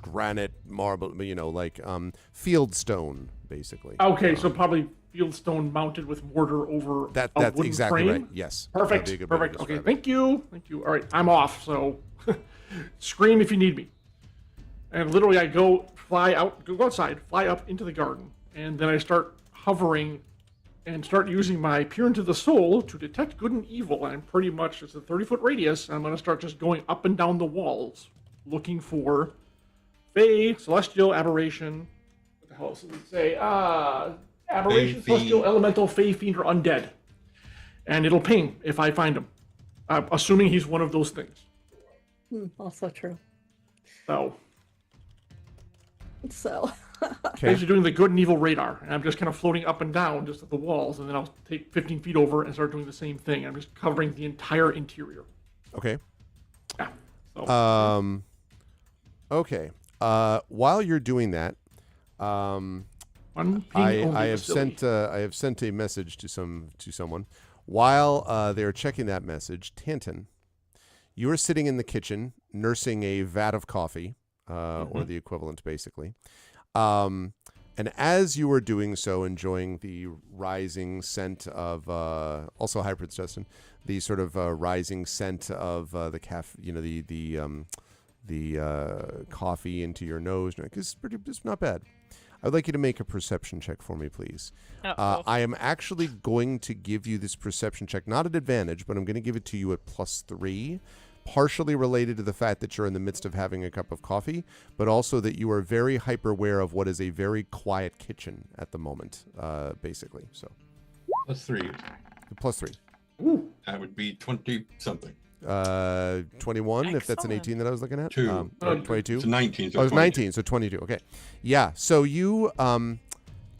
S3: granite, marble, but field stone, basically.
S6: Okay, so probably fieldstone mounted with mortar over a
S3: That's
S6: wooden
S3: exactly
S6: frame?
S3: right. Yes.
S6: Perfect.
S3: That'd be a good way to
S6: Perfect. Okay,
S3: describe it.
S6: thank you. All right, I'm off. So scream if you need me. And literally, I go outside, fly up into the garden, and then I start hovering and start using my peer into the soul to detect good and evil. And pretty much it's a 30-foot radius. And I'm going to start just going up and down the walls, looking for Fae, Celestial, Aberration. What the hell else does it say? Aberration,
S5: Fae,
S6: Celestial, Elemental, Fae, Fiend, or Undead. And it'll ping if I find him. Assuming he's one of those things.
S4: Also true.
S6: So,
S3: Okay.
S6: basically doing the good and evil radar. And I'm just kind of floating up and down just at the walls. And then I'll take 15 feet over and start doing the same thing. I'm just covering the entire interior.
S3: Okay.
S6: Yeah. So,
S3: Okay. While you're doing that,
S6: one ping
S3: I
S6: only
S3: have
S6: facility.
S3: sent a message to someone. While they're checking that message, Tanton, you are sitting in the kitchen nursing a vat of coffee, or the equivalent, basically. And as you were doing so, enjoying the rising scent of also hybrid Justin, the sort of rising scent of the the coffee into your nose, it's not bad. I'd like you to make a perception check for me, please. I am actually going to give you this perception check, not at advantage, but I'm going to give it to you at +3. Partially related to the fact that you're in the midst of having a cup of coffee, but also that you are very hyper aware of what is a very quiet kitchen at the moment, basically. So,
S5: +3.
S3: +3.
S6: Ooh.
S5: That would be 20 something.
S3: 21, if that's an 18 that I was looking at. 22.
S5: It's 19. So
S3: oh, it's 19, so 22. Okay. Yeah. So you,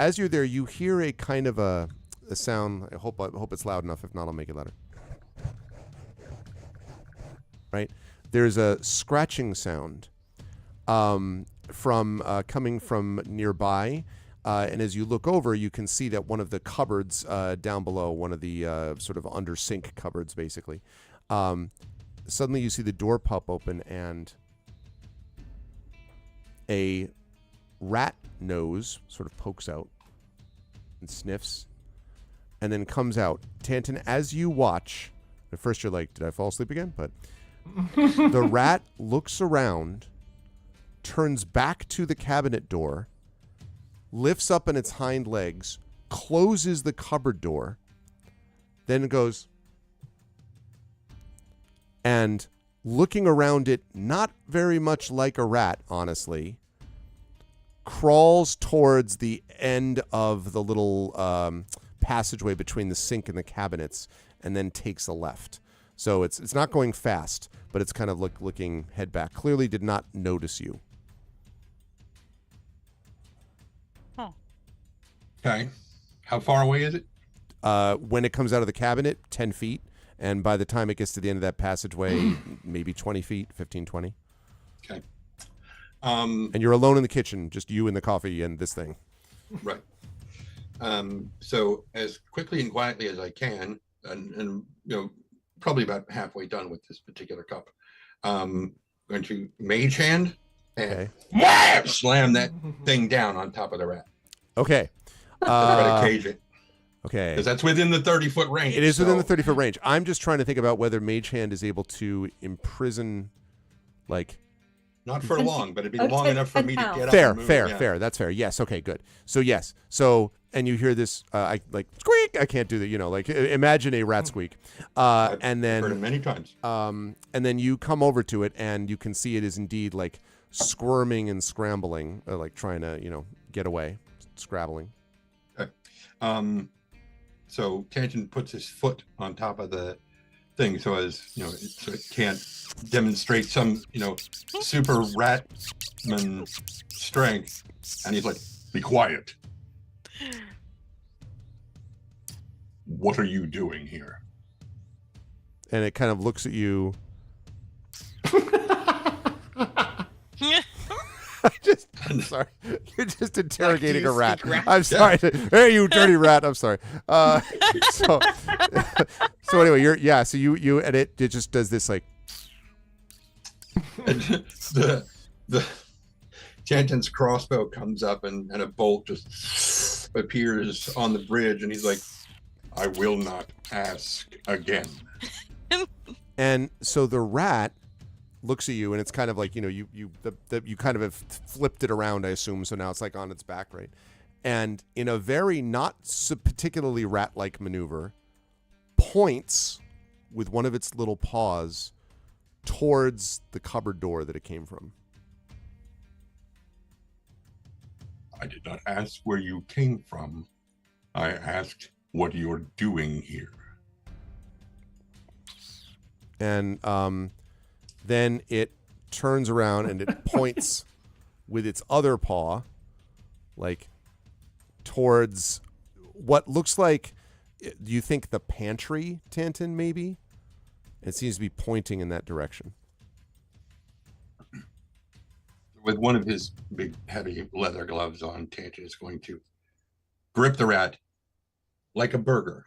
S3: as you're there, you hear a kind of a sound. I hope it's loud enough. If not, I'll make it louder. Right, there's a scratching sound from coming from nearby, and as you look over, you can see that one of the cupboards down below, one of the sort of under sink cupboards, basically, suddenly you see the door pop open and a rat nose sort of pokes out and sniffs, and then comes out. Tanton, as you watch, at first you're like, "Did I fall asleep again?" But the rat looks around, turns back to the cabinet door, lifts up on its hind legs, closes the cupboard door, then goes, and looking around it, not very much like a rat, honestly, crawls towards the end of the little passageway between the sink and the cabinets, and then takes a left. So it's not going fast, but it's kind of looking head back. Clearly did not notice you.
S8: Huh.
S5: Okay. How far away is it?
S3: When it comes out of the cabinet, 10 feet. And by the time it gets to the end of that passageway, maybe 20 feet, 15, 20.
S5: Okay.
S3: And you're alone in the kitchen, just you and the coffee and this thing.
S5: Right. So as quickly and quietly as I can, and probably about halfway done with this particular cup, going to mage hand and slam that thing down on top of the rat.
S3: Okay.
S5: Try to cage it.
S3: Okay.
S5: Because that's within the 30-foot range.
S3: It is within the 30-foot range. I'm just trying to think about whether mage hand is able to imprison, like...
S5: Not for long, but it'd be long enough for me to get
S3: fair,
S5: up and move.
S3: Fair. That's fair. Yes. Okay, good. So, yes. So, and you hear this, squeak. I can't do that, imagine a rat squeak. And then...
S5: I've heard it many times.
S3: And then you come over to it, and you can see it is indeed, like, squirming and scrambling, like trying to, get away, scrabbling.
S5: Okay. So Tanton puts his foot on top of the thing so it can't demonstrate some, super ratman strength. And he's like, "Be quiet. What are you doing here?"
S3: And it kind of looks at you. I'm sorry. You're just interrogating a rat. I'm sorry. Hey, you dirty rat. I'm sorry. So anyway, so you and it just does this like.
S5: And the Tanton's crossbow comes up and a bolt just appears on the bridge, and he's like, "I will not ask again."
S3: And so the rat looks at you, and it's kind of like, you kind of have flipped it around, I assume. So now it's like on its back, right? And in a very not so particularly rat-like maneuver, points with one of its little paws towards the cupboard door that it came from.
S5: "I did not ask where you came from. I asked what you're doing here."
S3: And then it turns around and it points with its other paw, like, towards what looks like, do you think the pantry, Tanton, maybe? It seems to be pointing in that direction.
S5: With one of his big, heavy leather gloves on, Tanton is going to grip the rat like a burger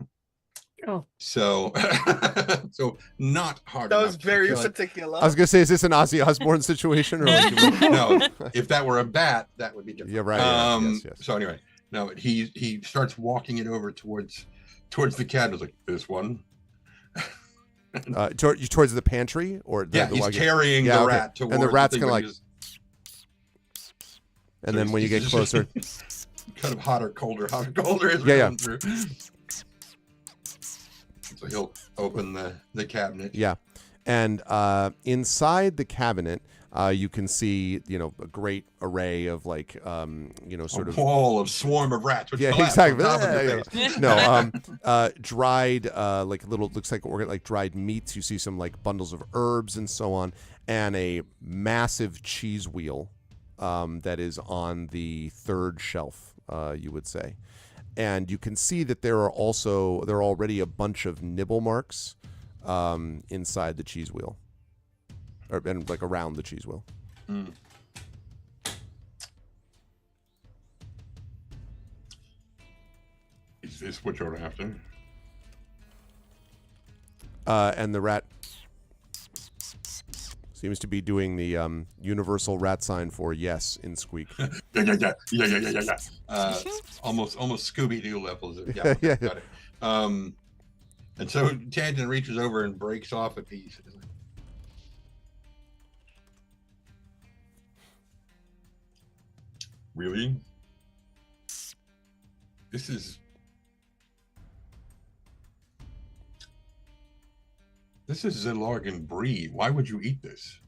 S4: Oh,
S5: So, so not hard
S7: That
S5: enough
S7: was
S5: to
S7: very
S5: kill it.
S7: particular.
S3: I was gonna say, is this an Ozzy Osbourne situation, or like,
S5: No, if that were a bat, that would be different.
S3: Yeah, right, yeah, yes.
S5: So anyway, no, he starts walking it over towards the cat. I was like, this one.
S3: towards the pantry, or
S5: Yeah, he's carrying the rat towards,
S3: and the rat's
S5: thing,
S3: gonna
S5: but
S3: like,
S5: he's-
S3: and
S5: so
S3: then when you
S5: he's
S3: get
S5: just-
S3: closer,
S5: kind of hotter, colder as we're
S3: Yeah,
S5: going through. So he'll open the cabinet.
S3: yeah, and inside the cabinet, you can see, you know, a great array of like, you know, sort
S5: a
S3: of
S5: wall of swarm of rats. Which
S3: yeah,
S5: collapse
S3: exactly.
S5: on top of your face.
S3: No, dried, like little, looks like dried meats. You see some like bundles of herbs and so on, and a massive cheese wheel that is on the third shelf, you would say. And you can see that there are already a bunch of nibble marks inside the cheese wheel, and like around the cheese wheel.
S5: Mm. Is this what you're after?
S3: And the rat seems to be doing the universal rat sign for yes in squeak.
S5: Yeah. Almost Scooby-Doo levels. Yeah,
S3: Yeah.
S5: got it. And so Tangent reaches over and breaks off a piece. Really? This is Zillargan brie. Why would you eat this?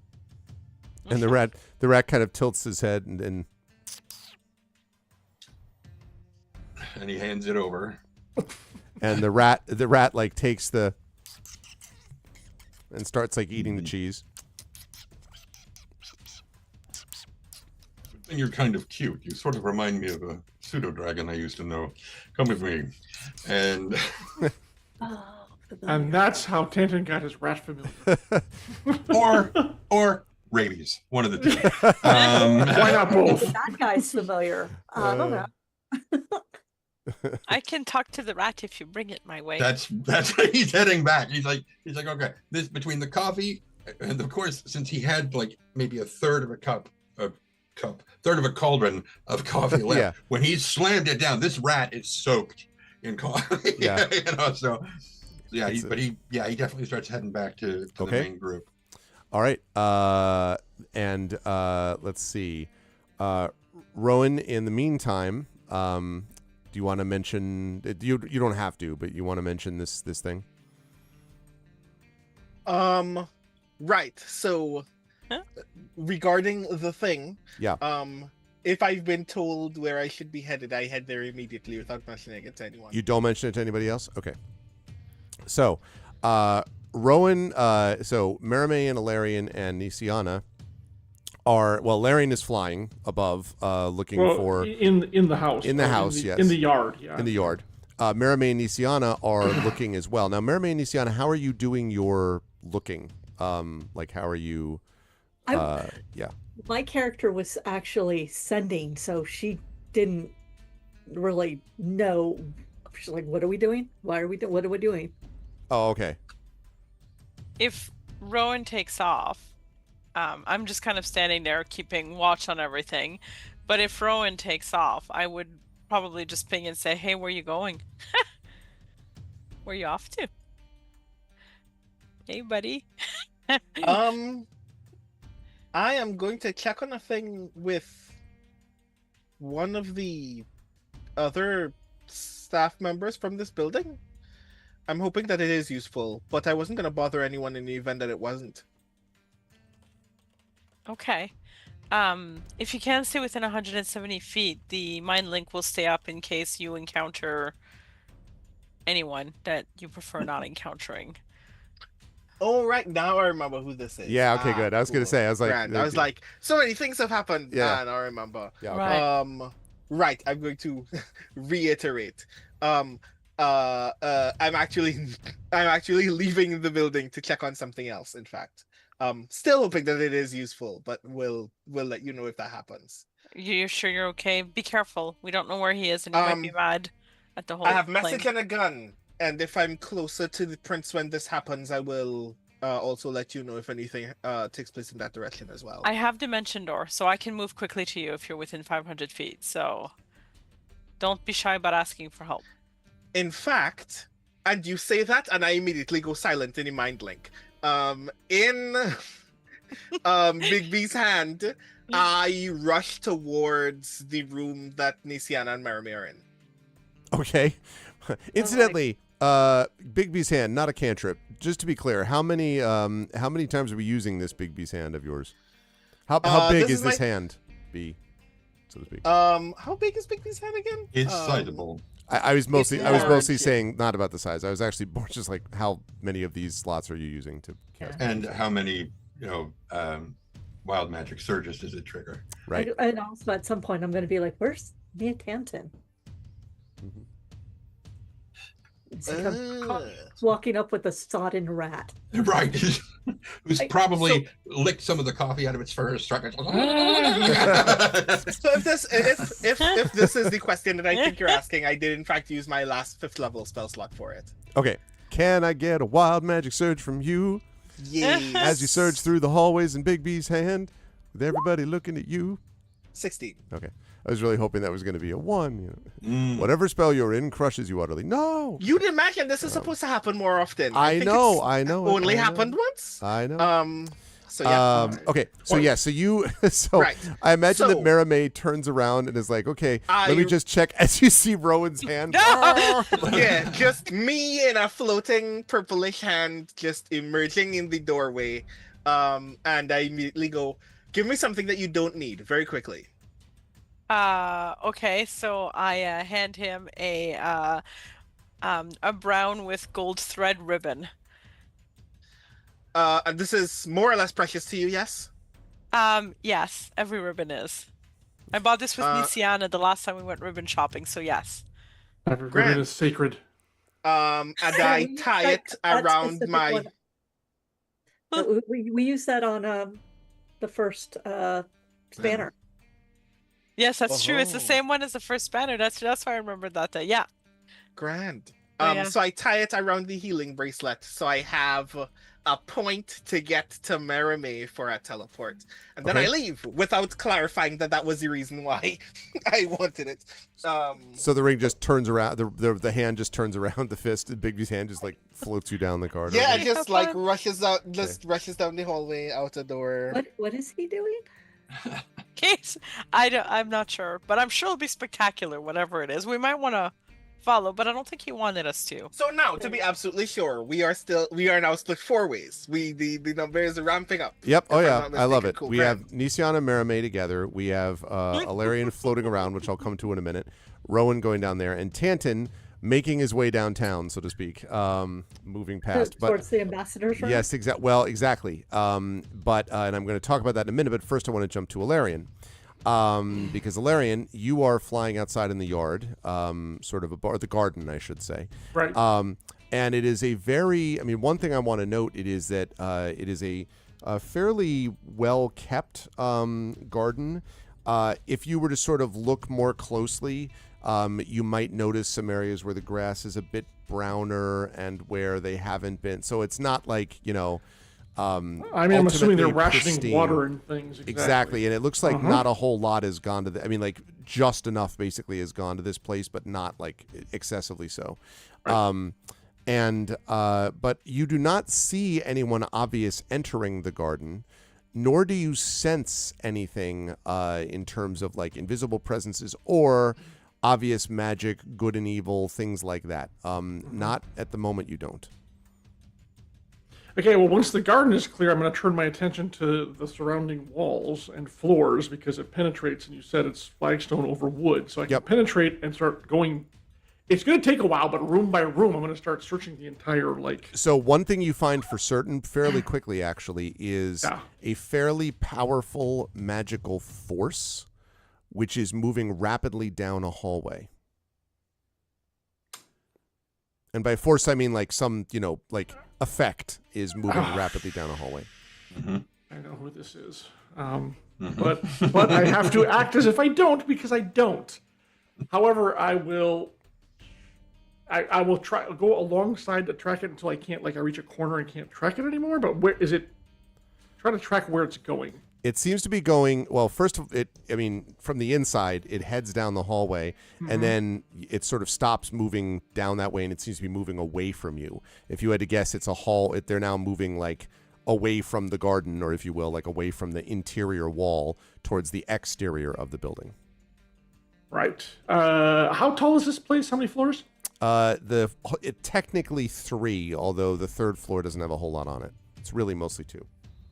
S3: And the rat kind of tilts his head and
S5: he hands it over.
S3: and the rat like takes the and starts like eating the cheese.
S5: And you're kind of cute. You sort of remind me of a pseudo dragon I used to know. Come with me. And
S6: And that's how Tantan got his rat familiar.
S5: or rabies. One of the two.
S6: Why not both?
S9: That guy's familiar. I don't know.
S8: I can talk to the rat if you bring it my way.
S5: That's he's heading back. He's like, okay, this between the coffee and of course, since he had like maybe a third of a cauldron of coffee left.
S3: Yeah.
S5: When he slammed it down, this rat is soaked in coffee.
S3: Yeah.
S5: You know, so yeah, he definitely starts heading back to the main group.
S3: All right. And let's see. Rowan, in the meantime, do you want to mention, you don't have to, but you want to mention this thing?
S7: Right. So regarding the thing,
S3: Yeah.
S7: if I've been told where I should be headed, I head there immediately without mentioning it to anyone.
S3: You don't mention it to anybody else? Okay. So, Rowan, so Merime and Alarian and Nisiana are, well, Larian is flying above, looking for
S6: in the house.
S3: In the
S6: or
S3: house, yes.
S6: In the yard, yeah.
S3: in the yard. Merime and Nisiana are looking as well. Now, Merime and Nisiana, how are you doing your looking? Like, how are you? Yeah.
S4: My character was actually sending, so she didn't really know. She's like, "What are we doing? Why are we doing? What are we doing?"
S3: Oh, okay.
S8: If Rowan takes off, I'm just kind of standing there keeping watch on everything. But if Rowan takes off, I would probably just ping and say, "Hey, where you going? Where you off to? Hey, buddy."
S7: I am going to check on a thing with one of the other staff members from this building. I'm hoping that it is useful, but I wasn't going to bother anyone in the event that it wasn't.
S8: Okay. If you can stay within 170 feet, the mind link will stay up in case you encounter anyone that you prefer not encountering.
S7: Oh, right, now I remember who this is.
S3: Yeah, okay, good. I was gonna say, I was like,
S7: Grand. I was like, so many things have happened.
S3: Yeah.
S7: And I remember.
S3: Yeah, okay.
S8: Right.
S7: Right, I'm going to reiterate. I'm actually leaving the building to check on something else, in fact. Still hoping that it is useful, but we'll let you know if that happens.
S8: You're sure you're okay? Be careful. We don't know where he is, and he might be mad at the whole
S7: I have
S8: thing.
S7: message and a gun. And if I'm closer to the prince when this happens, I will also let you know if anything takes place in that direction as well.
S8: I have Dimension Door, so I can move quickly to you if you're within 500 feet. So don't be shy about asking for help.
S7: In fact, and you say that, and I immediately go silent in the mind link. In Big B's hand, I rush towards the room that Nisiana and Marame are in.
S3: Okay. Incidentally, Big B's hand, not a cantrip. Just to be clear, how many times are we using this Big B's hand of yours? How big is this hand, B, so to speak?
S7: How big is Big B's hand again?
S5: It's sizable.
S3: I was mostly
S7: large,
S3: saying not about the size. I was actually more just like how many of these slots are you using to cast?
S5: And how many, wild magic surges does it trigger?
S3: Right.
S4: And also at some point I'm going to be like, where's Mia Tanton?
S3: Mhm.
S4: It's like I'm walking up with a sodden rat.
S5: Right. Who's probably
S7: so-
S5: licked some of the coffee out of its fur.
S7: So if this is the question that I think you're asking, I did in fact use my last 5th level spell slot for it.
S3: Okay. Can I get a wild magic surge from you
S7: Yes.
S3: as you surge through the hallways in Big B's hand with everybody looking at you?
S7: 16.
S3: Okay. I was really hoping that was going to be a 1. Whatever spell you're in crushes you utterly. No.
S7: You'd imagine this is supposed to happen more often.
S3: I
S7: think
S3: know.
S7: it's
S3: I know.
S7: Only
S3: I know.
S7: happened once.
S3: I know.
S7: So yeah.
S3: Okay. So yeah. So you. So
S7: Right.
S3: I imagine that
S7: So-
S3: Marame turns around and is like, "Okay,
S7: I-
S3: let me just check." As you see Rowan's hand.
S7: Yeah, just me in a floating purplish hand just emerging in the doorway. And I immediately go, give me something that you don't need very quickly.
S8: Okay, so I hand him a brown with gold thread ribbon.
S7: And this is more or less precious to you, yes?
S8: Yes, every ribbon is. I bought this with Nisiana the last time we went ribbon shopping, so yes.
S6: Every
S7: Grant.
S6: ribbon is sacred.
S7: And I tie it around
S4: specific
S7: my...
S4: one. We use that on the first spanner.
S8: Yes, that's true. It's the
S7: Oh.
S8: same one as the first banner. That's why I remembered that day. Yeah.
S7: Grand.
S8: Yeah.
S7: So I tie it around the healing bracelet, so I have a point to get to Marame for a teleport, and then
S3: Okay.
S7: I leave without clarifying that was the reason why I wanted it.
S3: So the ring just turns around. The hand just turns around. The fist, Big B's hand just like floats you down the corridor.
S7: Yeah, it
S8: Okay.
S7: just like rushes out, rushes down the hallway out the door.
S4: What is he doing?
S8: Case, I'm not sure, but I'm sure it'll be spectacular. Whatever it is, we might want to follow, but I don't think he wanted us to.
S7: So now, to be absolutely sure, we are now split 4 ways. The numbers are ramping up.
S3: Yep. Oh
S7: If I'm
S3: yeah,
S7: not
S3: I love
S7: mistaken.
S3: it.
S7: Cool,
S3: We
S7: grand.
S3: have Nisiana and Marame together. We have Alarian floating around, which I'll come to in a minute. Rowan going down there, and Tanton making his way downtown, so to speak, moving past. But
S4: Towards the ambassador's room?
S3: yes, exactly. Well, exactly. But and I'm going to talk about that in a minute. But first, I want to jump to Alarian. Because Alarian, you are flying outside in the yard, sort of the garden, I should say.
S6: Right.
S3: And it is a very, one thing I want to note, it is that it is a fairly well kept garden. If you were to sort of look more closely, you might notice some areas where the grass is a bit browner and where they haven't been. So it's not like,
S6: I'm assuming they're
S3: ultimately
S6: rationing
S3: pristine.
S6: water and things.
S3: Exactly, and it looks like not a whole lot has gone to like just enough basically has gone to this place, but not like excessively so.
S6: Right.
S3: But you do not see anyone obvious entering the garden, nor do you sense anything in terms of like invisible presences or obvious magic, good and evil, things like that. Not at the moment, you don't.
S6: Okay, well, once the garden is clear, I'm going to turn my attention to the surrounding walls and floors because it penetrates, and you said it's flagstone over wood. So I can penetrate and start going. It's going to take a while, but room by room, I'm going to start searching the entire,
S3: So one thing you find for certain fairly quickly, actually, is a fairly powerful magical force, which is moving rapidly down a hallway. And by force, I mean like some, like effect is moving rapidly down a hallway.
S5: Mm-hmm.
S6: I know who this is. But I have to act as if I don't because I don't. However, I will I will go alongside to track it until I can't, like I reach a corner and can't track it anymore. But where is it? Try to track where it's going.
S3: It seems to be going, well, first, from the inside, it heads down the hallway, and then it sort of stops moving down that way, and it seems to be moving away from you. If you had to guess, it's a hall. They're now moving, like, away from the garden, or if you will, like, away from the interior wall towards the exterior of the building.
S6: Right. How tall is this place? How many floors?
S3: Technically 3, although the 3rd floor doesn't have a whole lot on it. It's really mostly 2.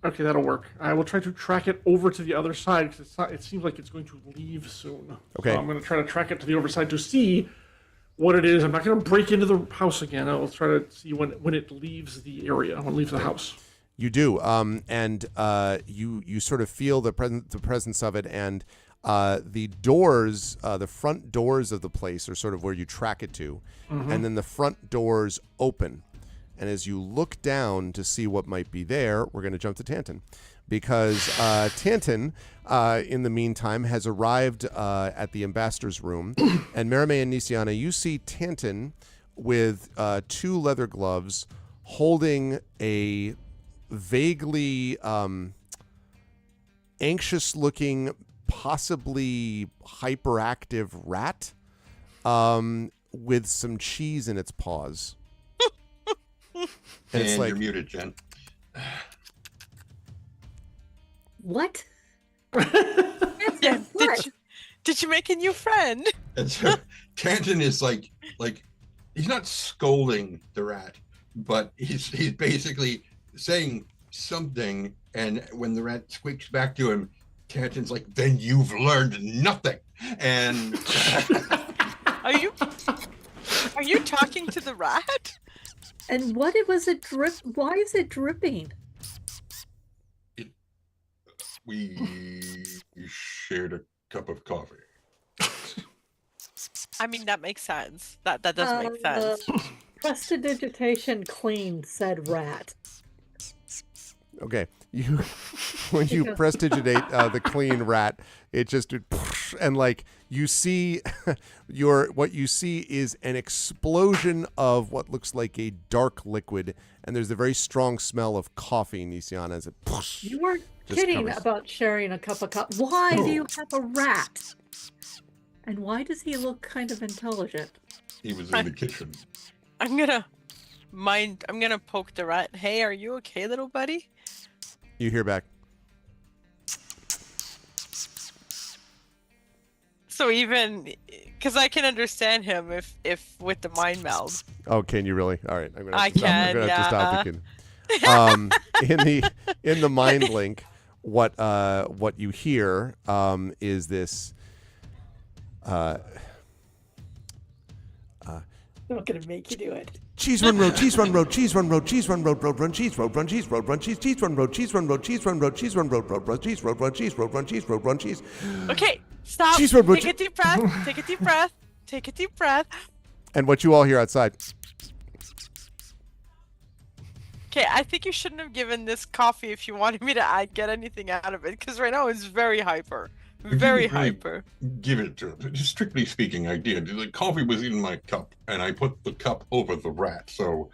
S6: Okay, that'll work. I will try to track it over to the other side because it seems like it's going to leave soon.
S3: Okay.
S6: So I'm going to try to track it to the other side to see what it is. I'm not going to break into the house again. I'll try to see when it leaves the area, when it leaves the house.
S3: You do, and you sort of feel the presence of it, and the doors, the front doors of the place are sort of where you track it to, and then the front doors open. And as you look down to see what might be there, we're going to jump to Tanton. Because Tanton, in the meantime, has arrived at the ambassador's room. And Merime and Nisiana, you see Tanton with 2 leather gloves holding a vaguely anxious-looking, possibly hyperactive rat with some cheese in its paws.
S5: And
S3: it's like,
S5: you're muted, Jen.
S4: What?
S8: Yeah, did you make a new friend?
S5: And so Tanton is like he's not scolding the rat, but he's basically saying something, and when the rat squeaks back to him, Tanton's like, "Then you've learned nothing." And
S8: Are you talking to the rat?
S4: And what was it drip? Why is it dripping?
S5: We shared a cup of coffee.
S8: I mean, that makes sense. That does make sense.
S4: Prestidigitation clean, said rat.
S3: okay, when you prestidigitate the clean rat, it just and like you see what you see is an explosion of what looks like a dark liquid, and there's a very strong smell of coffee, Nisiana, as it
S4: You weren't kidding about sharing a cup of coffee. Why do you have a rat? And why does he look kind of intelligent?
S5: He was in the kitchen.
S8: I'm gonna poke the rat. Hey, are you okay, little buddy?
S3: You hear back.
S8: So even, because I can understand him if with the mind meld.
S3: Oh, can you really? All right, I'm gonna
S8: I
S3: have to stop.
S8: can,
S3: I'm gonna have to stop
S8: yeah.
S3: thinking. In the mind link, what you hear is this.
S4: I'm not gonna make you do it.
S2: Cheese run road, cheese run road, cheese run road, cheese run road, road run, cheese road, run, cheese road, run, cheese run road, cheese run road, cheese run road, cheese run road, road run, cheese road, run, cheese road, run, cheese road, run, cheese.
S8: Okay, stop.
S2: Cheese road,
S8: Take a deep breath. Take a deep breath. Take a deep breath.
S3: And what you all hear outside.
S8: Okay, I think you shouldn't have given this coffee if you wanted me to get anything out of it, because right now it's very hyper. Very hyper.
S5: Give it to him. Strictly speaking, I did. The coffee was in my cup, and I put the cup over the rat, so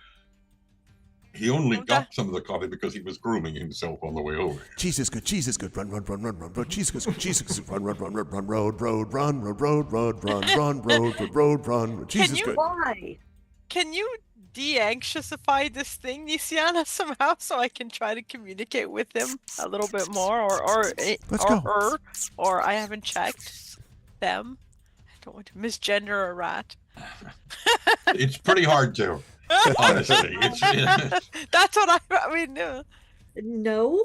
S5: he only got some of the coffee because he was grooming himself on the way over.
S2: Cheese is good, cheese is good. Run, run, run, run, run, run. Cheese is good, cheese is good. Run, run, run, run, run, road, road, run, road, road, road, run, run, road, road, run. Cheese is good.
S4: Why?
S8: Can you de-anxiousify this thing, Nisiana, somehow, so I can try to communicate with him a little bit more, or her, or I haven't checked them. I don't want to misgender a rat.
S5: It's pretty hard to, honestly.
S8: That's what I mean.
S4: No.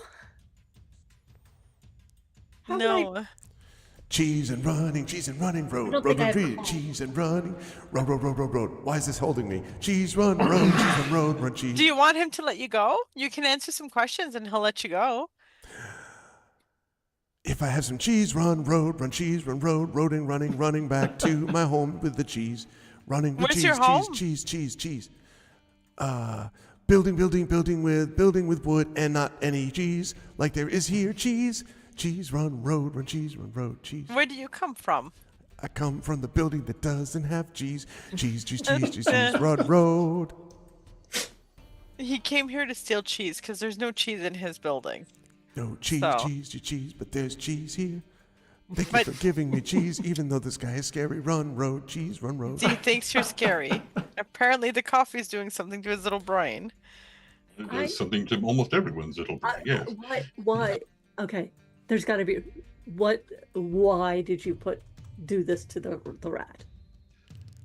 S8: No.
S2: Cheese and running, road, road, run, cheese and running, road, road, road, road, road. Why is this holding me? Cheese, run, road, cheese, run, road, run, cheese.
S8: Do you want him to let you go? You can answer some questions and he'll let you go.
S2: If I have some cheese, run, road, run, cheese, run, road, roading, running back to my home with the cheese, running with
S8: Where's
S2: cheese,
S8: your home?
S2: cheese. Building with wood and not any cheese, like there is here cheese. Cheese, run, road, cheese.
S8: Where do you come from?
S2: I come from the building that doesn't have cheese. Cheese, cheese, cheese, cheese, cheese, run road.
S8: He came here to steal cheese because there's no cheese in his building.
S2: No cheese,
S8: So-
S2: cheese, cheese, but there's cheese here. Thank you for giving me cheese, even though this guy is scary. Run road, cheese, run road.
S8: He thinks you're scary. Apparently, the coffee's doing something to his little brain.
S5: It does something to almost everyone's little brain, yes.
S4: Why? Okay, there's got to be. Why did you do this to the rat?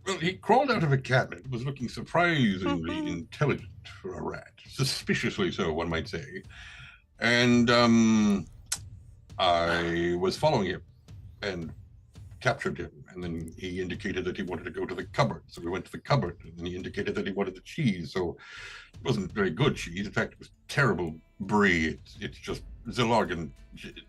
S5: Well, he crawled out of a cabinet, was looking surprisingly intelligent for a rat. Suspiciously so, one might say. And I was following him and captured him. And then he indicated that he wanted to go to the cupboard. So we went to the cupboard. And then he indicated that he wanted the cheese. So it wasn't very good cheese. In fact, it was terrible brie. It's just Zillargan.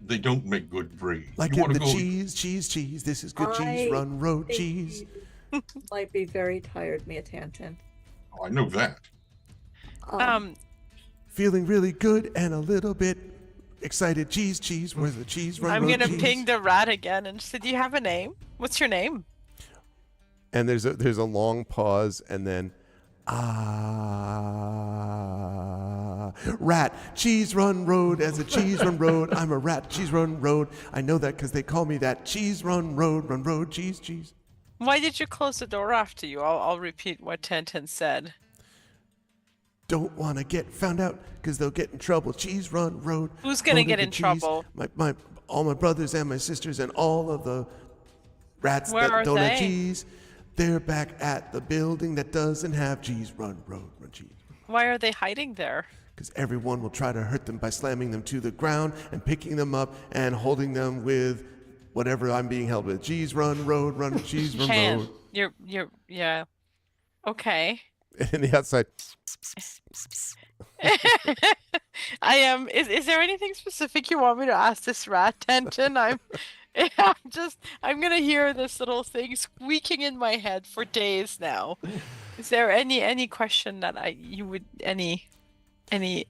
S5: They don't make good brie.
S2: Like
S5: You
S2: in
S5: wanna
S2: the
S5: go-
S2: cheese, cheese, cheese. This is good cheese. Run road,
S4: think
S2: cheese.
S4: you might be very tired, Mia Tanton.
S5: Oh, I know that.
S2: Feeling really good and a little bit excited. Cheese, cheese. Where's the cheese? Run
S8: I'm
S2: road,
S8: gonna
S2: cheese.
S8: ping the rat again and say, "Do you have a name? What's your name?"
S2: And there's a long pause, and then rat, cheese run road, as a cheese run road. I'm a rat, cheese run road. I know that because they call me that. Cheese run road, cheese, cheese.
S8: Why did you close the door after you? I'll repeat what Tantan said.
S2: Don't want to get found out because they'll get in trouble. Cheese run road.
S8: Who's gonna
S2: road
S8: get
S2: and
S8: in
S2: cheese.
S8: trouble?
S2: All my brothers and my sisters and all of the rats
S8: Where
S2: that
S8: are
S2: don't have
S8: they?
S2: cheese. They're back at the building that doesn't have cheese. Run road, run cheese.
S8: Why are they hiding there?
S2: Because everyone will try to hurt them by slamming them to the ground and picking them up and holding them with whatever I'm being held with. Cheese run road, run cheese run
S8: Can
S2: road.
S8: you're yeah. Okay.
S2: And the outside.
S8: I am. Is there anything specific you want me to ask this rat, Tantan? I'm gonna hear this little thing squeaking in my head for days now. Is there any question that you would any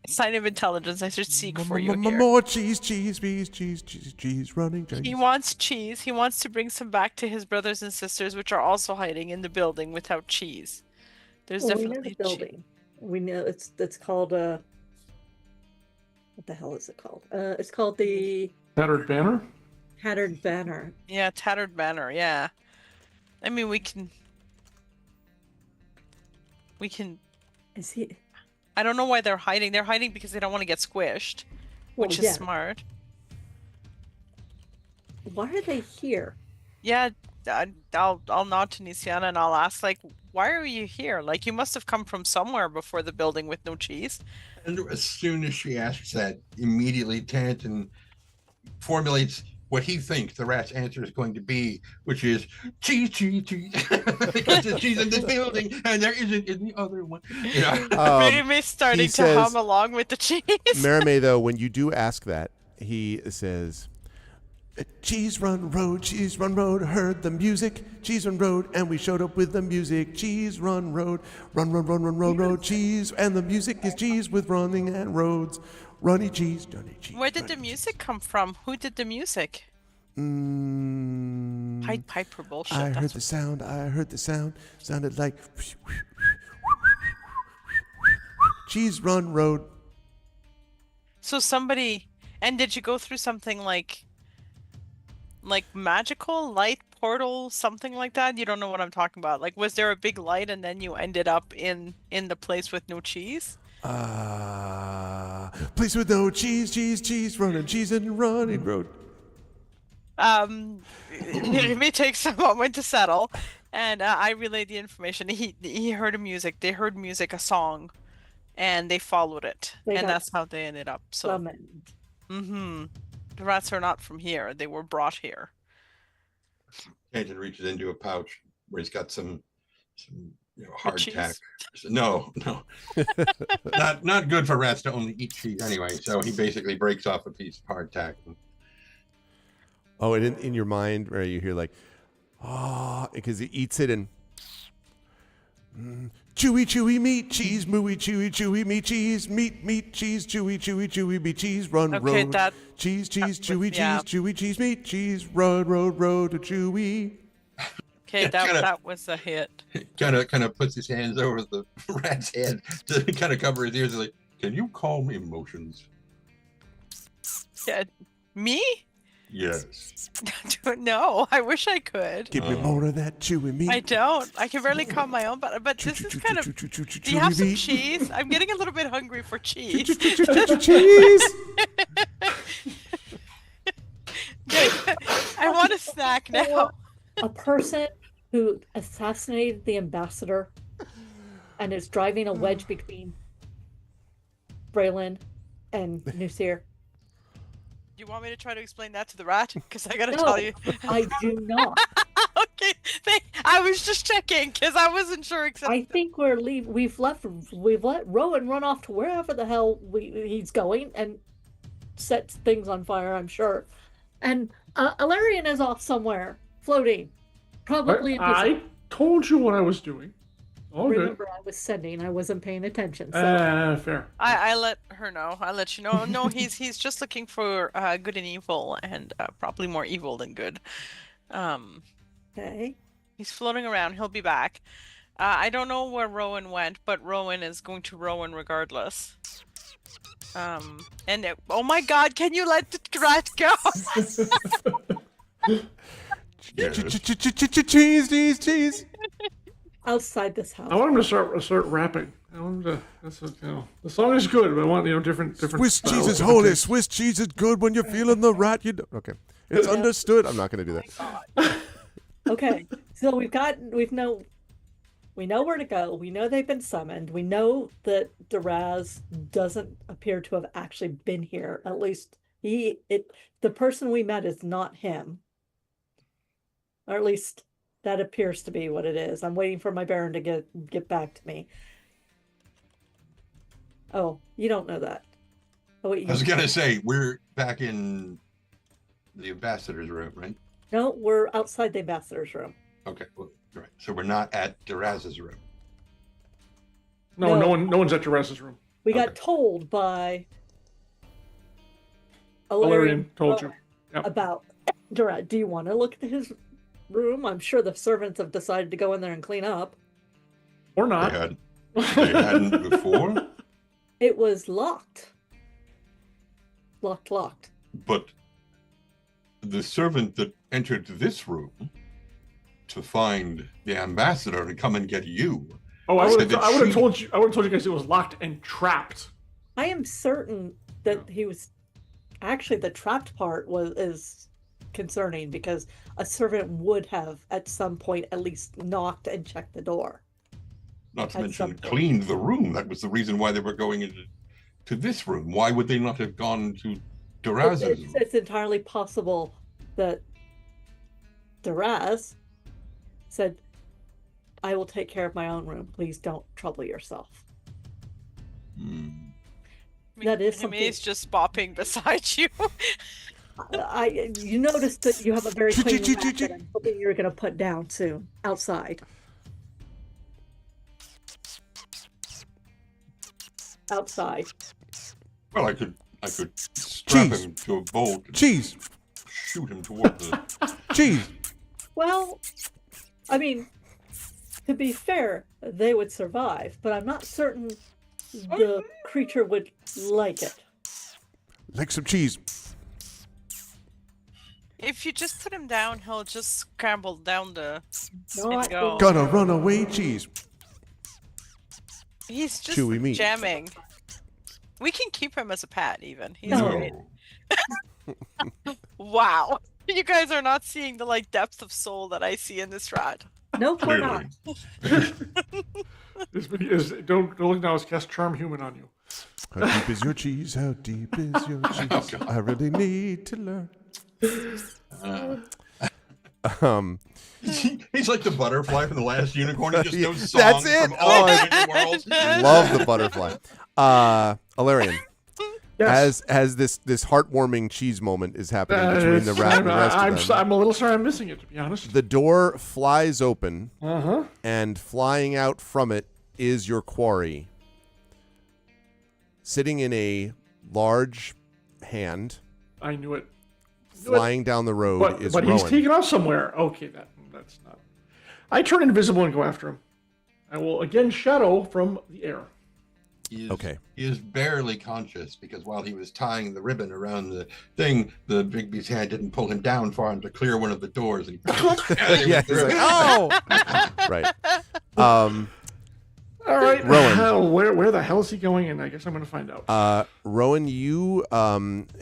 S8: sign of intelligence I should seek for you here?
S2: More cheese, cheese, cheese, cheese, cheese, cheese, running cheese.
S8: He wants cheese. He wants to bring some back to his brothers and sisters, which are also hiding in the building without cheese. There's
S4: Well, we know
S8: definitely
S4: the building. We know it's called what the hell is it called? It's called the
S6: Tattered banner?
S4: Tattered Banner.
S8: Yeah, tattered banner. Yeah, I mean we can.
S4: Is he?
S8: I don't know why they're hiding. They're hiding because they don't want to get squished, which
S4: Well,
S8: is
S4: yeah.
S8: smart.
S4: Why are they here?
S8: Yeah, I'll nod to Nisiana and I'll ask, like, why are you here? Like, you must have come from somewhere before the building with no cheese.
S5: And as soon as she asks that, immediately Tanton formulates what he thinks the rat's answer is going to be, which is cheese, cheese, cheese. Because there's cheese in this building and there isn't in the other one. Yeah.
S8: Maybe starting
S2: he
S8: to
S2: says-
S8: hum along with the cheese.
S2: Marimay, though, when you do ask that, he says, cheese run road, heard the music, cheese run road, and we showed up with the music, cheese run road, road, cheese, and the music is cheese with running and roads, runny cheese, runny cheese.
S8: Where did the music come from? Who did the music? Pied Piper bullshit.
S2: I heard
S8: That's
S2: the sound, sounded like cheese run road.
S8: So somebody, and did you go through something like magical light portal, something like that? You don't know what I'm talking about. Like, was there a big light and then you ended up in the place with no cheese?
S2: Place with no cheese, running cheese and running road.
S8: It may take some moment to settle, and I relayed the information. He heard they heard music, a song, and they followed it,
S4: They
S8: and
S4: got
S8: that's how they ended up. So,
S4: Summoned.
S8: the rats are not from here; they were brought here.
S5: Tanton reaches into a pouch where he's got some hardtack.
S8: cheese?
S5: No. not good for rats to only eat cheese anyway. So he basically breaks off a piece of hardtack.
S2: Oh, and in your mind, where you hear like, because he eats it and chewy meat, cheese, mooey, chewy meat, cheese, meat, cheese, chewy meat, cheese, run
S8: Okay,
S2: road,
S8: that
S2: cheese,
S8: was-
S2: chewy
S8: yeah.
S2: cheese, chewy cheese meat, cheese, road, chewy.
S8: Okay, that was a hit.
S5: Kind of puts his hands over the rat's head to kind of cover his ears. Like, can you calm emotions?
S8: Yeah, me?
S5: Yes.
S8: No, I wish I could.
S2: Give me more of that chewy meat.
S8: I don't. I can barely calm my own, but this is kind of. Do you have some cheese? I'm getting a little bit hungry for cheese.
S2: Cheese.
S8: I want a snack now.
S4: A person who assassinated the ambassador and is driving a wedge between Braylon and Nusir.
S8: Do you want me to try to explain that to the rat? Because I gotta
S4: No,
S8: tell you.
S4: I do not.
S8: Okay, I was just checking because I wasn't sure.
S4: I think we've let Rowan run off to wherever the hell he's going and set things on fire, I'm sure. And Alarian is off somewhere, floating. Probably
S6: I told you what I was doing. All
S4: Remember,
S6: good.
S4: I was sending. I wasn't paying attention. So.
S6: Fair.
S8: I let her know. I let you know. No, he's just looking for good and evil, and probably more evil than good.
S4: Okay.
S8: He's floating around. He'll be back. I don't know where Rowan went, but Rowan is going to Rowan regardless. Oh my God! Can you let the rat go?
S2: Cheese.
S4: Outside this house.
S6: I want him to start rapping. I want him to. The song is good, but I want different.
S2: Swiss cheese is holy. Swiss cheese is good when you're feeling the rat. Okay, it's understood. I'm not going to do that.
S4: Okay, so we know where to go. We know they've been summoned. We know that Duraz doesn't appear to have actually been here. At least the person we met is not him. Or at least that appears to be what it is. I'm waiting for my Baron to get back to me. Oh, you don't know that. Oh, wait,
S5: I was gonna say we're back in the ambassador's room, right?
S4: No, we're outside the ambassador's room.
S5: Okay, well, right. So we're not at Duraz's room.
S6: No one's at Duraz's room.
S4: We got told by
S6: Alarian told you
S4: about Duraz. Do you want to look at his room? I'm sure the servants have decided to go in there and clean up.
S6: Or not.
S5: They hadn't before.
S4: It was locked. Locked.
S5: But the servant that entered this room to find the ambassador to come and get you.
S6: Oh, I would have told you. I would have told you guys it was locked and trapped.
S4: I am certain that he was. Actually, the trapped part is concerning because a servant would have at some point at least knocked and checked the door.
S5: Not to mention cleaned the room. That was the reason why they were going into this room. Why would they not have gone to Duraz's room?
S4: It's entirely possible that Duraz said, I will take care of my own room. Please don't trouble yourself. That is something.
S8: He's just bopping beside you.
S4: You noticed that you have a very clean mat that I'm hoping you're going to put down soon outside. Outside.
S5: Well, I could strap him to a bolt.
S2: Cheese.
S5: Shoot him towards the
S2: cheese.
S4: Well, I mean, to be fair, they would survive, but I'm not certain the creature would like it.
S2: Like some cheese.
S8: If you just put him down, he'll just scramble down the
S4: and
S8: go.
S2: Gonna run away, cheese.
S8: He's just
S2: Chewy meat.
S8: jamming. We can keep him as a pet, even. He's great. Don't seeing the depth of soul that I see in this rat.
S4: No, we're not.
S6: Don't look now. It's cast Charm Human on you.
S2: How deep is your cheese? How deep is your cheese? I really need to learn.
S5: He's like the butterfly from the Last Unicorn. He just knows songs
S2: That's it.
S5: from all different worlds.
S2: Love the butterfly. Alarian.
S6: Yes.
S2: As this heartwarming cheese moment is happening between the rat and the rest of them.
S6: I'm a little sorry I'm missing it, to be honest.
S2: The door flies open, and flying out from it is your quarry. Sitting in a large hand.
S6: I knew it.
S2: Flying down the road is
S6: but
S2: Rowan.
S6: He's taken off somewhere. Okay, that's not. I turn invisible and go after him. I will again shadow from the air.
S5: He is,
S2: Okay.
S5: He is barely conscious because while he was tying the ribbon around the thing, the Bigby's hand didn't pull him down far enough to clear one of the doors. And he
S2: Yeah, he's like, oh! Right.
S6: All right,
S2: Rowan.
S6: Where the hell is he going? And I guess I'm going to find out.
S2: Rowan, you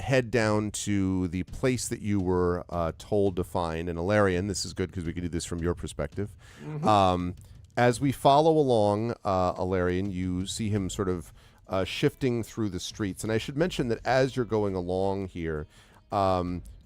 S2: head down to the place that you were told to find. And Alarian, this is good because we can do this from your perspective.
S6: Mm-hmm.
S2: As we follow along, Alarian, you see him sort of shifting through the streets. And I should mention that as you're going along here,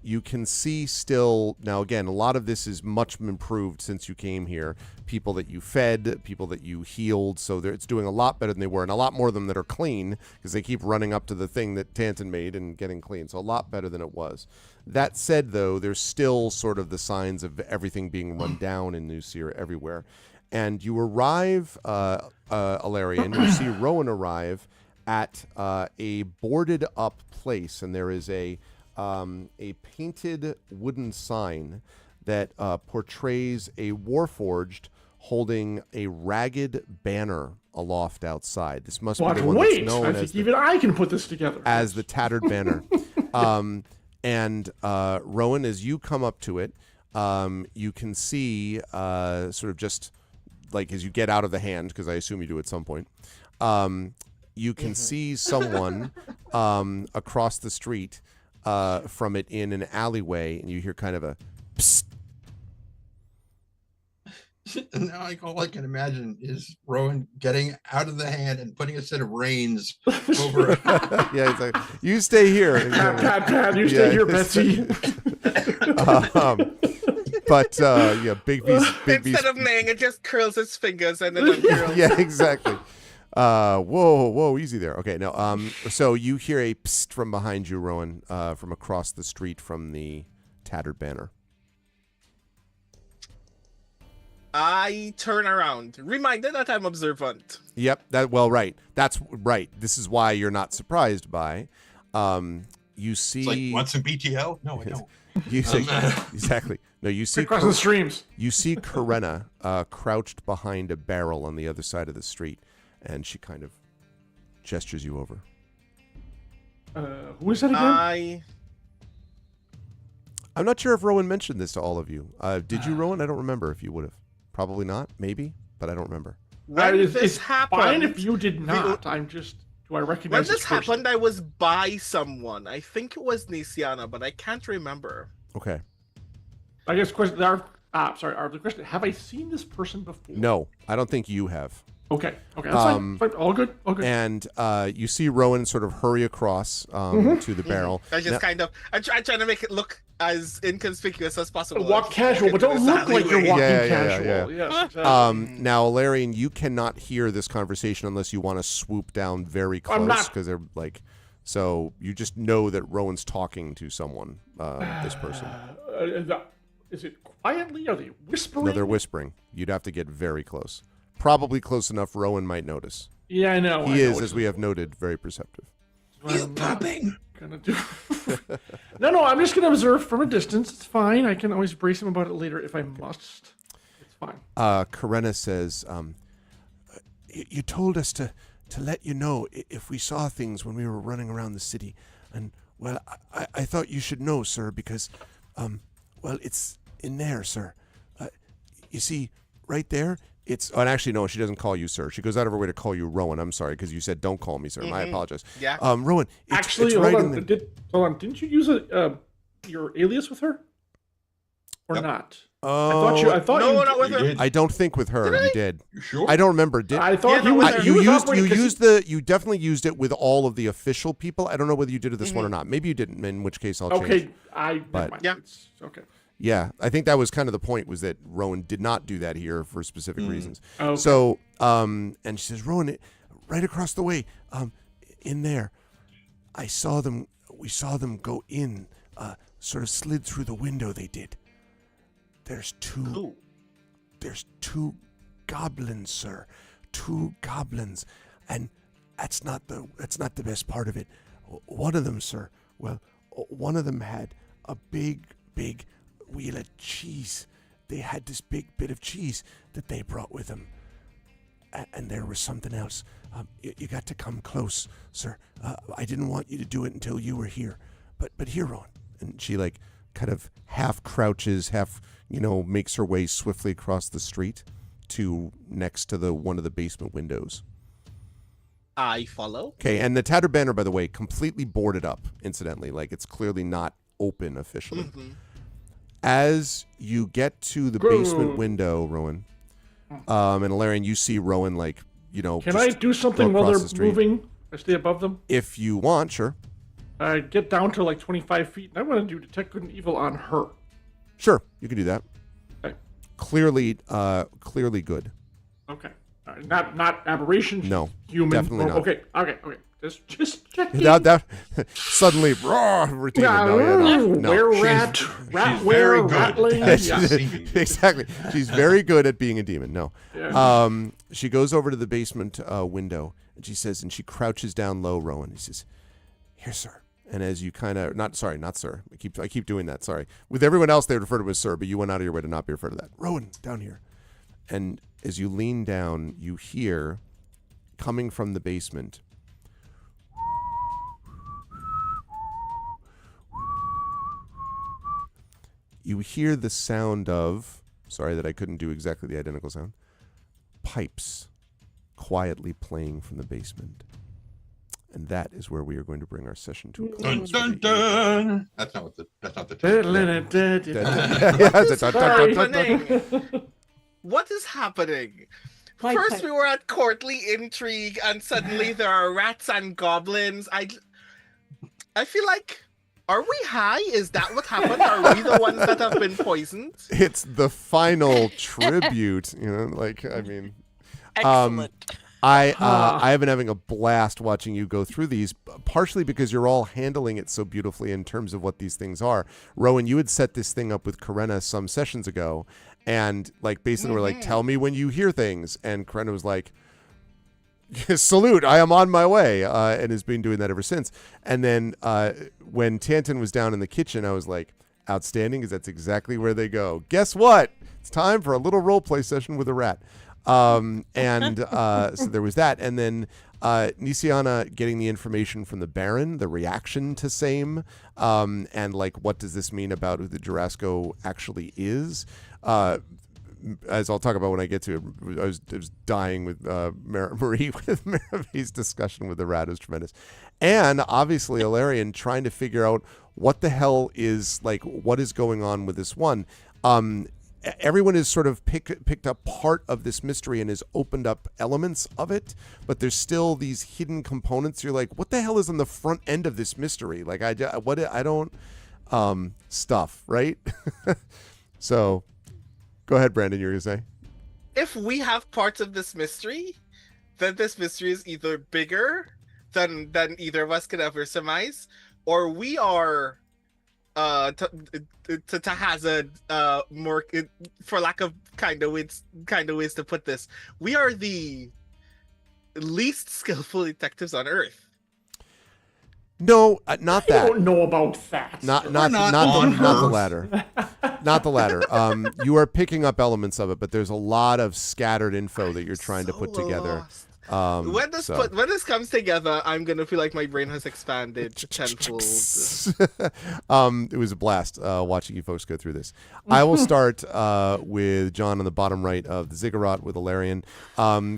S2: you can see still, now again, a lot of this is much improved since you came here. People that you fed, people that you healed, so it's doing a lot better than they were, and a lot more of them that are clean, because they keep running up to the thing that Tanton made and getting clean, so a lot better than it was. That said, though, there's still sort of the signs of everything being run down in New Seer everywhere. And you arrive, Alarian, you see Rowan arrive at a boarded up place, and there is a painted wooden sign that portrays a warforged holding a ragged banner aloft outside. This must be the one that's known
S6: I
S2: as
S6: think even I can put this together.
S2: as the tattered banner. And Rowan, as you come up to it, you can see sort of just like as you get out of the hand, because I assume you do at some point, you can see someone across the street from it in an alleyway, and you hear kind of a psst.
S5: And now all I can imagine is Rowan getting out of the hand and putting a set of reins over it.
S2: Yeah, it's like, you stay here.
S6: Pat, you stay here, Betsy.
S2: But yeah,
S7: Instead of neighing, it just curls its fingers and then uncurls.
S2: Yeah, exactly. Whoa, easy there. Okay, no. So you hear a psst from behind you, Rowan, from across the street from the tattered banner.
S7: I turn around, reminded that I'm observant.
S2: Yep. Right. That's right. This is why you're not surprised by. You see.
S5: It's like, want some BTL? No, I don't.
S2: You see, exactly. No, you see.
S6: Across the streams.
S2: You see Karenna crouched behind a barrel on the other side of the street, and she kind of gestures you over.
S6: Who is that again?
S2: I'm not sure if Rowan mentioned this to all of you. Did you, Rowan? I don't remember if you would have. Probably not. Maybe, but I don't remember.
S7: When
S6: it's
S7: this happened,
S6: fine if you did not. I'm just. Do I recognize
S7: when this
S6: person?
S7: happened? I was by someone. I think it was Nisiana, but I can't remember.
S2: Okay.
S6: I guess question. The question. Have I seen this person before?
S2: No, I don't think you have.
S6: Okay, that's fine. All good.
S2: And you see Rowan sort of hurry across to the barrel.
S7: I just I'm trying to make it look as inconspicuous as possible.
S6: Walk casual, but don't look like you're walking casual.
S2: Yeah.
S6: Yes, exactly.
S2: Now, Alarian, you cannot hear this conversation unless you want to swoop down very close, because they're like. So you just know that Rowan's talking to someone. This person.
S6: Is it quietly? Are they whispering?
S2: No, they're whispering. You'd have to get very close. Probably close enough Rowan might notice.
S6: Yeah, I know.
S2: He is, as we have noted, very perceptive.
S5: You popping?
S6: Gonna do. No, I'm just gonna observe from a distance. It's fine. I can always brace him about it later if I must. It's fine.
S2: Karenna says, you told us to let you know if we saw things when we were running around the city. And, well, I thought you should know, sir, because, well, it's in there, sir. You see, right there, and actually, no, she doesn't call you sir. She goes out of her way to call you Rowan. I'm sorry, because you said don't call me sir. Mm-hmm. I apologize.
S7: Yeah.
S2: Rowan,
S6: actually,
S2: it's
S6: hold
S2: right
S6: on. Hold on. Didn't you use your alias with her? Or not?
S2: Oh,
S6: I thought
S7: no,
S6: you
S7: not with her.
S5: did.
S2: I don't think with her. You did.
S5: You sure?
S2: I don't remember.
S6: I thought
S2: you definitely used it with all of the official people. I don't know whether you did it this one or not. Maybe you didn't, in which case I'll change.
S6: Okay,
S7: yeah.
S6: It's okay.
S2: Yeah, I think that was kind of the point, was that Rowan did not do that here for specific reasons.
S6: Okay.
S2: So, and she says, Rowan, right across the way, in there, we saw them go in, sort of slid through the window they did. There's two goblins, sir. 2 goblins. And that's not the best part of it. One of them, sir, one of them had a big wheel of cheese, they had this big bit of cheese that they brought with them. And there was something else. You got to come close, sir. I didn't want you to do it until you were here. But here, Rowan. And she like kind of half crouches, half, makes her way swiftly across the street to next to one of the basement windows.
S7: I follow.
S3: Okay, and the Tattered Banner, by the way, completely boarded up, incidentally. Like, it's clearly not open officially.
S7: Mm-hmm.
S3: As you get to the basement window, Rowan, and Alarian, you see Rowan, like,
S6: Can I do something while they're moving? I stay above them?
S3: If you want, sure.
S6: I get down to like 25 feet, and I want to do Detect Good and Evil on her.
S3: Sure, you can do that.
S6: Okay.
S3: Clearly good.
S6: Okay. Not aberration.
S3: No,
S6: human.
S3: definitely not.
S6: Okay. Just checking.
S3: That suddenly raw demon. No.
S6: Were-rat, rattling.
S3: Exactly. She's very good at being a demon. No.
S6: Yeah.
S3: She goes over to the basement window and she says, and she crouches down low, Rowan. He says, "Here, sir." And as you kind of, not sir. I keep doing that. Sorry. With everyone else, they refer to as sir, but you went out of your way to not be referred to that. Rowan, down here. And as you lean down, you hear, coming from the basement, you hear the sound of, sorry that I couldn't do exactly the identical sound, pipes quietly playing from the basement. And that is where we are going to bring our session to a close.
S5: Dun, dun, dun. That's not the
S7: What is happening?
S4: Pipe,
S7: First
S4: pipe.
S7: we were at courtly intrigue, and suddenly there are rats and goblins. I feel like, are we high? Is that what happened? Are we the ones that have been poisoned?
S3: It's the final tribute,
S8: Excellent.
S3: I have been having a blast watching you go through these, partially because you're all handling it so beautifully in terms of what these things are. Rowan, you had set this thing up with Karenna some sessions ago, and basically we're like, tell me when you hear things, and Karenna was like, salute, I am on my way, and has been doing that ever since. And then when Tantan was down in the kitchen, I was like, outstanding, because that's exactly where they go. Guess what? It's time for a little role play session with a rat. So there was that, and then Nisiana getting the information from the Baron, the reaction to same, and what does this mean about who the Jurasco actually is. As I'll talk about when I get to it, I was dying with Marie with Mari's discussion with the rat is tremendous, and obviously Alarian trying to figure out what the hell is what is going on with this one. Everyone has sort of picked up part of this mystery and has opened up elements of it, but there's still these hidden components. You're like, what the hell is on the front end of this mystery? Stuff, right? So, go ahead, Brandon. You were gonna say,
S7: If we have parts of this mystery, then this mystery is either bigger than either of us could ever surmise, or we are to hazard more, for lack of kind of ways to put this, we are the least skillful detectives on Earth.
S3: no, not that.
S6: I don't know about that.
S3: Not
S6: sir.
S3: the latter. Not the latter. You are picking up elements of it, but there's a lot of scattered info that you're trying to put together.
S7: Lost. When this comes together, I'm gonna feel like my brain has expanded tenfold.
S3: It was a blast watching you folks go through this. I will start with John on the bottom right of the Ziggurat with Alarian.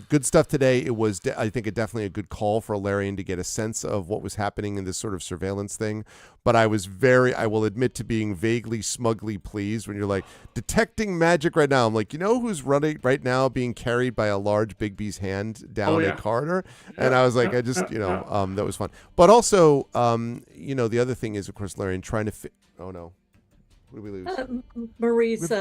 S3: Good stuff today. It was, I think, definitely a good call for Alarian to get a sense of what was happening in this sort of surveillance thing. But I will admit to being vaguely, smugly pleased when you're like, detecting magic right now. I'm like, who's running right now being carried by a large Bigby's hand down a corridor? And I was like, that was fun. But also, the other thing is, of course, Larian trying to oh no. What did we lose?
S4: Marie's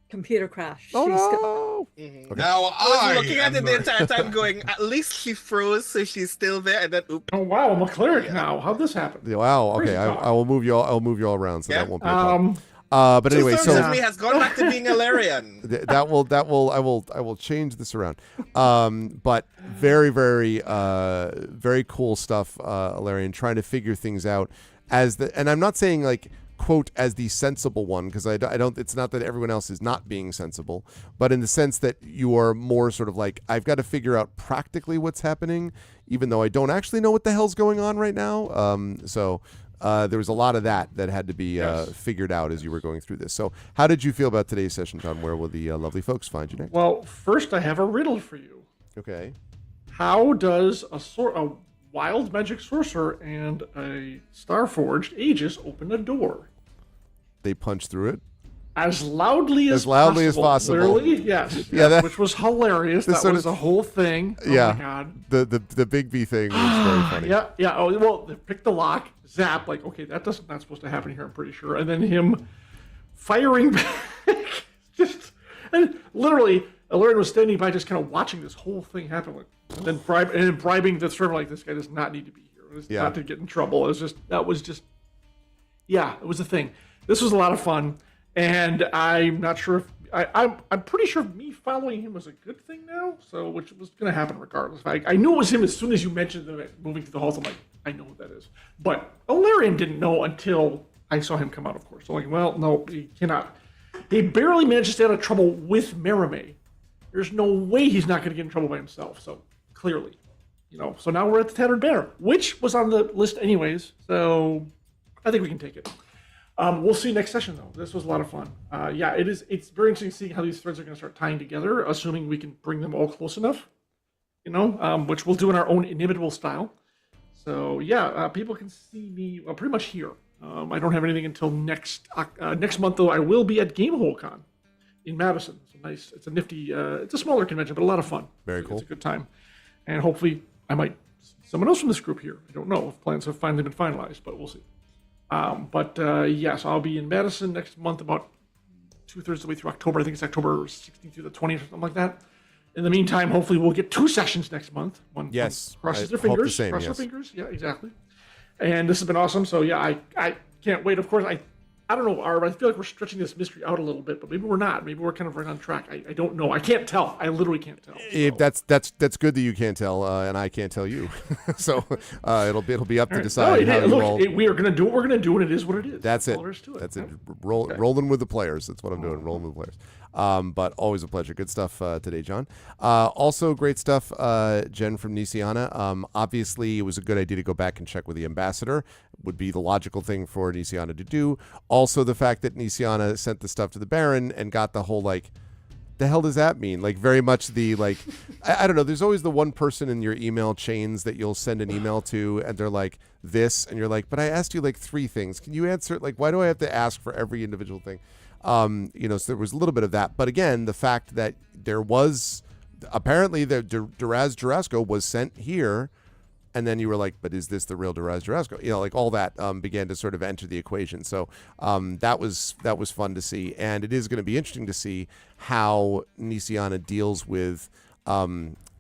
S4: computer crash.
S3: Oh, no.
S7: Mhm.
S3: Okay.
S5: Now
S7: I was looking at it the entire time going, at least she froze, so she's still there, and then oops.
S6: Oh wow, I'm a cleric now. How'd this happen?
S3: Wow. Okay,
S6: Crazy
S3: I
S6: talk.
S3: will move you all. I'll move you all around, so
S7: Yeah.
S3: that won't be a problem. But anyway,
S7: Two-thirds of me has gone back to being a Larian.
S3: that will change this around. But very, very, very cool stuff, Alarian, trying to figure things out and I'm not saying quote as the sensible one, because I don't, it's not that everyone else is not being sensible, but in the sense that you are more sort of like, I've got to figure out practically what's happening, even though I don't actually know what the hell's going on right now. So there was a lot of that had to be figured out as you were going through this. So how did you feel about today's session, John? Where will the lovely folks find you next?
S6: Well, first I have a riddle for you.
S3: Okay.
S6: How does a wild magic sorcerer and a Starforged Aegis open a door?
S3: They punch through it
S6: as loudly
S3: as possible.
S6: Literally, yes.
S3: Yeah,
S6: which was hilarious. That was the whole thing. Oh
S3: yeah.
S6: My God.
S3: The Big B thing was very funny.
S6: Yeah. Oh well, they pick the lock, zap. Like, okay, that's not supposed to happen here. I'm pretty sure. And then him firing back, and literally, Eberron was standing by, just kind of watching this whole thing happen. Like, and then bribing the server, like, this guy does not need to be here. It was not to get in trouble. It was a thing. This was a lot of fun, and I'm not sure if I'm pretty sure me following him was a good thing now. So, which was going to happen regardless. I knew it was him as soon as you mentioned moving to the halls. I'm like, I know who that is. But Eberron didn't know until I saw him come out, of course. So, like, well, no, he cannot. He barely managed to stay out of trouble with Merime. There's no way he's not going to get in trouble by himself. So clearly, So now we're at the Tattered Banner, which was on the list anyways. So I think we can take it. We'll see next session though. This was a lot of fun. It's very interesting seeing how these threads are going to start tying together, assuming we can bring them all close enough. Which we'll do in our own inimitable style. So people can see me pretty much here. I don't have anything until next month though. I will be at GameholeCon in Madison. It's a nifty, it's a smaller convention, but a lot of fun.
S3: Very cool.
S6: It's a good time. And hopefully I might see someone else from this group here. I don't know if plans have finally been finalized, but we'll see. Yes, I'll be in Madison next month, about 2/3 of the way through October. I think it's October 16th through the 20th or something like that. In the meantime, hopefully we'll get 2 sessions next month. One crosses their fingers. Cross their fingers. Yeah, exactly. And this has been awesome. So I can't wait. Of course, I don't know, Arv. I feel like we're stretching this mystery out a little bit, but maybe we're not. Maybe we're kind of right on track. I don't know. I can't tell. I literally can't tell.
S3: That's good that you can't tell, and I can't tell you. So it'll be up to decide how you all.
S6: We are going to do what we're going to do, and it is what it is.
S3: That's it. That's it. Rolling with the players. That's what I'm doing. Rolling with the players. But always a pleasure. Good stuff today, John. Also great stuff, Jen from Nisiana. Obviously, it was a good idea to go back and check with the ambassador. Would be the logical thing for Nisiana to do. Also, the fact that Nisiana sent the stuff to the Baron and got the whole, like, the hell does that mean? Like, very much the, like, I don't know. There's always the one person in your email chains that you'll send an email to, and they're like, this, and you're like, but I asked you, like, 3 things. Can you answer? Like, why do I have to ask for every individual thing? So there was a little bit of that. But again, the fact that there was, apparently, the Duraz Jarasco was sent here, and then you were like, but is this the real Duraz Jarasco? Like all that began to sort of enter the equation. So that was fun to see. And it is going to be interesting to see how Nisiana deals with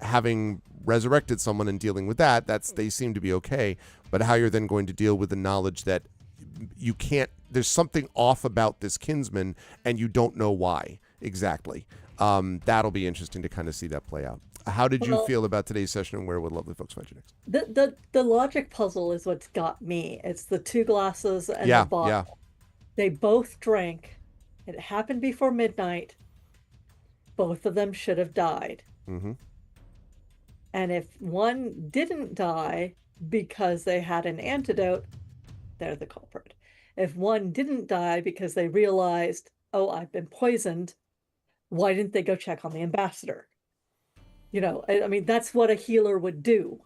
S3: having resurrected someone and dealing with that. They seem to be okay. But how you're then going to deal with the knowledge that you can't, there's something off about this kinsman and you don't know why exactly. That'll be interesting to kind of see that play out. How did you feel about today's session, and where would lovely folks find you next?
S4: The logic puzzle is what's got me. It's the 2 glasses and the bottle. Yeah. They both drank. It happened before midnight. Both of them should have died.
S3: Mm-hmm.
S4: And if one didn't die because they had an antidote, they're the culprit. If one didn't die because they realized, oh, I've been poisoned, why didn't they go check on the ambassador? I mean, that's what a healer would do.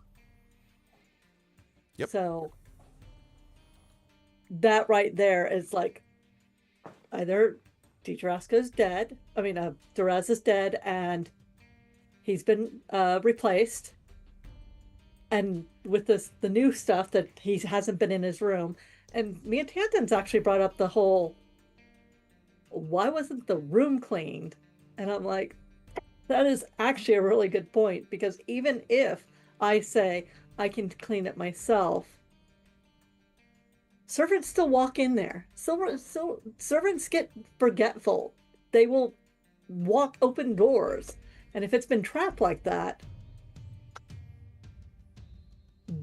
S3: Yep.
S4: So that right there is like either Duraz is dead. I mean, Duraz is dead and he's been replaced. And with the new stuff that he hasn't been in his room. And me and Tantan's actually brought up the whole, why wasn't the room cleaned? And I'm like, that is actually a really good point, because even if I say I can clean it myself, servants still walk in there. So servants get forgetful. They will open doors. And if it's been trapped like that,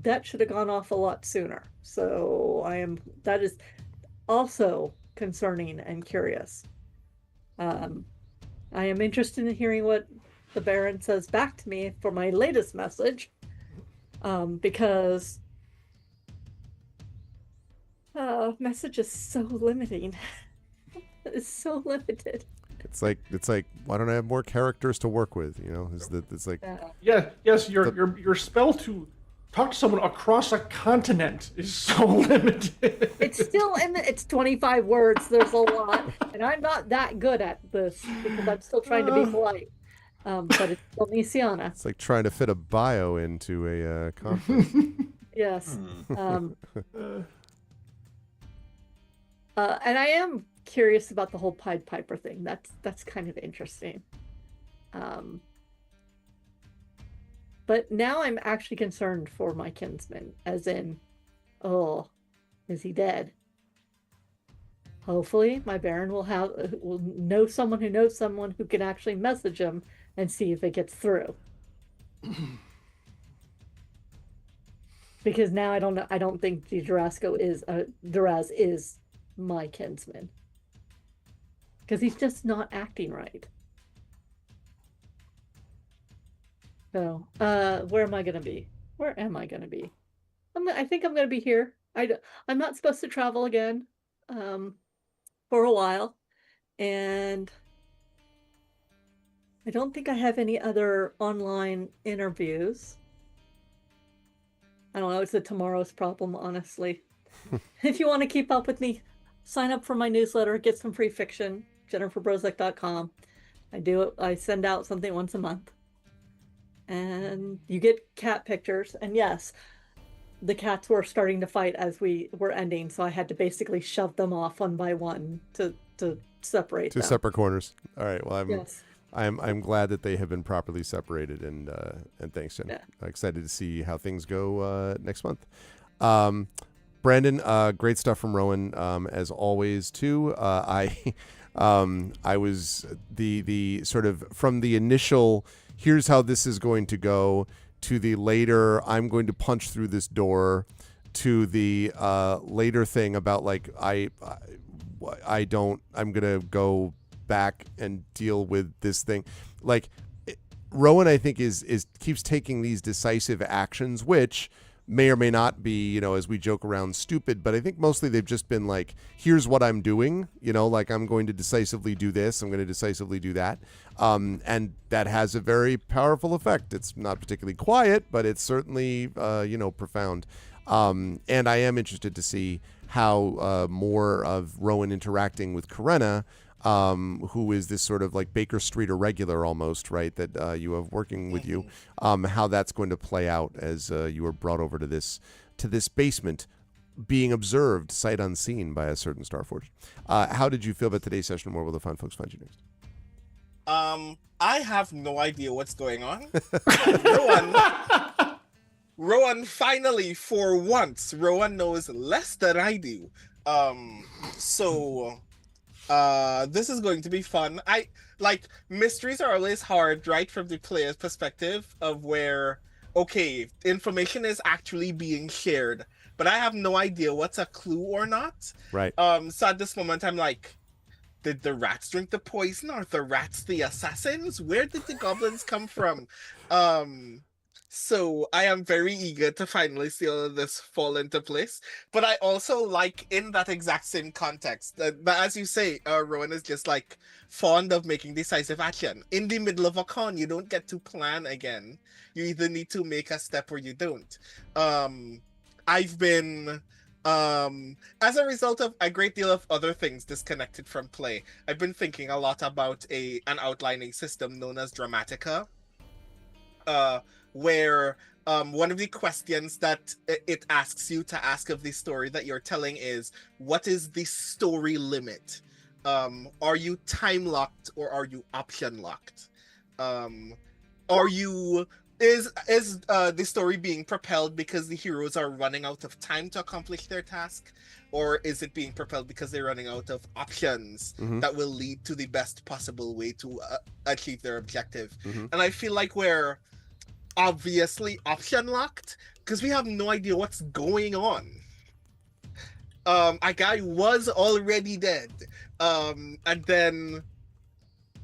S4: that should have gone off a lot sooner. So also concerning and curious. I am interested in hearing what the Baron says back to me for my latest message, because message is so limiting. It's so limited.
S3: It's like why don't I have more characters to work with? You know, it's like
S6: Yes, your spell to talk to someone across a continent is so limited.
S4: It's still it's 25 words. There's a lot, and I'm not that good at this because I'm still trying to be polite. But it's still Nisiana.
S3: it's like trying to fit a bio into a conference.
S4: Yes. And I am curious about the whole Pied Piper thing. That's kind of interesting. But now I'm actually concerned for my kinsman, as in, oh, is he dead? Hopefully, my Baron will know someone who knows someone who can actually message him and see if it gets through. Because now I don't think Duraz is my kinsman. Because he's just not acting right. So, where am I going to be? Where am I going to be? I think I'm going to be here. I'm not supposed to travel again for a while. And I don't think I have any other online interviews. I don't know. It's tomorrow's problem, honestly. If you want to keep up with me, sign up for my newsletter, get some free fiction, jenniferbrozek.com. I send out something once a month. And you get cat pictures. And yes, the cats were starting to fight as we were ending, so I had to basically shove them off one by one to separate them.
S3: Separate corners. All right. Well,
S4: Yes.
S3: I'm glad that they have been properly separated, and thanks, Jen.
S4: Yeah.
S3: I'm excited to see how things go next month. Brandon, great stuff from Rowan, as always too. I was the sort of from the initial here's how this is going to go to the later I'm going to punch through this door to the later thing about like I'm gonna go back and deal with this thing. Like Rowan, I think is keeps taking these decisive actions, which may or may not be, as we joke around, stupid, but I think mostly they've just been like, here's what I'm doing, like I'm going to decisively do this, I'm going to decisively do that. And that has a very powerful effect. It's not particularly quiet, but it's certainly, profound. And I am interested to see how more of Rowan interacting with Karenna, who is this sort of like Baker Street irregular almost, right, that you have working with you, how that's going to play out as you are brought over to this basement, being observed sight unseen by a certain Starforged. How did you feel about today's session? Where will the fine folks find you next?
S7: I have no idea what's going on. Rowan finally, for once, Rowan knows less than I do. So this is going to be fun. Mysteries are always hard, right, from the player's perspective of where, okay, information is actually being shared, but I have no idea what's a clue or not.
S3: Right.
S7: So at this moment, I'm like, did the rats drink the poison? Are the rats the assassins? Where did the goblins come from? So I am very eager to finally see all of this fall into place. But I also like in that exact same context that as you say, Rowan is just like fond of making decisive action. In the middle of a con, you don't get to plan again. You either need to make a step or you don't. I've been as a result of a great deal of other things disconnected from play, I've been thinking a lot about an outlining system known as Dramatica, where one of the questions that it asks you to ask of the story that you're telling is, what is the story limit? Are you time locked or are you option locked? Is the story being propelled because the heroes are running out of time to accomplish their task, or is it being propelled because they're running out of options that will lead to the best possible way to achieve their objective? And I feel like we're obviously option locked because we have no idea what's going on. a guy was already dead. And then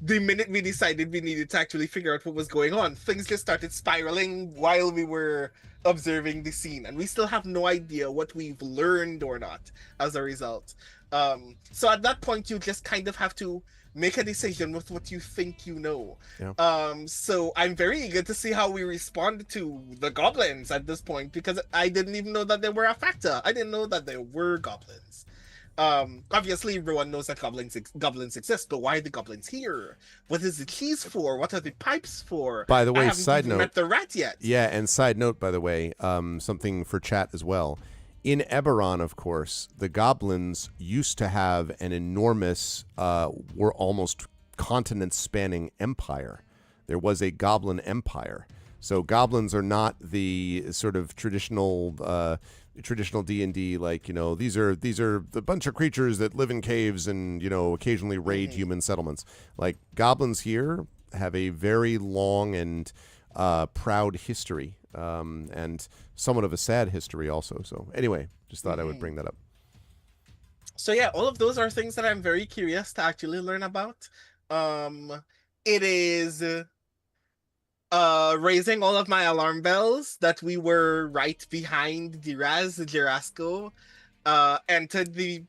S7: the minute we decided we needed to actually figure out what was going on, things just started spiraling while we were observing the scene, and we still have no idea what we've learned or not as a result. So at that point, you just kind of have to make a decision with what you think you know.
S3: Yeah.
S7: So I'm very eager to see how we respond to the goblins at this point, because I didn't even know that they were a factor. I didn't know that there were goblins. Obviously everyone knows that goblins exist, but why are the goblins here? What is the cheese for? What are the pipes for?
S3: By the way,
S7: I haven't
S3: side
S7: even
S3: note,
S7: met the rat yet.
S3: Yeah, and side note, by the way, something for chat as well. In Eberron, of course, the goblins used to have an enormous, were almost continent-spanning empire. There was a goblin empire. So goblins are not the sort of traditional D&D, like, you know, these are the bunch of creatures that live in caves and, you know, occasionally raid human settlements. Like, goblins here have a very long and proud history, and somewhat of a sad history also. So anyway, just thought I would bring that up.
S7: So yeah, all of those are things that I'm very curious to actually learn about. It is raising all of my alarm bells that we were right behind Diraz Jarasco, entered the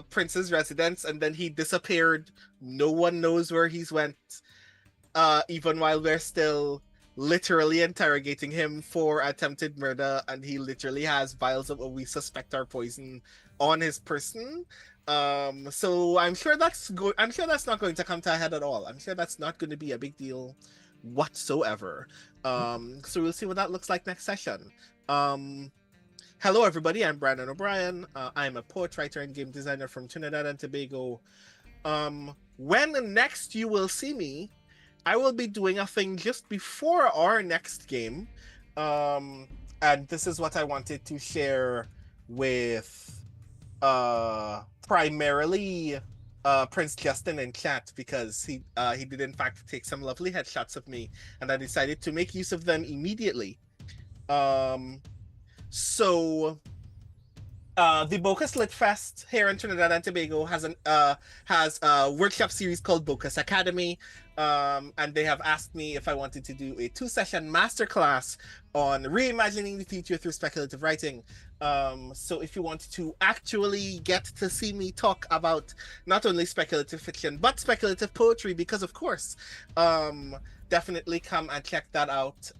S7: prince's residence, and then he disappeared. No one knows where he's went, even while we're still literally interrogating him for attempted murder, and he literally has vials of what we suspect are poison on his person. So I'm sure that's good. I'm sure that's not going to come to a head at all. I'm sure that's not going to be a big deal whatsoever. So we'll see what that looks like next session. Hello everybody, I'm Brandon O'Brien. I'm a poet, writer, and game designer from Trinidad and Tobago. When next you will see me, I will be doing a thing just before our next game. And this is what I wanted to share with primarily Prince Justin in chat, because he did in fact take some lovely headshots of me, and I decided to make use of them immediately. So the Bocas Lit Fest here in Trinidad and Tobago has a workshop series called Bocas Academy, and they have asked me if I wanted to do a 2-session masterclass on reimagining the future through speculative writing. So if you want to actually get to see me talk about not only speculative fiction but speculative poetry, because of course, definitely come and check that out.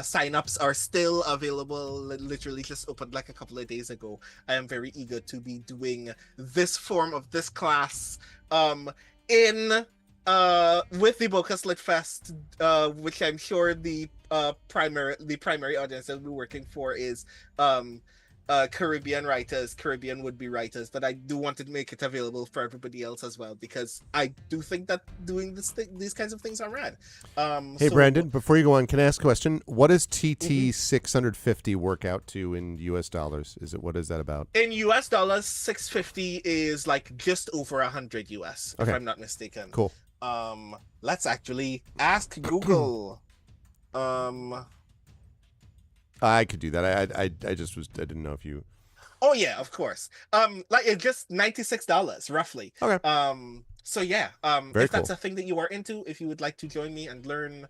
S7: Sign-ups are still available. Literally just opened like a couple of days ago. I am very eager to be doing this form of this class in with the Bocas Lit Fest, which I'm sure the primary audience that we're working for is Caribbean writers, Caribbean would-be writers, but I do want to make it available for everybody else as well, because I do think that doing these kinds of things are rad.
S3: Hey, so, Brandon, before you go on, can I ask a question? What does TT 650 work out to in US dollars? What is that about?
S7: In US dollars, 650 is like just over 100 US, if I'm not mistaken.
S3: Cool.
S7: Let's actually ask Google.
S3: I could do that. I didn't know if you.
S7: Oh yeah, of course. Like it's just $96 roughly.
S3: Okay.
S7: So yeah.
S3: Very
S7: if that's
S3: cool.
S7: a thing that you are into, if you would like to join me and learn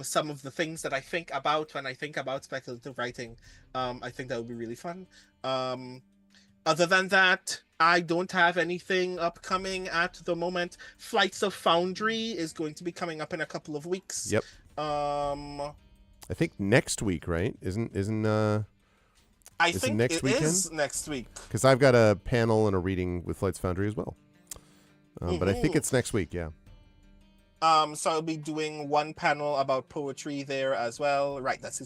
S7: some of the things that I think about when I think about speculative writing, I think that would be really fun. Other than that, I don't have anything upcoming at the moment. Flights of Foundry is going to be coming up in a couple of weeks.
S3: Yep. I think next week, right? Isn't
S7: I think
S3: next weekend?
S7: Is next week.
S3: Because I've got a panel and a reading with Flights Foundry as well. But I think it's next week, yeah.
S7: So I'll be doing one panel about poetry there as well. Right, that's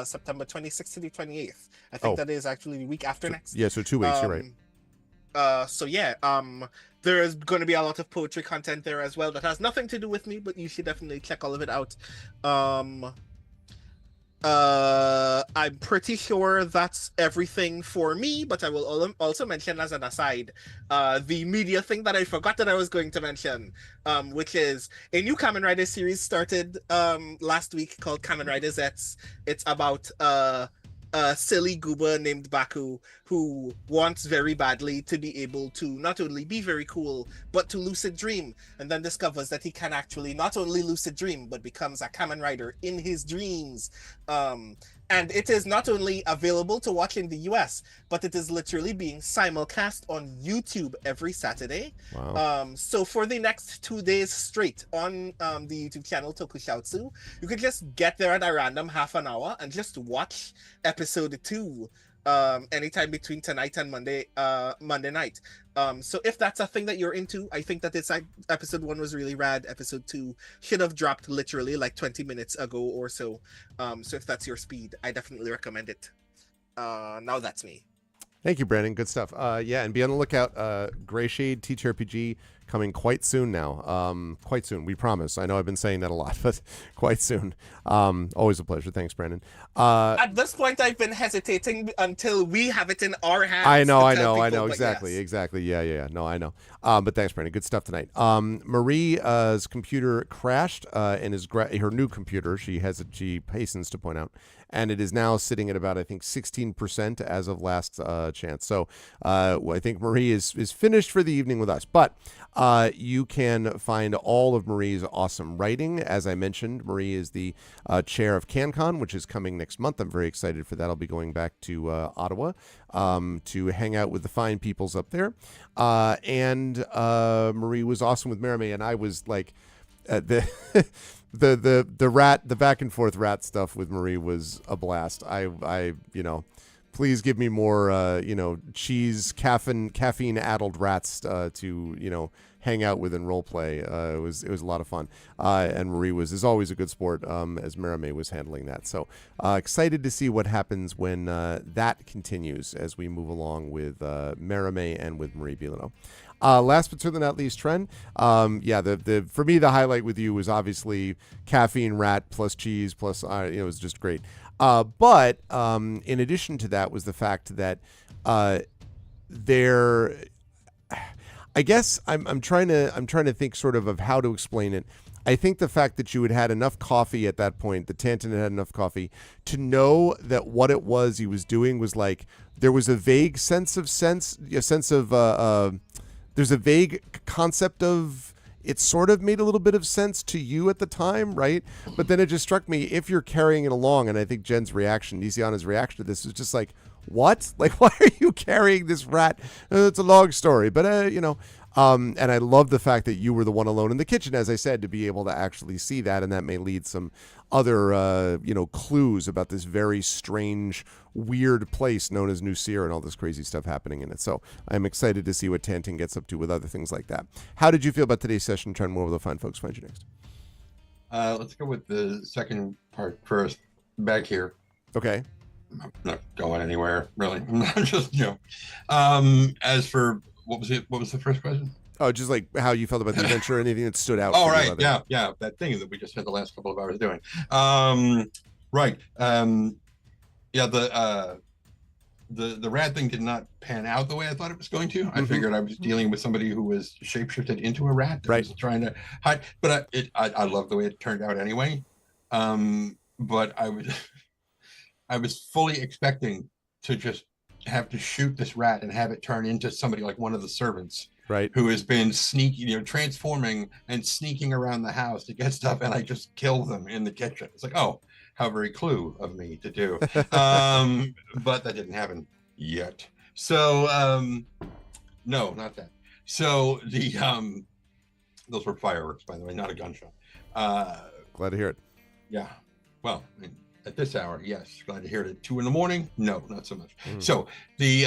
S7: September 26th to the 28th. I think that is actually the week after next.
S3: Yeah, so 2 weeks, you're right.
S7: So yeah, there is going to be a lot of poetry content there as well that has nothing to do with me, but you should definitely check all of it out. I'm pretty sure that's everything for me, but I will also mention as an aside, the media thing that I forgot that I was going to mention, which is a new Kamen Rider series started last week called Kamen Rider Zets. It's about a silly goober named Baku who wants very badly to be able to not only be very cool, but to lucid dream, and then discovers that he can actually not only lucid dream, but becomes a Kamen Rider in his dreams. And it is not only available to watch in the US, but it is literally being simulcast on YouTube every Saturday.
S3: Wow.
S7: So for the next 2 days straight on the YouTube channel Tokushoutsu, you could just get there at a random half an hour and just watch episode 2 anytime between tonight and Monday night. So if that's a thing that you're into, I think that this episode 1 was really rad. Episode 2 should have dropped literally like 20 minutes ago or so. So if that's your speed, I definitely recommend it. Now that's me.
S3: Thank you, Brandon. Good stuff. Yeah, and be on the lookout. Gray Shade TTRPG coming quite soon now. Quite soon, we promise. I know I've been saying that a lot, but quite soon. Always a pleasure. Thanks, Brandon.
S7: At this point, I've been hesitating until we have it in our hands.
S3: I know.
S7: People,
S3: Exactly.
S7: yes.
S3: Exactly. Yeah. No, I know. But thanks, Brandon. Good stuff tonight. Maria's computer crashed, and her new computer. She hastens to point out, and it is now sitting at about, I think, 16% as of last chance. So I think Marie is finished for the evening with us. But you can find all of Marie's awesome writing. As I mentioned, Marie is the chair of CanCon, which is coming next month. I'm very excited for that. I'll be going back to Ottawa to hang out with the fine peoples up there. And Marie was awesome with Merame, and I was like, the back and forth rat stuff with Marie was a blast. I please give me more cheese caffeine addled rats to hang out with and role play. It was a lot of fun. And Marie is always a good sport as Merame was handling that. So excited to see what happens when that continues as we move along with Merame and with Marie Bilano. Last but certainly not least, Tren. For me, the highlight with you was obviously caffeine rat plus cheese plus it was just great. But in addition to that was the fact that I guess I'm trying to think sort of how to explain it. I think the fact that you had enough coffee at that point, that Tanton had enough coffee to know that what it was he was doing was like there was a vague there's a vague concept of it sort of made a little bit of sense to you at the time, right? But then it just struck me, if you're carrying it along, and I think Jen's reaction, Nisiana's reaction to this was just like, what? Like, why are you carrying this rat? It's a long story, but and I love the fact that you were the one alone in the kitchen, as I said, to be able to actually see that, and that may lead some other, clues about this very strange, weird place known as New Seer and all this crazy stuff happening in it. So I'm excited to see what Tantin gets up to with other things like that. How did you feel about today's session, Trent? Where will the fine folks find you next?
S5: Let's go with the second part first. Back here.
S3: Okay.
S5: I'm not going anywhere, really. I'm just, as for what was the first question?
S3: Oh, just like how you felt about the adventure, anything that stood out.
S5: Oh, right. Yeah. That thing that we just spent the last couple of hours doing. Right. The rat thing did not pan out the way I thought it was going to. I figured I was dealing with somebody who was shapeshifted into a rat that was trying to hide. But I love the way it turned out anyway. But I was fully expecting to just have to shoot this rat and have it turn into somebody like one of the servants,
S3: right,
S5: who has been sneaking, transforming and sneaking around the house to get stuff, and I just kill them in the kitchen. It's like, oh, how very Clue of me to do. But that didn't happen yet. So no, not that. So the those were fireworks, by the way, not a gunshot.
S3: Glad to hear it.
S5: Yeah. Well, at this hour, yes. Glad to hear it at 2 a.m. No, not so much. So the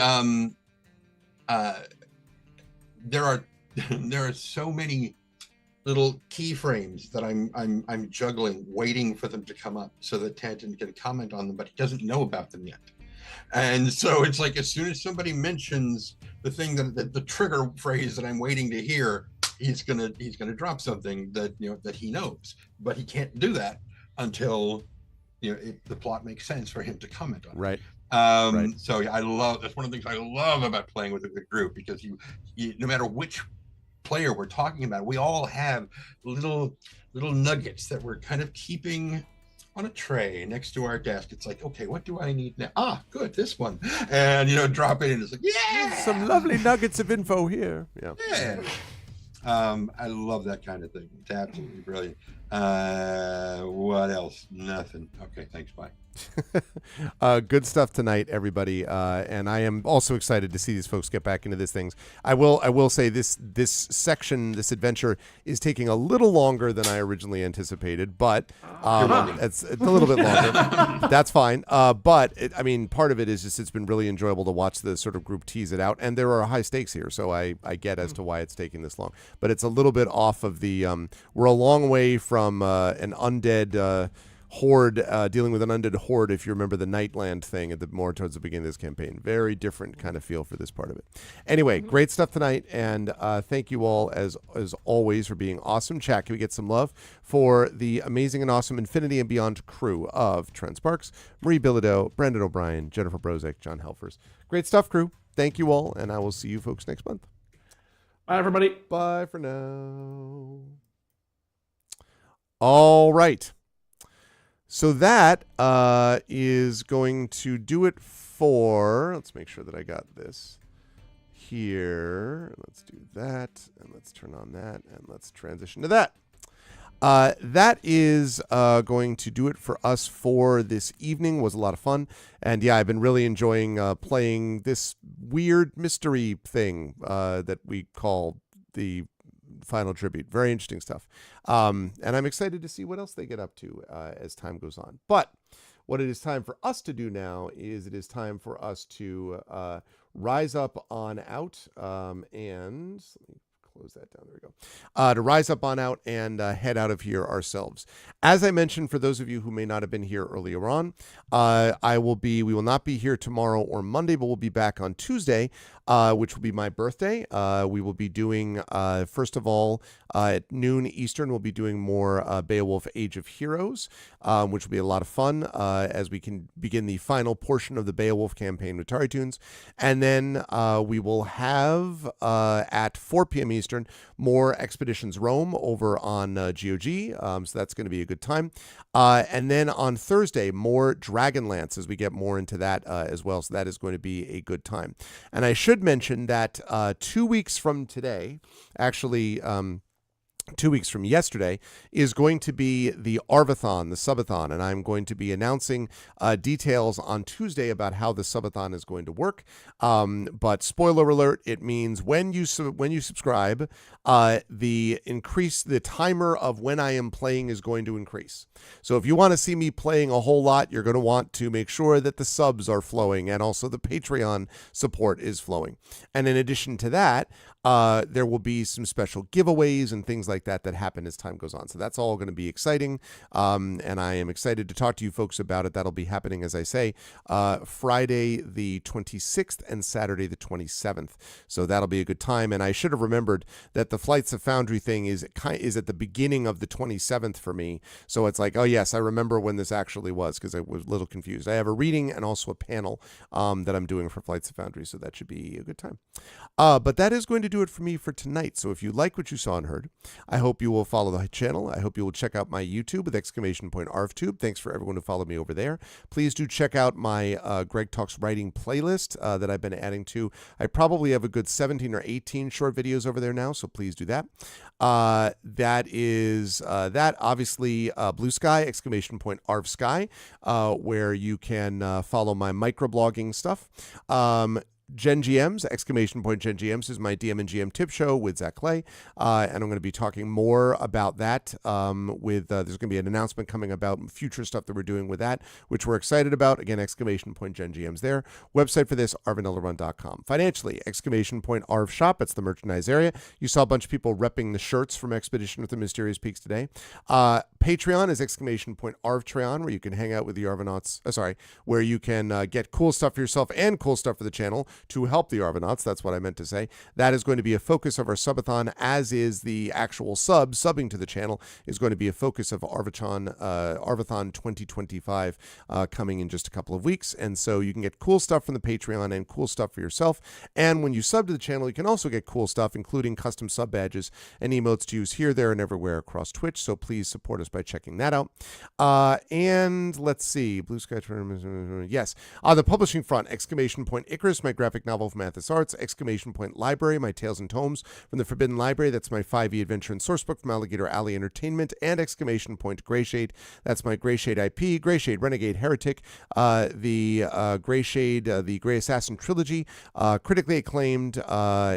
S5: there are so many little keyframes that I'm juggling, waiting for them to come up so that Tanton can comment on them, but he doesn't know about them yet. And so it's like, as soon as somebody mentions the thing that the trigger phrase that I'm waiting to hear, he's gonna drop something that that he knows, but he can't do that until the plot makes sense for him to comment on.
S3: Right.
S5: So yeah, that's one of the things I love about playing with a good group, because you no matter which player we're talking about, we all have little nuggets that we're kind of keeping on a tray next to our desk. It's like, okay, what do I need now? Ah, good, this one. And, you know, drop it in. It's like, yeah.
S3: Some lovely nuggets of info here. Yeah.
S5: Yeah. I love that kind of thing. It's absolutely brilliant. What else? Nothing. Okay, thanks. Bye.
S3: Good stuff tonight, everybody. And I am also excited to see these folks get back into these things. I will say this section, this adventure, is taking a little longer than I originally anticipated, but it's a little bit longer. That's fine. But I mean, part of it is just it's been really enjoyable to watch the sort of group tease it out, and there are high stakes here, so I get as to why it's taking this long. But it's a little bit off of the. We're a long way from an undead. Horde, dealing with an undead horde, if you remember the Nightland thing at the more towards the beginning of this campaign. Very different kind of feel for this part of it. Anyway, great stuff tonight, and thank you all as always for being awesome. Chat, can we get some love for the amazing and awesome Infinity and Beyond crew of Trent Sparks, Marie Bilodeau, Brandon O'Brien, Jennifer Brozek, John Helfers. Great stuff, crew. Thank you all, and I will see you folks next month.
S6: Bye, everybody.
S3: Bye for now. All right. So that is going to do it for, let's make sure that I got this here. Let's do that, and let's turn on that, and let's transition to that. That is going to do it for us for this evening. Was a lot of fun. And yeah, I've been really enjoying playing this weird mystery thing that we call the Final Tribute. Very interesting stuff. And I'm excited to see what else they get up to as time goes on. But what it is time for us to do now is it is time for us to rise up on out and let me close that down. There we go. To rise up on out and head out of here ourselves. As I mentioned, for those of you who may not have been here earlier on, we will not be here tomorrow or Monday, but we'll be back on Tuesday, which will be my birthday. We will be doing, first of all, at noon Eastern, we'll be doing more Beowulf Age of Heroes, which will be a lot of fun as we can begin the final portion of the Beowulf campaign with Tari Tunes. And then we will have at 4 p.m. Eastern more Expeditions Rome over on GOG. So that's going to be a good time. And then on Thursday, more Dragonlance as we get more into that as well. So that is going to be a good time. And I should mention that 2 weeks from today, actually 2 weeks from yesterday, is going to be the Arvathon, the subathon, and I'm going to be announcing details on Tuesday about how the subathon is going to work. But spoiler alert, it means when you subscribe, the timer of when I am playing is going to increase. So if you want to see me playing a whole lot, you're going to want to make sure that the subs are flowing and also the Patreon support is flowing. And in addition to that, there will be some special giveaways and things like that happen as time goes on. So that's all going to be exciting. And I am excited to talk to you folks about it. That'll be happening, as I say, Friday the 26th and Saturday the 27th. So that'll be a good time. And I should have remembered that the Flights of Foundry thing is at the beginning of the 27th for me. So it's like, oh yes, I remember when this actually was, because I was a little confused. I have a reading and also a panel that I'm doing for Flights of Foundry. So that should be a good time. But that is going to do it for me for tonight. So if you like what you saw and heard, I hope you will follow the channel. I hope you will check out my YouTube with !ArvTube. Thanks for everyone who followed me over there. Please do check out my Greg Talks Writing playlist that I've been adding to. I probably have a good 17 or 18 short videos over there now, so please do that. That is obviously Blue Sky, !ArvSky, where you can follow my microblogging stuff. Gen GMs, Gen GMs is my DM and GM tip show with Zach Clay. And I'm going to be talking more about that there's going to be an announcement coming about future stuff that we're doing with that, which we're excited about. Again, Gen GMs there. Website for this, arvanellarun.com. Financially, !Arv Shop. It's the merchandise area. You saw a bunch of people repping the shirts from Expedition with the Mysterious Peaks today. Patreon is !ArvTreon, where you can hang out with the Arvanauts. Where you can get cool stuff for yourself and cool stuff for the channel. to help the Arvanauts. That's what I meant to say. That is going to be a focus of our subathon, as is the actual subbing to the channel is going to be a focus of Arvathon 2025 coming in just a couple of weeks. And so you can get cool stuff from the Patreon and cool stuff for yourself. And when you sub to the channel, you can also get cool stuff, including custom sub badges and emotes to use here, there, and everywhere across Twitch. So please support us by checking that out. And let's see, Blue Sky Tournament. Yes, on the publishing front, exclamation point Icarus, my graphic novel from Athos Arts. Exclamation point Library, my Tales and Tomes from the Forbidden Library. That's my 5e adventure and sourcebook from Alligator Alley Entertainment. And exclamation point Greyshade. That's my Greyshade IP, Greyshade Renegade Heretic, the Greyshade, the Grey Assassin trilogy, critically acclaimed,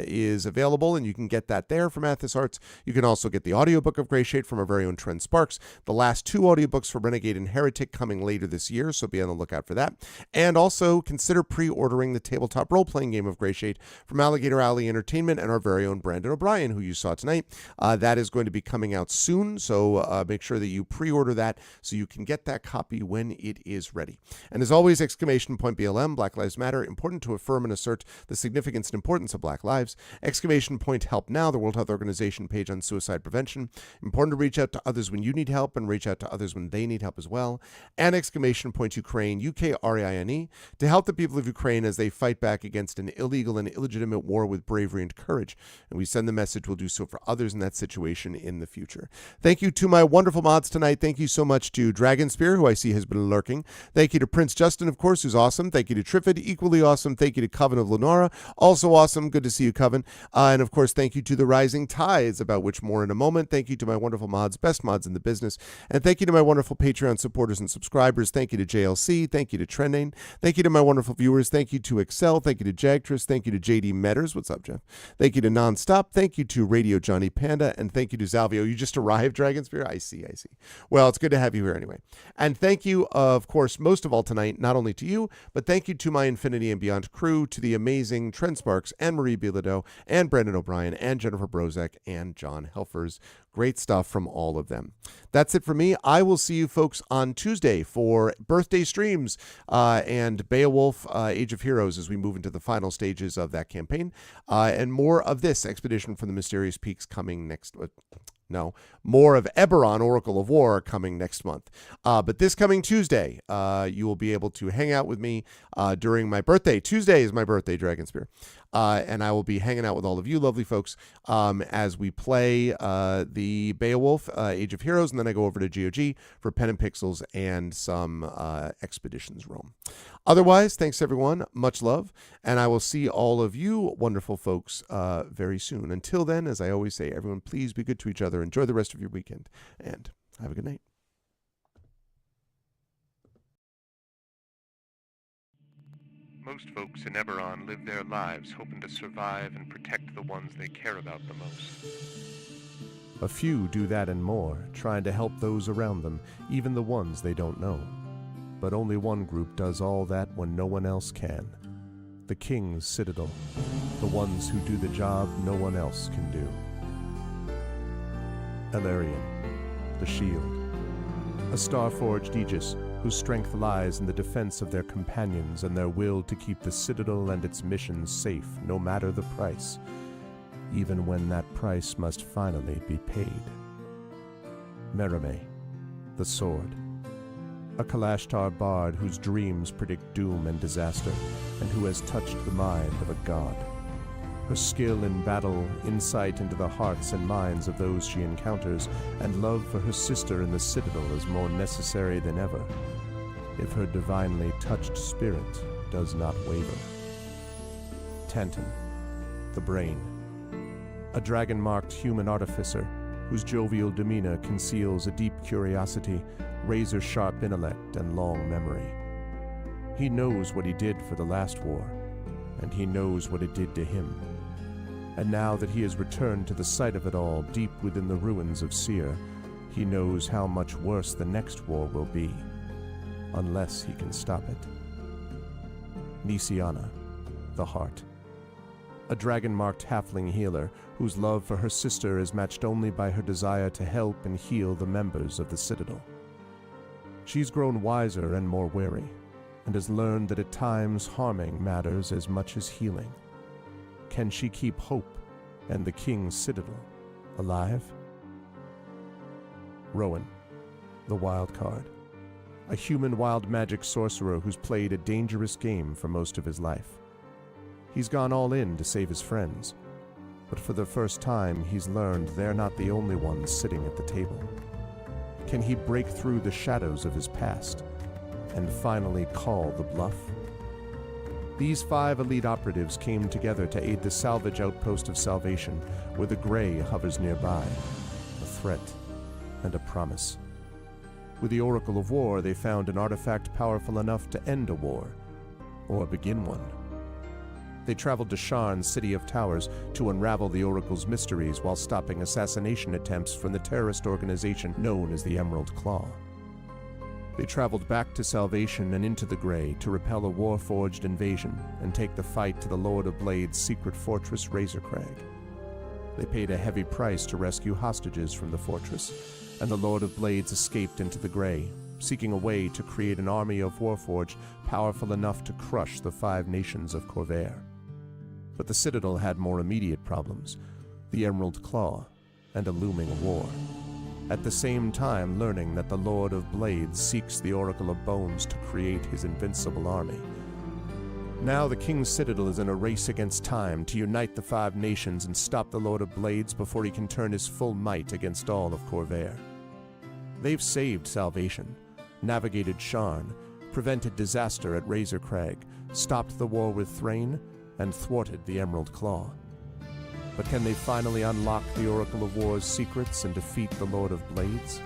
S3: is available, and you can get that there from Athos Arts. You can also get the audiobook of Greyshade from our very own Trent Sparks. The last 2 audiobooks for Renegade and Heretic coming later this year, so be on the lookout for that. And also consider pre-ordering the tabletop role-playing game of Greyshade from Alligator Alley Entertainment and our very own Brandon O'Brien, who you saw tonight. That is going to be coming out soon, so make sure that you pre-order that so you can get that copy when it is ready. And as always, exclamation point BLM, Black Lives Matter, important to affirm and assert the significance and importance of Black lives. Exclamation point Help Now, the World Health Organization page on suicide prevention. Important to reach out to others when you need help and reach out to others when they need help as well. And exclamation point Ukraine, UKRAINE, to help the people of Ukraine as they fight back against an illegal and illegitimate war with bravery and courage. And we send the message we'll do so for others in that situation in the future. Thank you to my wonderful mods tonight. Thank you so much to Dragonspear, who I see has been lurking. Thank you to Prince Justin, of course, who's awesome. Thank you to Triffid, equally awesome. Thank you to Coven of Lenora, also awesome. Good to see you, Coven. And of course, thank you to the Rising Tides, about which more in a moment. Thank you to my wonderful mods, best mods in the business. And thank you to my wonderful Patreon supporters and subscribers. Thank you to JLC. Thank you to Trendane. Thank you to my wonderful viewers. Thank you to Excel. Thank you to Jagtress. Thank you to JD Metters. What's up, Jeff? Thank you to Nonstop. Thank you to Radio Johnny Panda. And thank you to Zalvio. You just arrived, Dragonspear? I see. Well, it's good to have you here anyway. And thank you, of course, most of all tonight, not only to you, but thank you to my Infinity and Beyond crew, to the amazing Trent Sparks and Marie Bilodeau and Brandon O'Brien and Jennifer Brozek and John Helfers. Great stuff from all of them. That's it for me. I will see you folks on Tuesday for birthday streams and Beowulf, Age of Heroes, as we move into the final stages of that campaign. And more of this Expedition from the Mysterious Peaks coming next. More of Eberron, Oracle of War, coming next month. But this coming Tuesday, you will be able to hang out with me during my birthday. Tuesday is my birthday, Dragonspear. And I will be hanging out with all of you lovely folks as we play the Beowulf, Age of Heroes, and then I go over to GOG for Pen and Pixels and some Expeditions Rome. Otherwise, thanks everyone, much love, and I will see all of you wonderful folks very soon. Until then, as I always say, everyone, please be good to each other, enjoy the rest of your weekend, and have a good night.
S1: Most folks in Eberron live their lives hoping to survive and protect the ones they care about the most.
S2: A few do that and more, trying to help those around them, even the ones they don't know. But only one group does all that when no one else can. The King's Citadel, the ones who do the job no one else can do. Elarian, the Shield, a star-forged Aegis whose strength lies in the defense of their companions and their will to keep the Citadel and its missions safe no matter the price, even when that price must finally be paid. Merime, the Sword, a Kalashtar bard whose dreams predict doom and disaster, and who has touched the mind of a god. Her skill in battle, insight into the hearts and minds of those she encounters, and love for her sister in the Citadel is more necessary than ever, if her divinely touched spirit does not waver. Tantan, the Brain, a dragon-marked human artificer whose jovial demeanor conceals a deep curiosity, razor-sharp intellect, and long memory. He knows what he did for the last war, and he knows what it did to him. And now that he has returned to the site of it all, deep within the ruins of Seir, he knows how much worse the next war will be, unless he can stop it. Nisiana, the Heart, a dragon-marked halfling healer whose love for her sister is matched only by her desire to help and heal the members of the Citadel. She's grown wiser and more wary, and has learned that at times harming matters as much as healing. Can she keep hope and the King's Citadel alive? Rowan, the wild card. A human wild magic sorcerer who's played a dangerous game for most of his life. He's gone all in to save his friends, but for the first time he's learned they're not the only ones sitting at the table. Can he break through the shadows of his past and finally call the bluff? These 5 elite operatives came together to aid the salvage outpost of Salvation, where the Grey hovers nearby, a threat and a promise. With the Oracle of War, they found an artifact powerful enough to end a war, or begin one. They traveled to Sharn's City of Towers to unravel the Oracle's mysteries while stopping assassination attempts from the terrorist organization known as the Emerald Claw. They traveled back to Salvation and into the Grey to repel a war-forged invasion and take the fight to the Lord of Blade's secret fortress Razorcrag. They paid a heavy price to rescue hostages from the fortress, and the Lord of Blades escaped into the Grey, seeking a way to create an army of Warforged powerful enough to crush the 5 nations of Corvair. But the Citadel had more immediate problems, the Emerald Claw, and a looming war. At the same time learning that the Lord of Blades seeks the Oracle of Bones to create his invincible army. Now the King's Citadel is in a race against time to unite the 5 nations and stop the Lord of Blades before he can turn his full might against all of Corvair. They've saved Salvation, navigated Sharn, prevented disaster at Razorcrag, stopped the war with Thrain, and thwarted the Emerald Claw. But can they finally unlock the Oracle of War's secrets and defeat the Lord of Blades?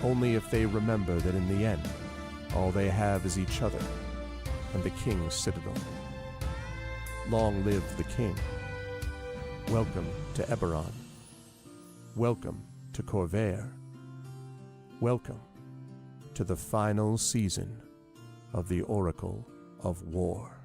S2: Only if they remember that in the end, all they have is each other and the King's Citadel. Long live the King. Welcome to Eberron. Welcome to Corvair. Welcome to the final season of the Oracle of War.